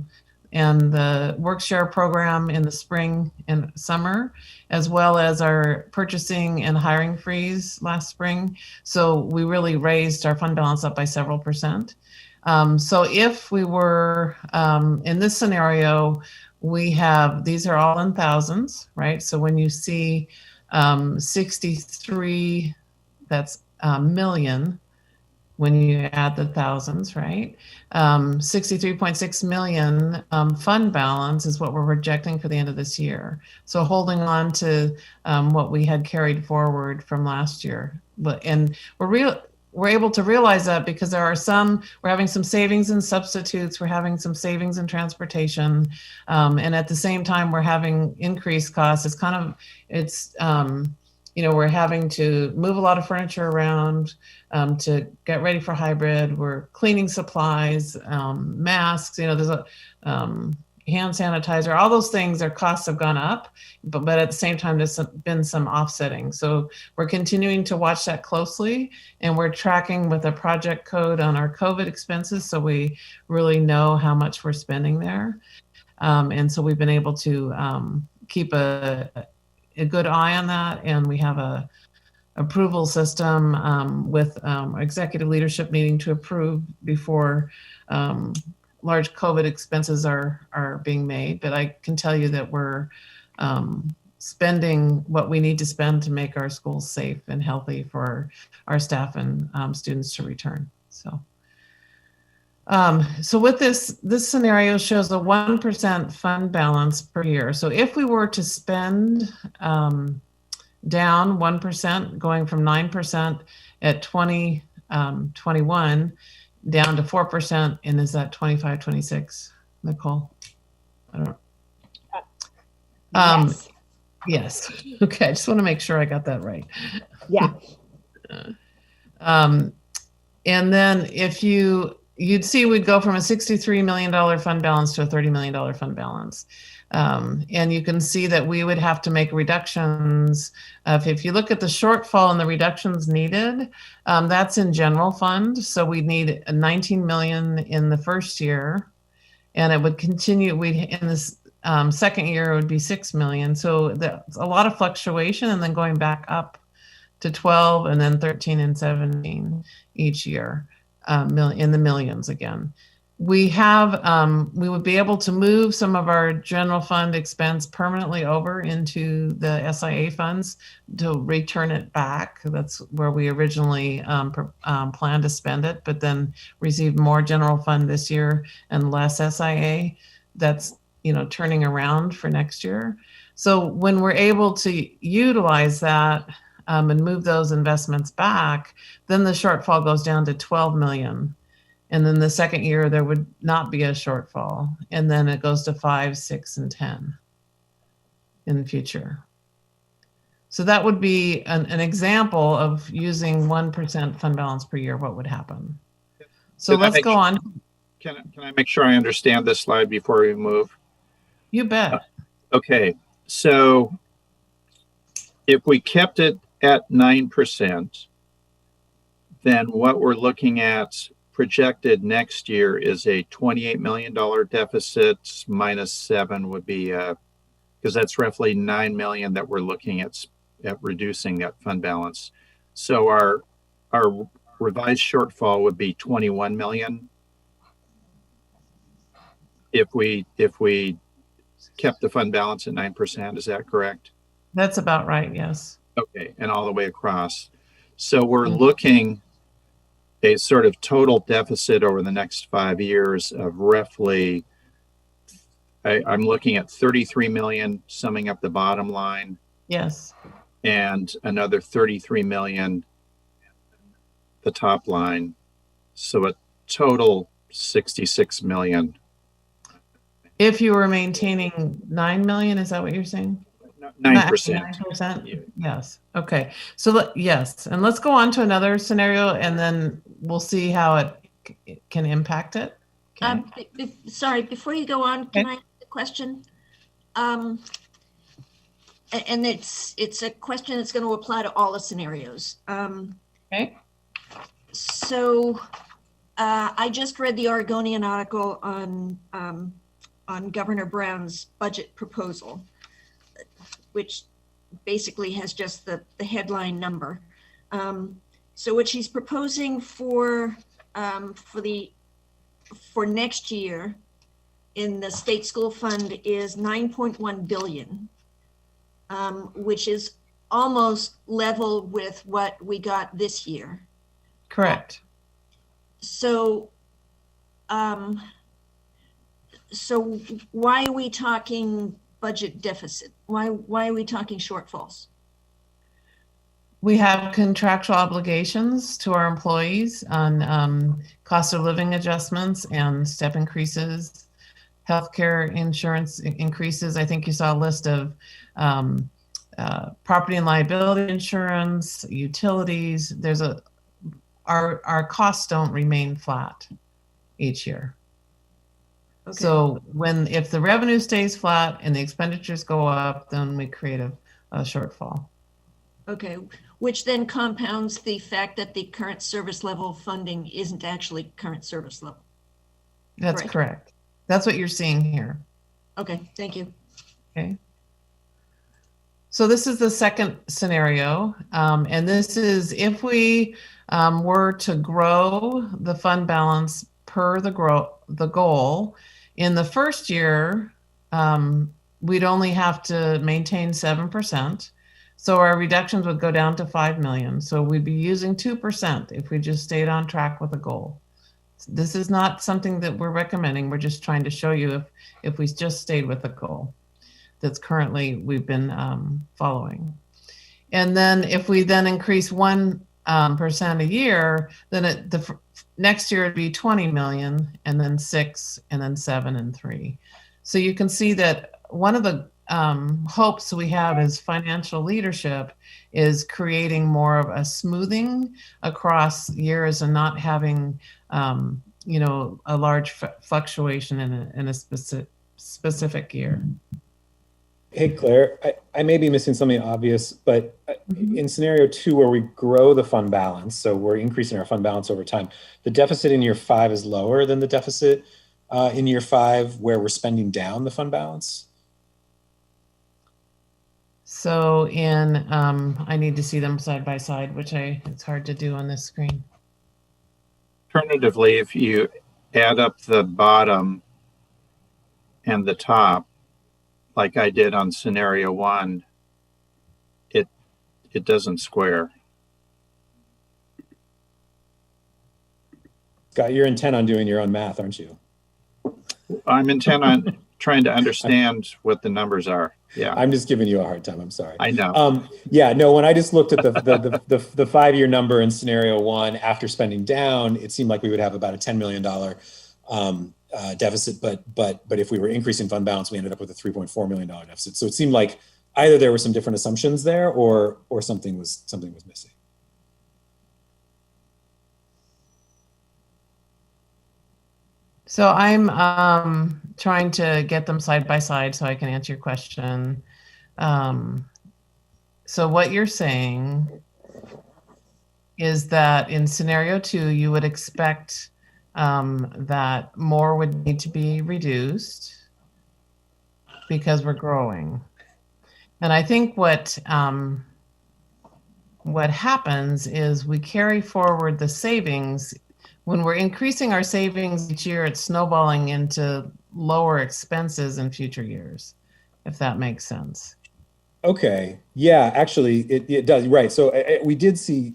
the work share program in the spring and summer, as well as our purchasing and hiring freeze last spring. So we really raised our fund balance up by several percent. So if we were in this scenario, we have, these are all in thousands, right? So when you see 63, that's million, when you add the thousands, right? 63.6 million fund balance is what we're projecting for the end of this year. So holding on to what we had carried forward from last year. And we're able to realize that because there are we're having some savings in substitutes, we're having some savings in transportation, and at the same time we're having increased costs. We're having to move a lot of furniture around to get ready for hybrid. We're cleaning supplies, masks, there's a hand sanitizer, all those things, their costs have gone up, but at the same time, there's been some offsetting. So we're continuing to watch that closely, and we're tracking with a project code on our COVID expenses. So we really know how much we're spending there. And so we've been able to keep a good eye on that. And we have a approval system with executive leadership meeting to approve before large COVID expenses are being made. But I can tell you that we're spending what we need to spend to make our schools safe and healthy for our staff and students to return. So with this scenario shows a 1% fund balance per year. So if we were to spend down 1%, going from 9% at 2021 down to 4%, and is that 25, 26, Nicole? I don't know. Yes. Okay, I just want to make sure I got that right. Yeah. And then if you'd see we'd go from a $63 million fund balance to a $30 million fund balance. And you can see that we would have to make reductions. If you look at the shortfall and the reductions needed, that's in general fund. So we'd need a 19 million in the first year, and it would continue. In this second year, it would be 6 million. So that's a lot of fluctuation, and then going back up to 12 and then 13 and 17 each year. In the millions again. We would be able to move some of our general fund expense permanently over into the SIA funds to return it back. That's where we originally planned to spend it, but then received more general fund this year and less SIA. That's turning around for next year. So when we're able to utilize that and move those investments back, then the shortfall goes down to 12 million. And then the second year, there would not be a shortfall. And then it goes to 5, 6, and 10 in the future. So that would be an example of using 1% fund balance per year, what would happen. So let's go on. Can I make sure I understand this slide before we move? You bet. Okay, so if we kept it at 9%, then what we're looking at projected next year is a $28 million deficit. Minus 7 would be, because that's roughly 9 million that we're looking at reducing that fund balance. So our revised shortfall would be 21 million if we kept the fund balance at 9%. Is that correct? That's about right, yes. Okay, and all the way across. So we're looking a sort of total deficit over the next 5 years of roughly, I'm looking at 33 million, summing up the bottom line. Yes. And another 33 million, the top line. So a total 66 million. If you were maintaining 9 million, is that what you're saying? 9%. 9%? Yes. Okay. So yes. And let's go on to another scenario and then we'll see how it can impact it. Okay. Sorry, before you go on, can I ask a question? And it's a question that's going to apply to all the scenarios. Okay. So I just read the Oregonian article on Governor Brown's budget proposal, which basically has just the headline number. So what she's proposing for next year in the state school fund is 9.1 billion, which is almost level with what we got this year. Correct. So, so why are we talking budget deficit? Why are we talking shortfalls? We have contractual obligations to our employees on cost of living adjustments and step increases, healthcare insurance increases. I think you saw a list of property and liability insurance, utilities. Our costs don't remain flat each year. Okay. So if the revenue stays flat and the expenditures go up, then we create a shortfall. Okay, which then compounds the fact that the current service level funding isn't actually current service level. That's correct. That's what you're seeing here. Okay, thank you. Okay. So this is the second scenario, and this is if we were to grow the fund balance per the goal. In the first year, we'd only have to maintain 7%. So our reductions would go down to 5 million. So we'd be using 2% if we just stayed on track with the goal. This is not something that we're recommending. We're just trying to show you if we just stayed with the goal that's currently we've been following. And then if we then increase 1% a year, then the next year it'd be 20 million, and then 6, and then 7, and 3. So you can see that one of the hopes we have as financial leadership is creating more of a smoothing across years and not having, a large fluctuation in a specific year. Hey, Claire, I may be missing something obvious, but in scenario 2, where we grow the fund balance, so we're increasing our fund balance over time, the deficit in year 5 is lower than the deficit in year 5 where we're spending down the fund balance? So I need to see them side by side, which it's hard to do on this screen. Alternatively, if you add up the bottom and the top, like I did on scenario 1, it doesn't square. Scott, you're intent on doing your own math, aren't you? I'm intent on trying to understand what the numbers are. Yeah, I'm just giving you a hard time. I'm sorry. I know. Yeah, no. When I just looked at the 5-year number in scenario 1 after spending down, it seemed like we would have about a $10 million deficit. But if we were increasing fund balance, we ended up with a $3.4 million deficit. So it seemed like either there were some different assumptions there, or something was missing. So I'm trying to get them side by side so I can answer your question. So what you're saying is that in scenario 2, you would expect that more would need to be reduced because we're growing. And I think what what happens is we carry forward the savings. When we're increasing our savings each year, it's snowballing into lower expenses in future years, if that makes sense. Okay. Yeah, actually, it does. Right. So we did see,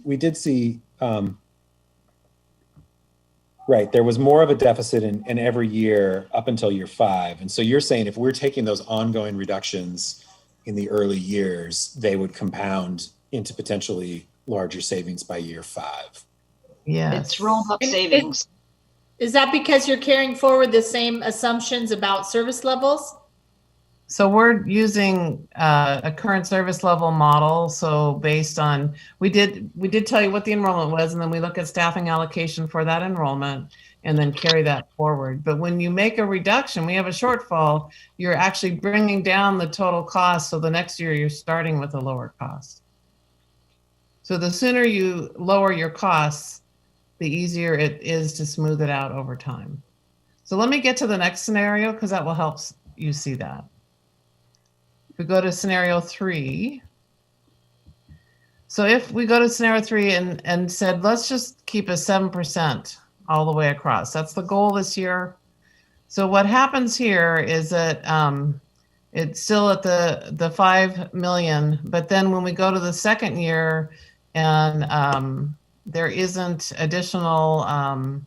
right, there was more of a deficit in every year up until year 5. And so you're saying if we're taking those ongoing reductions in the early years, they would compound into potentially larger savings by year 5. Yeah. It's rolled up savings. Is that because you're carrying forward the same assumptions about service levels? So we're using a current service level model. So based on, we did tell you what the enrollment was, and then we look at staffing allocation for that enrollment and then carry that forward. But when you make a reduction, we have a shortfall, you're actually bringing down the total cost. So the next year you're starting with a lower cost. So the sooner you lower your costs, the easier it is to smooth it out over time. So let me get to the next scenario because that will help you see that. If we go to scenario 3. So if we go to scenario 3 and said, let's just keep a 7% all the way across. That's the goal this year. So what happens here is that it's still at the 5 million, but then when we go to the second year and there isn't additional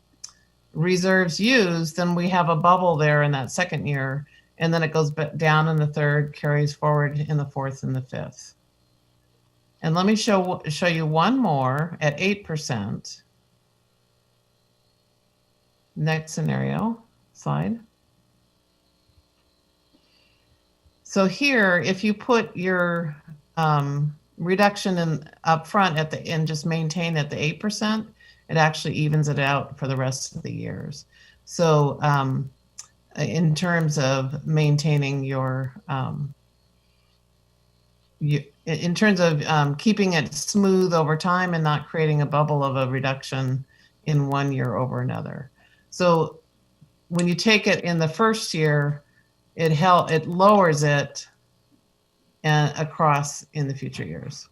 reserves used, then we have a bubble there in that second year. And then it goes down in the third, carries forward in the fourth and the fifth. And let me show you one more at 8%. Next scenario, slide. So here, if you put your reduction in up front at the end, just maintain at the 8%, it actually evens it out for the rest of the years. So in terms of maintaining your, in terms of keeping it smooth over time and not creating a bubble of a reduction in one year over another. So when you take it in the first year, it lowers it and across in the future years.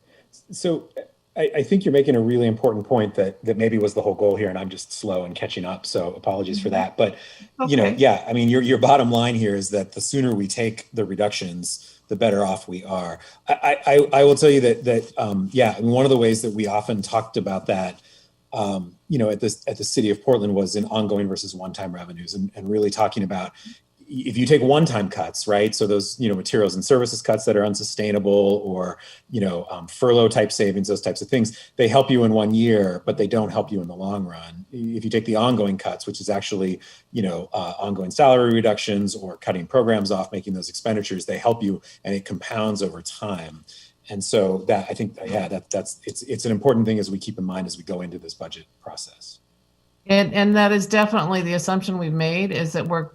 So I think you're making a really important point that maybe was the whole goal here, and I'm just slow in catching up, so apologies for that. But you know, yeah, I mean, your bottom line here is that the sooner we take the reductions, the better off we are. I will tell you that yeah, I mean, one of the ways that we often talked about that, you know, at the City of Portland was in ongoing versus one-time revenues, and really talking about if you take one-time cuts, right? So those, you know, materials and services cuts that are unsustainable, or, you know, furlough type savings, those types of things, they help you in 1 year, but they don't help you in the long run. If you take the ongoing cuts, which is actually, you know, ongoing salary reductions or cutting programs off, making those expenditures, they help you and it compounds over time. And so that, I think, yeah, it's an important thing as we keep in mind as we go into this budget process. And that is definitely the assumption we've made, is that we're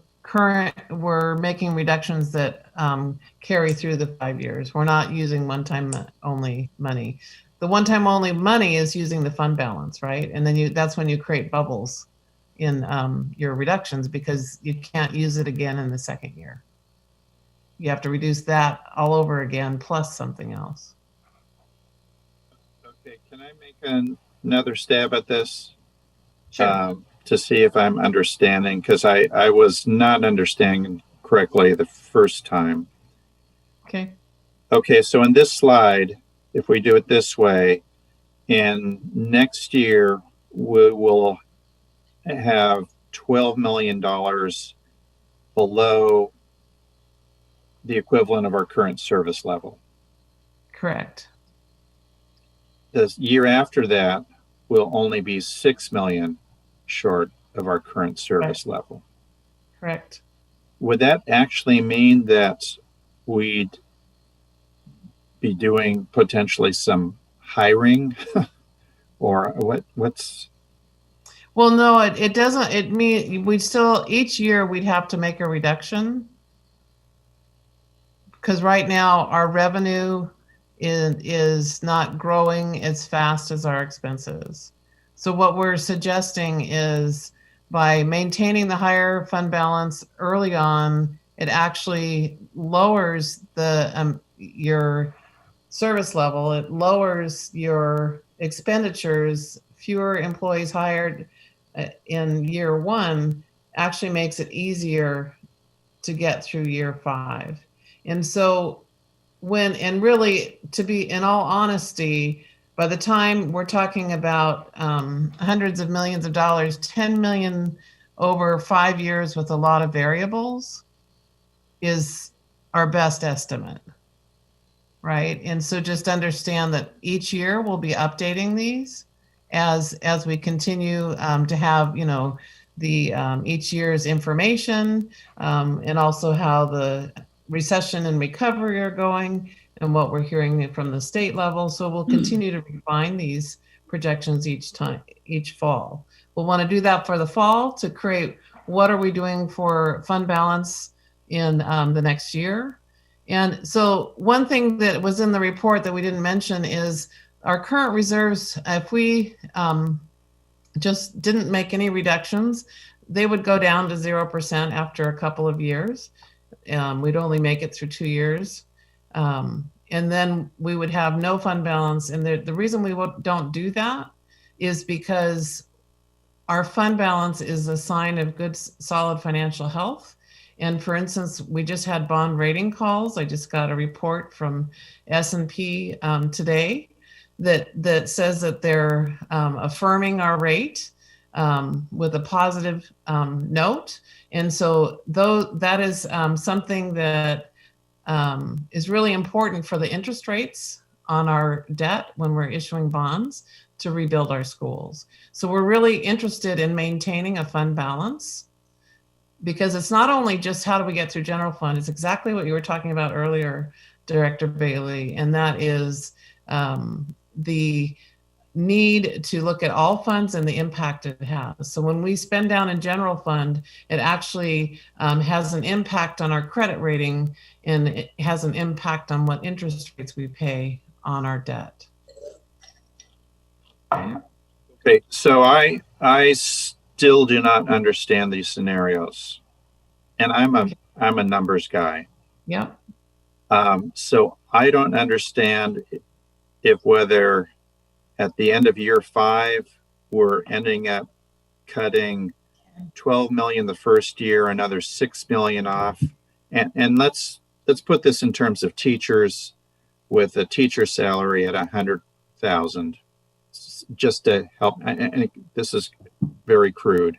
making reductions that carry through the 5 years. We're not using one-time only money. The one-time only money is using the fund balance, right? And then that's when you create bubbles in your reductions, because you can't use it again in the second year. You have to reduce that all over again plus something else. Okay, can I make another stab at this? Sure. To see if I'm understanding, because I was not understanding correctly the first time. Okay. Okay, so in this slide, if we do it this way, in next year, we will have $12 million below the equivalent of our current service level. Correct. The year after that will only be 6 million short of our current service level. Correct. Would that actually mean that we'd be doing potentially some hiring or what's? Well, no, it doesn't. It mean we still, each year we'd have to make a reduction, because right now our revenue is not growing as fast as our expenses. So what we're suggesting is, by maintaining the higher fund balance early on, it actually lowers the your service level. It lowers your expenditures. Fewer employees hired in year 1 actually makes it easier to get through year 5. And so really, to be in all honesty, by the time we're talking about hundreds of millions of dollars, 10 million over 5 years with a lot of variables is our best estimate, right? And so just understand that each year we'll be updating these as we continue to have, the each year's information and also how the recession and recovery are going and what we're hearing from the state level. So we'll continue to refine these projections each fall. We'll want to do that for the fall to create what are we doing for fund balance in the next year. And so one thing that was in the report that we didn't mention is our current reserves. If we just didn't make any reductions, they would go down to 0% after a couple of years. We'd only make it through 2 years. And then we would have no fund balance. And the reason we don't do that is because our fund balance is a sign of good, solid financial health. And for instance, we just had bond rating calls. I just got a report from S&P today that says that they're affirming our rate with a positive note. And so that is something that is really important for the interest rates on our debt when we're issuing bonds to rebuild our schools. So we're really interested in maintaining a fund balance, because it's not only just how do we get through general fund, it's exactly what you were talking about earlier, Director Bailey, and that is the need to look at all funds and the impact it has. So when we spend down in general fund, it actually has an impact on our credit rating, and it has an impact on what interest rates we pay on our debt. Okay, so I still do not understand these scenarios, and I'm a numbers guy. Yeah. So I don't understand if whether at the end of year 5 we're ending up cutting 12 million the first year, another 6 million off, and let's put this in terms of teachers, with a teacher salary at 100,000. Just to help, and this is very crude,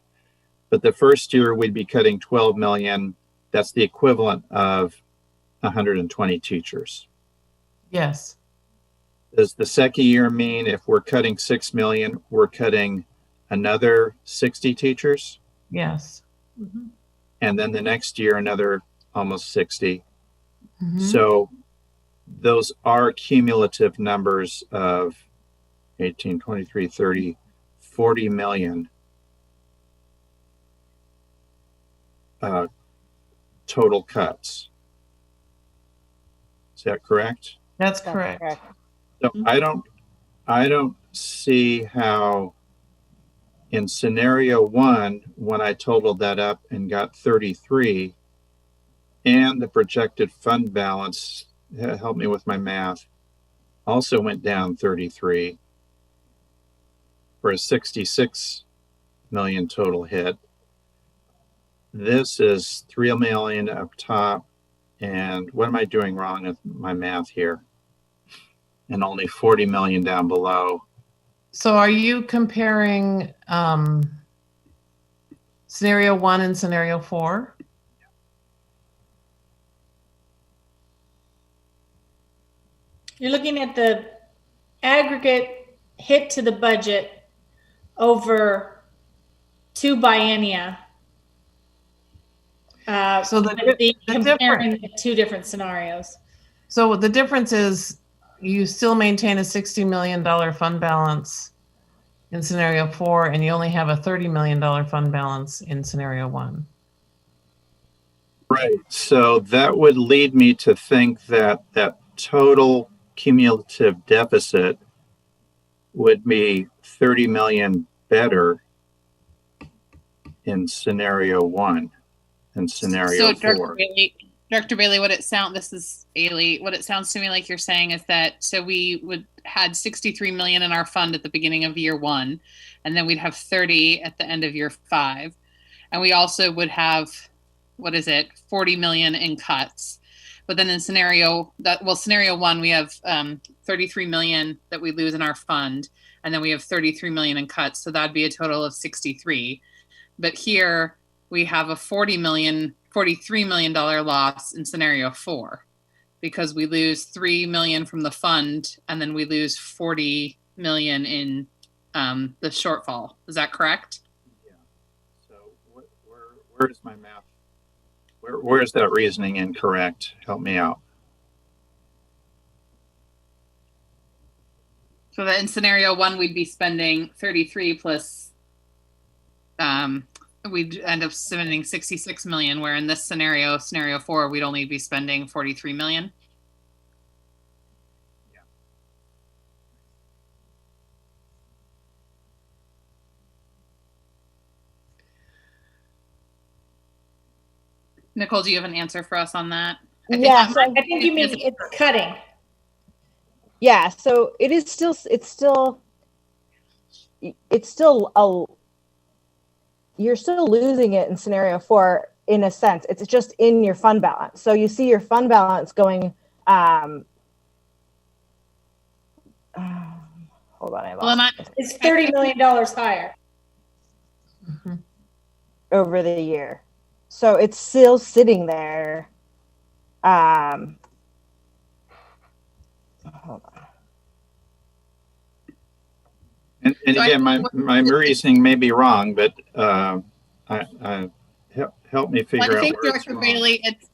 but the first year we'd be cutting 12 million. That's the equivalent of 120 teachers. Yes. Does the second year mean if we're cutting 6 million, we're cutting another 60 teachers? Yes. Mm-hmm. And then the next year, another almost 60. Mm-hmm. So those are cumulative numbers of 18, 23, 30, 40 million total cuts. Is that correct? That's correct. So I don't see how in scenario 1, when I totaled that up and got 33, and the projected fund balance, help me with my math, also went down 33 for a 66 million total hit. This is 3 million up top, and what am I doing wrong with my math here? And only 40 million down below. So are you comparing scenario 1 and scenario 4? You're looking at the aggregate hit to the budget over 2 biennia. So comparing the 2 different scenarios. So the difference is you still maintain a $60 million fund balance in scenario 4, and you only have a $30 million fund balance in scenario 1. Right. So that would lead me to think that that total cumulative deficit would be 30 million better in scenario 1 than scenario 4. Bailey, Director Bailey, this is Ailey. What it sounds to me like you're saying is that, so we had 63 million in our fund at the beginning of year 1, and then we'd have 30 at the end of year 5. And we also would have, 40 million in cuts. But then in scenario 1, we have 33 million that we lose in our fund, and then we have 33 million in cuts. So that'd be a total of 63. But here we have a $43 million loss in scenario 4, because we lose 3 million from the fund, and then we lose 40 million in the shortfall. Is that correct? Yeah. So where's my math? Where is that reasoning incorrect? Help me out. So that in scenario 1, we'd be spending 33 plus, we'd end up spending 66 million, where in this scenario 4, we'd only be spending 43 million. Nicole, do you have an answer for us on that? Yeah, so I think you mean it's cutting. Yeah, so it's still you're still losing it in scenario 4 in a sense. It's just in your fund balance. So you see your fund balance going hold on, it's $30 million higher over the year. So it's still sitting there. Hold on. And again, my reasoning may be wrong, but help me figure out. I think, Director Bailey, it's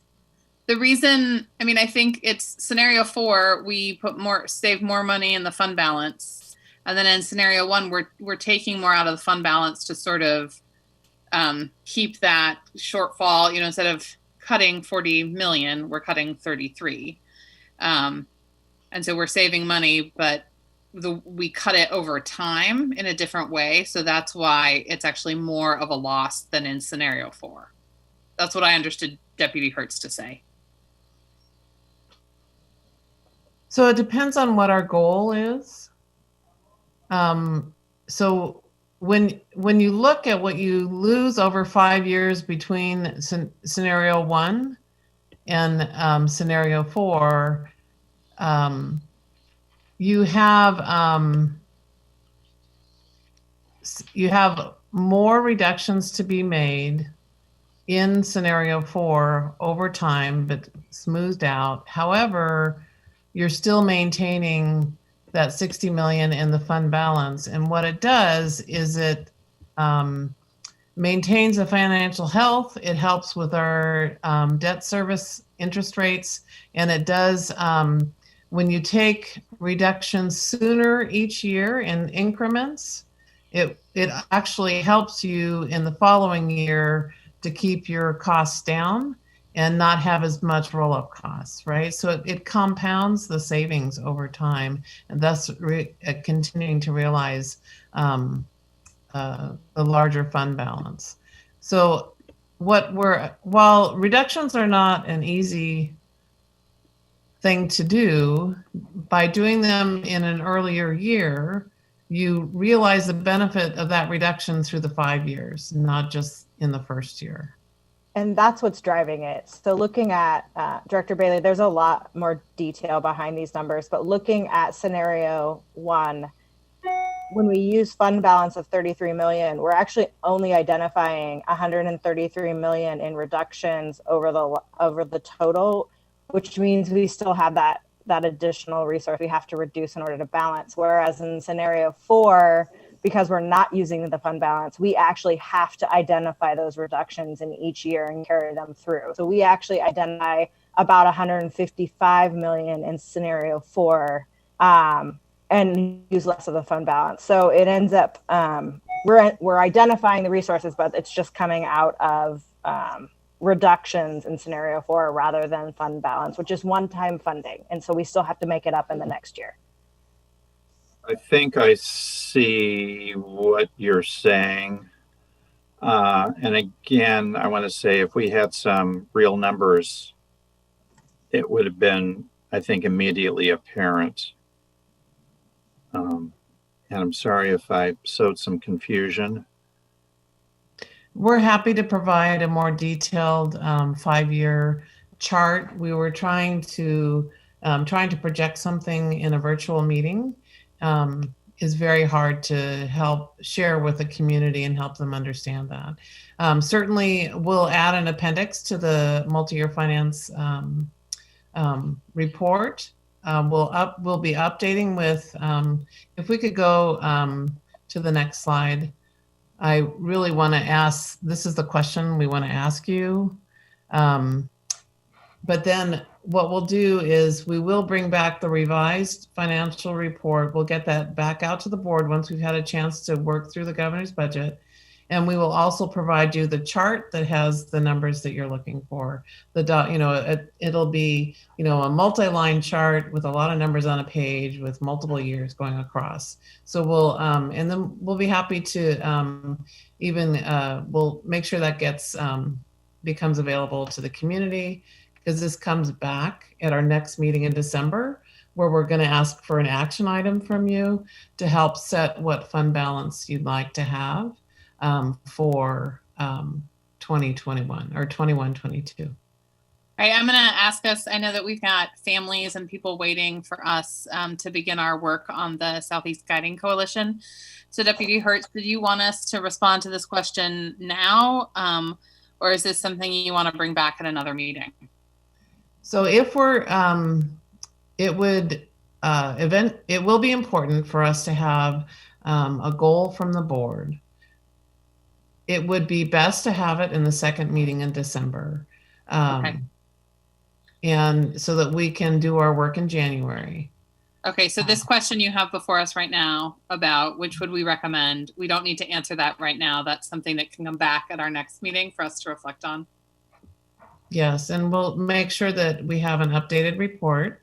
the reason. I mean, I think it's scenario 4. We save more money in the fund balance, and then in scenario 1, we're taking more out of the fund balance to sort of keep that shortfall. Instead of cutting 40 million, we're cutting 33, and so we're saving money, but we cut it over time in a different way. So that's why it's actually more of a loss than in scenario 4. That's what I understood Deputy Hertz to say. So it depends on what our goal is. So when you look at what you lose over 5 years between scenario 1 and scenario 4, you have more reductions to be made in scenario 4 over time, but smoothed out. However, you're still maintaining that 60 million in the fund balance. And what it does is it maintains the financial health. It helps with our debt service interest rates. And it does, when you take reductions sooner each year in increments, it actually helps you in the following year to keep your costs down and not have as much roll-up costs, right? So it compounds the savings over time, and thus continuing to realize the larger fund balance. So while reductions are not an easy thing to do, by doing them in an earlier year, you realize the benefit of that reduction through the 5 years, not just in the first year. And that's what's driving it. So looking at, Director Bailey, there's a lot more detail behind these numbers, but looking at scenario 1, when we use fund balance of 33 million, we're actually only identifying 133 million in reductions over the total, which means we still have that additional resource we have to reduce in order to balance. Whereas in scenario 4, because we're not using the fund balance, we actually have to identify those reductions in each year and carry them through. So we actually identify about 155 million in scenario 4 and use less of the fund balance. So it ends up, we're identifying the resources, but it's just coming out of reductions in scenario 4 rather than fund balance, which is one-time funding. And so we still have to make it up in the next year. I think I see what you're saying. And again, I want to say if we had some real numbers it would have been, I think, immediately apparent. And I'm sorry if I sowed some confusion. We're happy to provide a more detailed 5-year chart. We were trying to project something in a virtual meeting is very hard to help share with the community and help them understand that. Certainly, we'll add an appendix to the multi-year finance report. We'll be updating with, if we could go to the next slide. I really want to ask, this is the question we want to ask you. But then what we'll do is we will bring back the revised financial report. We'll get that back out to the board once we've had a chance to work through the governor's budget. And we will also provide you the chart that has the numbers that you're looking for. It'll be, a multi-line chart with a lot of numbers on a page with multiple years going across. So we'll, and then we'll be happy to we'll make sure that gets, becomes available to the community, because this comes back at our next meeting in December, where we're going to ask for an action item from you to help set what fund balance you'd like to have for 2021 or 21-22. All right, I'm going to ask us, I know that we've got families and people waiting for us to begin our work on the Southeast Guiding Coalition. So Deputy Hertz, did you want us to respond to this question now? Or is this something you want to bring back at another meeting? So if we're, it will be important for us to have a goal from the board. It would be best to have it in the second meeting in December. Okay. And so that we can do our work in January. Okay, so this question you have before us right now about which would we recommend, we don't need to answer that right now. That's something that can come back at our next meeting for us to reflect on. Yes, and we'll make sure that we have an updated report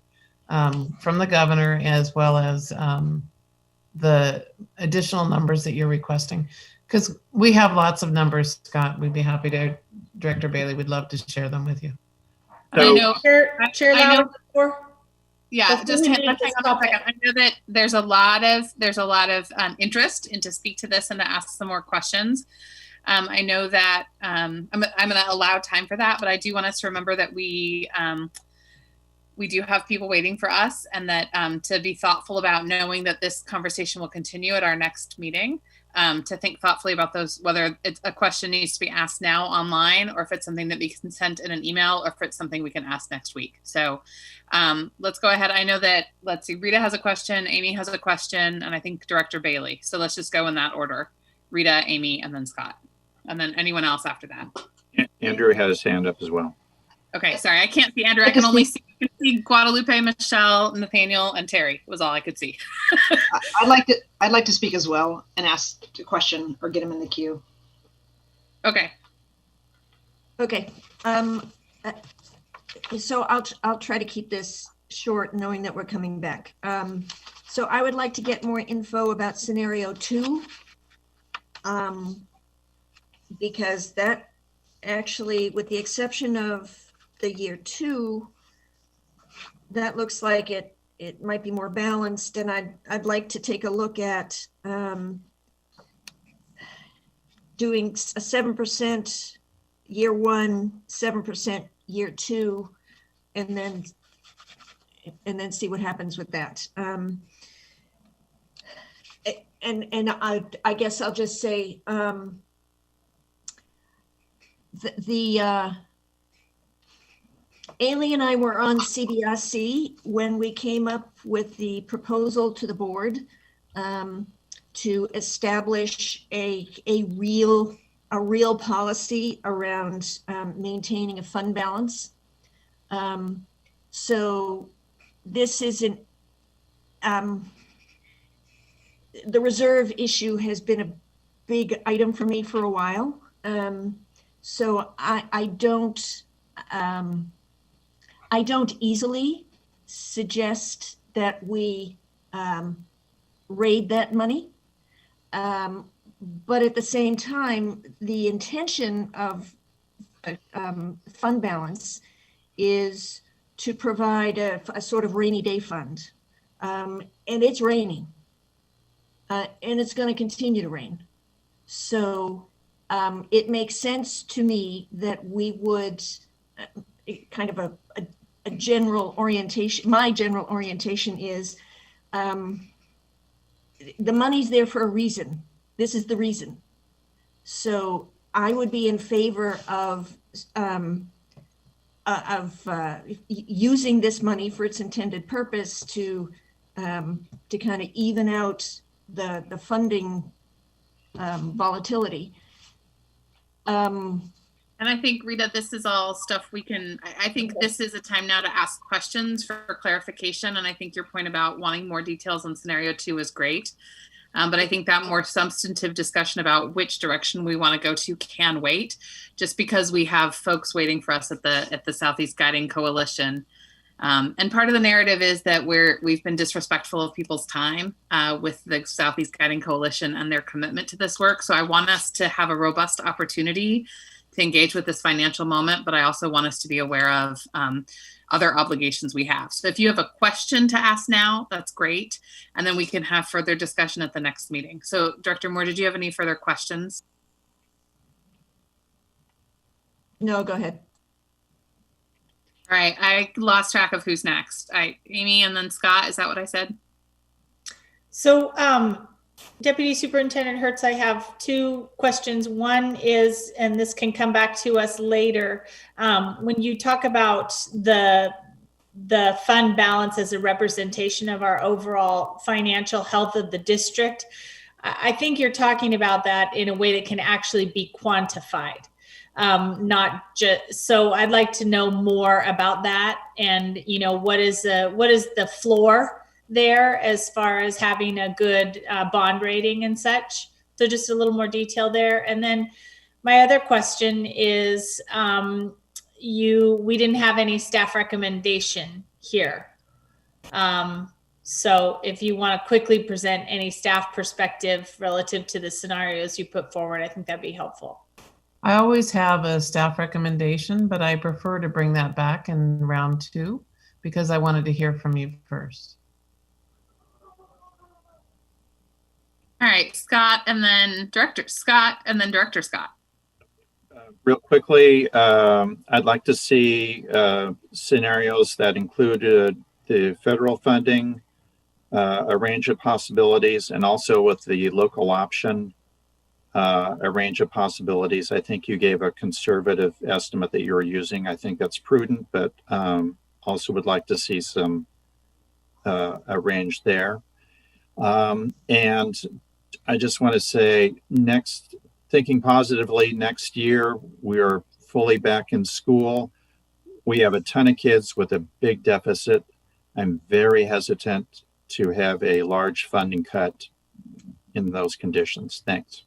from the governor, as well as the additional numbers that you're requesting. Because we have lots of numbers, Scott. We'd be happy to, Director Bailey, we'd love to share them with you. I know. Chair Lauer, yeah, just hang on a second. I know that there's a lot of interest in to speak to this and to ask some more questions. I know that I'm going to allow time for that, but I do want us to remember that we do have people waiting for us, and that to be thoughtful about knowing that this conversation will continue at our next meeting. To think thoughtfully about those, whether it's a question needs to be asked now online, or if it's something that we can send in an email, or if it's something we can ask next week. So let's go ahead. I know that, let's see, Rita has a question, Amy has a question, and I think Director Bailey. So let's just go in that order. Rita, Amy, and then Scott. And then anyone else after that. Andrew had his hand up as well. Okay, sorry, I can't see Andrew. I can only see Guadalupe, Michelle, Nathaniel, and Terry was all I could see. I'd like to speak as well and ask a question or get him in the queue. Okay. Okay. So I'll try to keep this short, knowing that we're coming back. So I would like to get more info about scenario 2, because that actually, with the exception of the year 2, that looks like it might be more balanced, and I'd like to take a look at doing a 7% year 1, 7% year 2, and then see what happens with that. And I guess I'll just say Ailey and I were on CBRC when we came up with the proposal to the board to establish a real policy around maintaining a fund balance. So this isn't, the reserve issue has been a big item for me for a while. So I don't easily suggest that we raid that money. But at the same time, the intention of fund balance is to provide a sort of rainy day fund. And it's raining. And it's going to continue to rain. So it makes sense to me that we would kind of a general orientation. My general orientation is the money's there for a reason. This is the reason. So I would be in favor of using this money for its intended purpose to kind of even out the funding volatility. And I think, Rita, this is all stuff we can, I think this is a time now to ask questions for clarification. And I think your point about wanting more details on scenario 2 is great. But I think that more substantive discussion about which direction we want to go to can wait, just because we have folks waiting for us at the Southeast Guiding Coalition. And part of the narrative is that we've been disrespectful of people's time with the Southeast Guiding Coalition and their commitment to this work. So I want us to have a robust opportunity to engage with this financial moment, but I also want us to be aware of other obligations we have. So if you have a question to ask now, that's great. And then we can have further discussion at the next meeting. So Director Moore, did you have any further questions? No, go ahead. All right, I lost track of who's next. Amy and then Scott, is that what I said? So Deputy Superintendent Hertz, I have 2 questions. One is, and this can come back to us later, when you talk about the fund balance as a representation of our overall financial health of the district, I think you're talking about that in a way that can actually be quantified. Not just, so I'd like to know more about that, and what is the floor there as far as having a good bond rating and such. So just a little more detail there. And then my other question is, we didn't have any staff recommendation here. So if you want to quickly present any staff perspective relative to the scenarios you put forward, I think that'd be helpful. I always have a staff recommendation, but I prefer to bring that back in round 2 because I wanted to hear from you first. All right, Scott, and then Director Scott, and then Director Scott. Real quickly, I'd like to see scenarios that included the federal funding, a range of possibilities, and also with the local option, a range of possibilities. I think you gave a conservative estimate that you were using. I think that's prudent, but also would like to see some a range there. And I just want to say, thinking positively, next year we are fully back in school. We have a ton of kids with a big deficit. I'm very hesitant to have a large funding cut in those conditions. Thanks.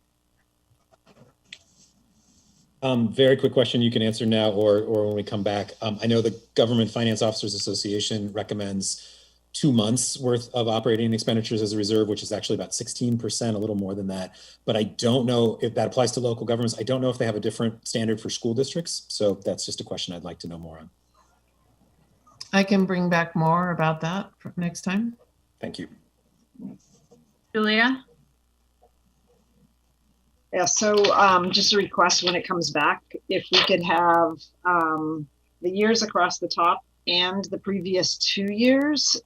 Very quick question you can answer now or when we come back. I know the Government Finance Officers Association recommends 2 months worth of operating expenditures as a reserve, which is actually about 16%, a little more than that. But I don't know if that applies to local governments. I don't know if they have a different standard for school districts. So that's just a question I'd like to know more on. I can bring back more about that for next time. Thank you. Julia? Yeah, so just a request when it comes back, if we could have the years across the top and the previous 2 years,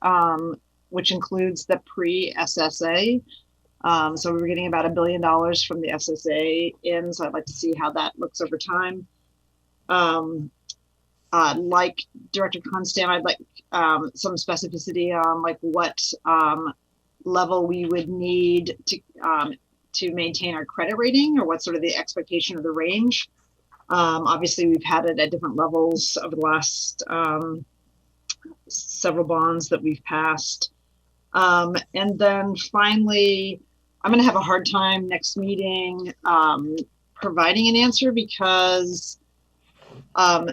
which includes the pre-SSA. So we were getting about $1 billion from the SSA in, so I'd like to see how that looks over time. Like Director Constant, I'd like some specificity on like what level we would need to maintain our credit rating, or what's sort of the expectation of the range. Obviously, we've had it at different levels over the last several bonds that we've passed. And then finally, I'm going to have a hard time next meeting providing an answer because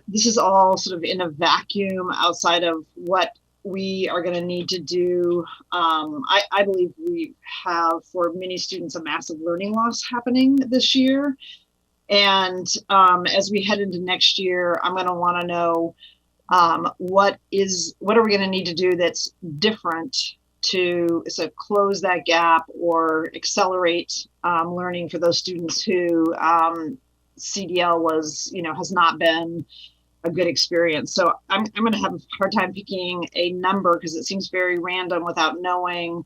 this is all sort of in a vacuum outside of what we are going to need to do. I believe we have, for many students, a massive learning loss happening this year. And as we head into next year, I'm going to want to know what are we going to need to do that's different to close that gap or accelerate learning for those students who CDL was, has not been a good experience. So I'm going to have a hard time picking a number because it seems very random without knowing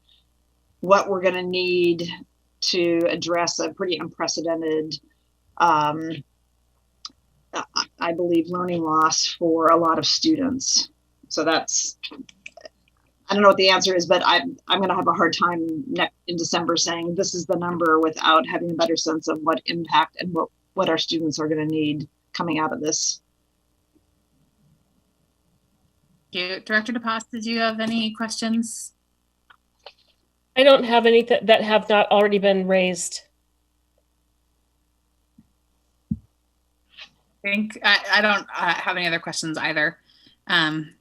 what we're going to need to address a pretty unprecedented, I believe, learning loss for a lot of students. So I don't know what the answer is, but I'm going to have a hard time in December saying this is the number without having a better sense of what impact and what our students are going to need coming out of this. Thank you. Director DePass, did you have any questions? I don't have any that have not already been raised. I don't have any other questions either.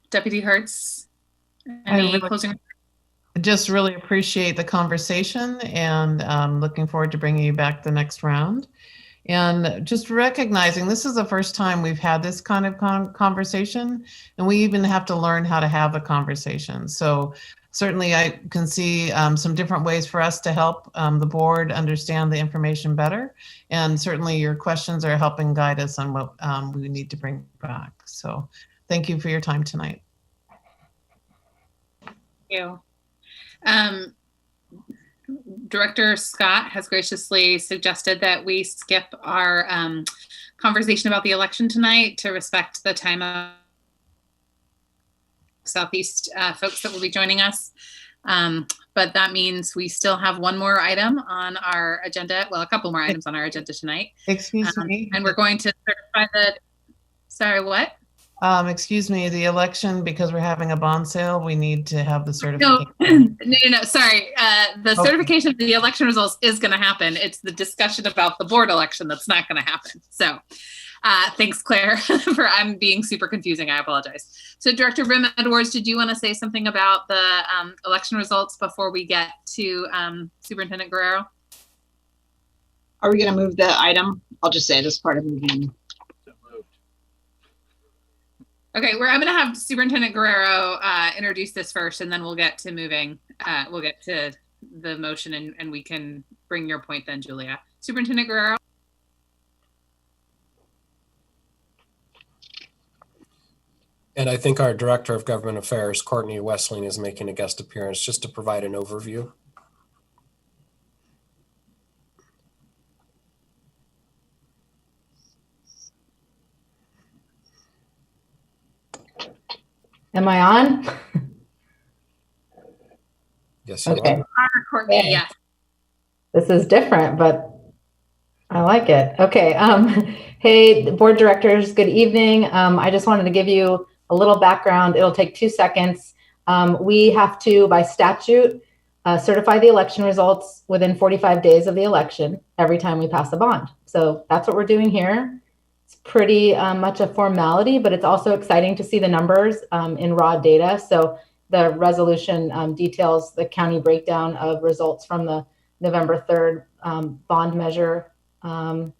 Deputy Hertz, any closing? Just really appreciate the conversation and looking forward to bringing you back the next round. And just recognizing this is the first time we've had this kind of conversation, and we even have to learn how to have a conversation. So certainly I can see some different ways for us to help the board understand the information better. And certainly your questions are helping guide us on what we need to bring back. So thank you for your time tonight. Thank you. Director Scott has graciously suggested that we skip our conversation about the election tonight to respect the time of Southeast folks that will be joining us. But that means we still have one more item on our agenda. Well, a couple more items on our agenda tonight. Excuse me. And we're going to certify sorry, what? Excuse me, the election, because we're having a bond sale, we need to have the certification. No, sorry. The certification of the election results is going to happen. It's the discussion about the board election that's not going to happen. So thanks, Claire, for I'm being super confusing. I apologize. So Director Brim Edwards, did you want to say something about the election results before we get to Superintendent Guerrero? Are we going to move the item? I'll just say it as part of moving. Okay, I'm going to have Superintendent Guerrero introduce this first, and then we'll get to moving. We'll get to the motion, and we can bring your point then, Julia. Superintendent Guerrero. And I think our Director of Government Affairs, Courtney Westling, is making a guest appearance just to provide an overview. Am I on? Yes, you okay. are. Courtney, yes. This is different, but I like it. Okay. Hey, board directors, good evening. I just wanted to give you a little background. It'll take 2 seconds. We have to, by statute, certify the election results within 45 days of the election every time we pass a bond. So that's what we're doing here. Pretty much a formality, but it's also exciting to see the numbers in raw data. So the resolution details the county breakdown of results from the November 3rd bond measure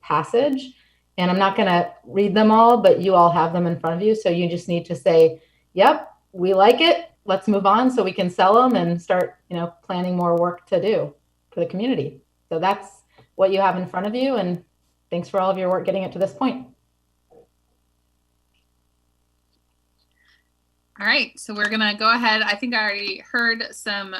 passage. And I'm not going to read them all, but you all have them in front of you. So you just need to say, yep, we like it. Let's move on so we can sell them and start, planning more work to do for the community. So that's what you have in front of you. And thanks for all of your work getting it to this point. All right, so we're gonna go ahead. I think I already heard some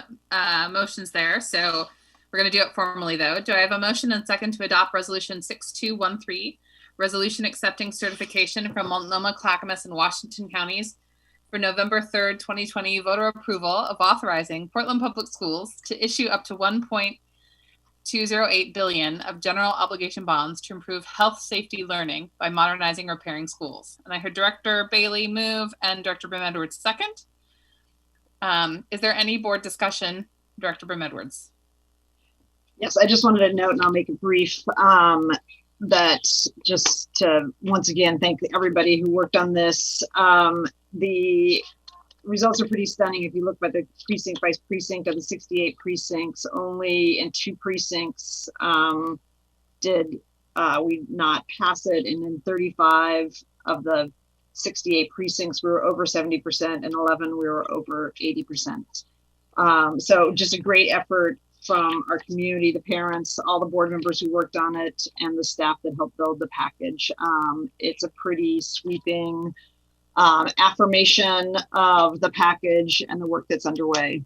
motions there, so we're gonna do it formally though. Do I have a motion and second to adopt resolution 6213, resolution accepting certification from Multnomah, Clackamas, and Washington counties for November 3rd, 2020 voter approval of authorizing Portland Public Schools to issue up to $1.208 billion of general obligation bonds to improve health, safety, learning by modernizing or repairing schools. And I heard Director Bailey move and Director Brim Edwards second. Is there any board discussion? Director Brim Edwards. Yes, I just wanted to note, and I'll make it brief, that just to once again thank everybody who worked on this. The results are pretty stunning. If you look by the precinct by precinct of the 68 precincts, only in 2 precincts did we not pass it, and in 35 of the 68 precincts, we were over 70%, and 11, we were over 80%. So just a great effort from our community, the parents, all the board members who worked on it, and the staff that helped build the package. It's a pretty sweeping affirmation of the package and the work that's underway,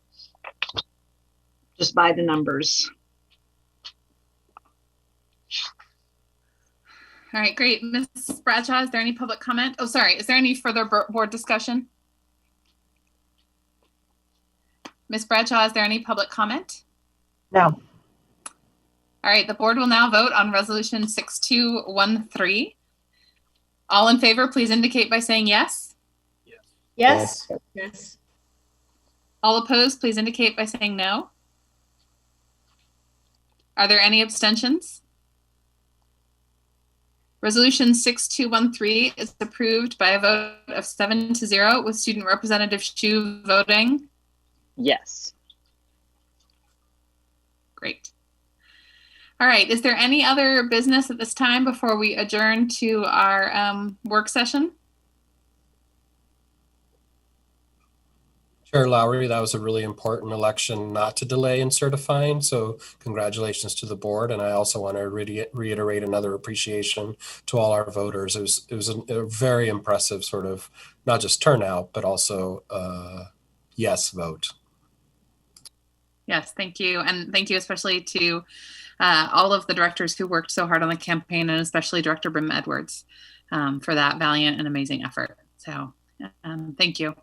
just by the numbers. All right, great. Ms. Bradshaw, is there any public comment? Oh, sorry. Is there any further board discussion? Ms. Bradshaw, is there any public comment? No. All right, the board will now vote on resolution 6213. All in favor, please indicate by saying yes. Yes. Yes. All opposed, please indicate by saying no. Are there any abstentions? Resolution 6213 is approved by a vote of 7-0 with Student Representative Shu voting yes. Great. All right, is there any other business at this time before we adjourn to our work session? Chair Lowry, that was a really important election not to delay in certifying. So congratulations to the board. And I also want to reiterate another appreciation to all our voters. It was a very impressive sort of not just turnout, but also yes vote. Yes, thank you. And thank you especially to all of the directors who worked so hard on the campaign, and especially Director Brim Edwards for that valiant and amazing effort. So thank you.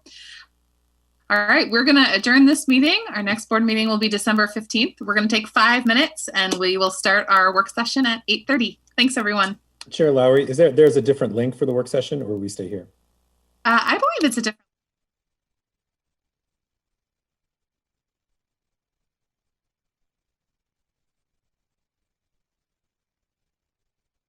All right, we're going to adjourn this meeting. Our next board meeting will be December 15th. We're going to take 5 minutes and we will start our work session at 8:30. Thanks, everyone. Chair Lowry, there's a different link for the work session, or we stay here? I believe it's a different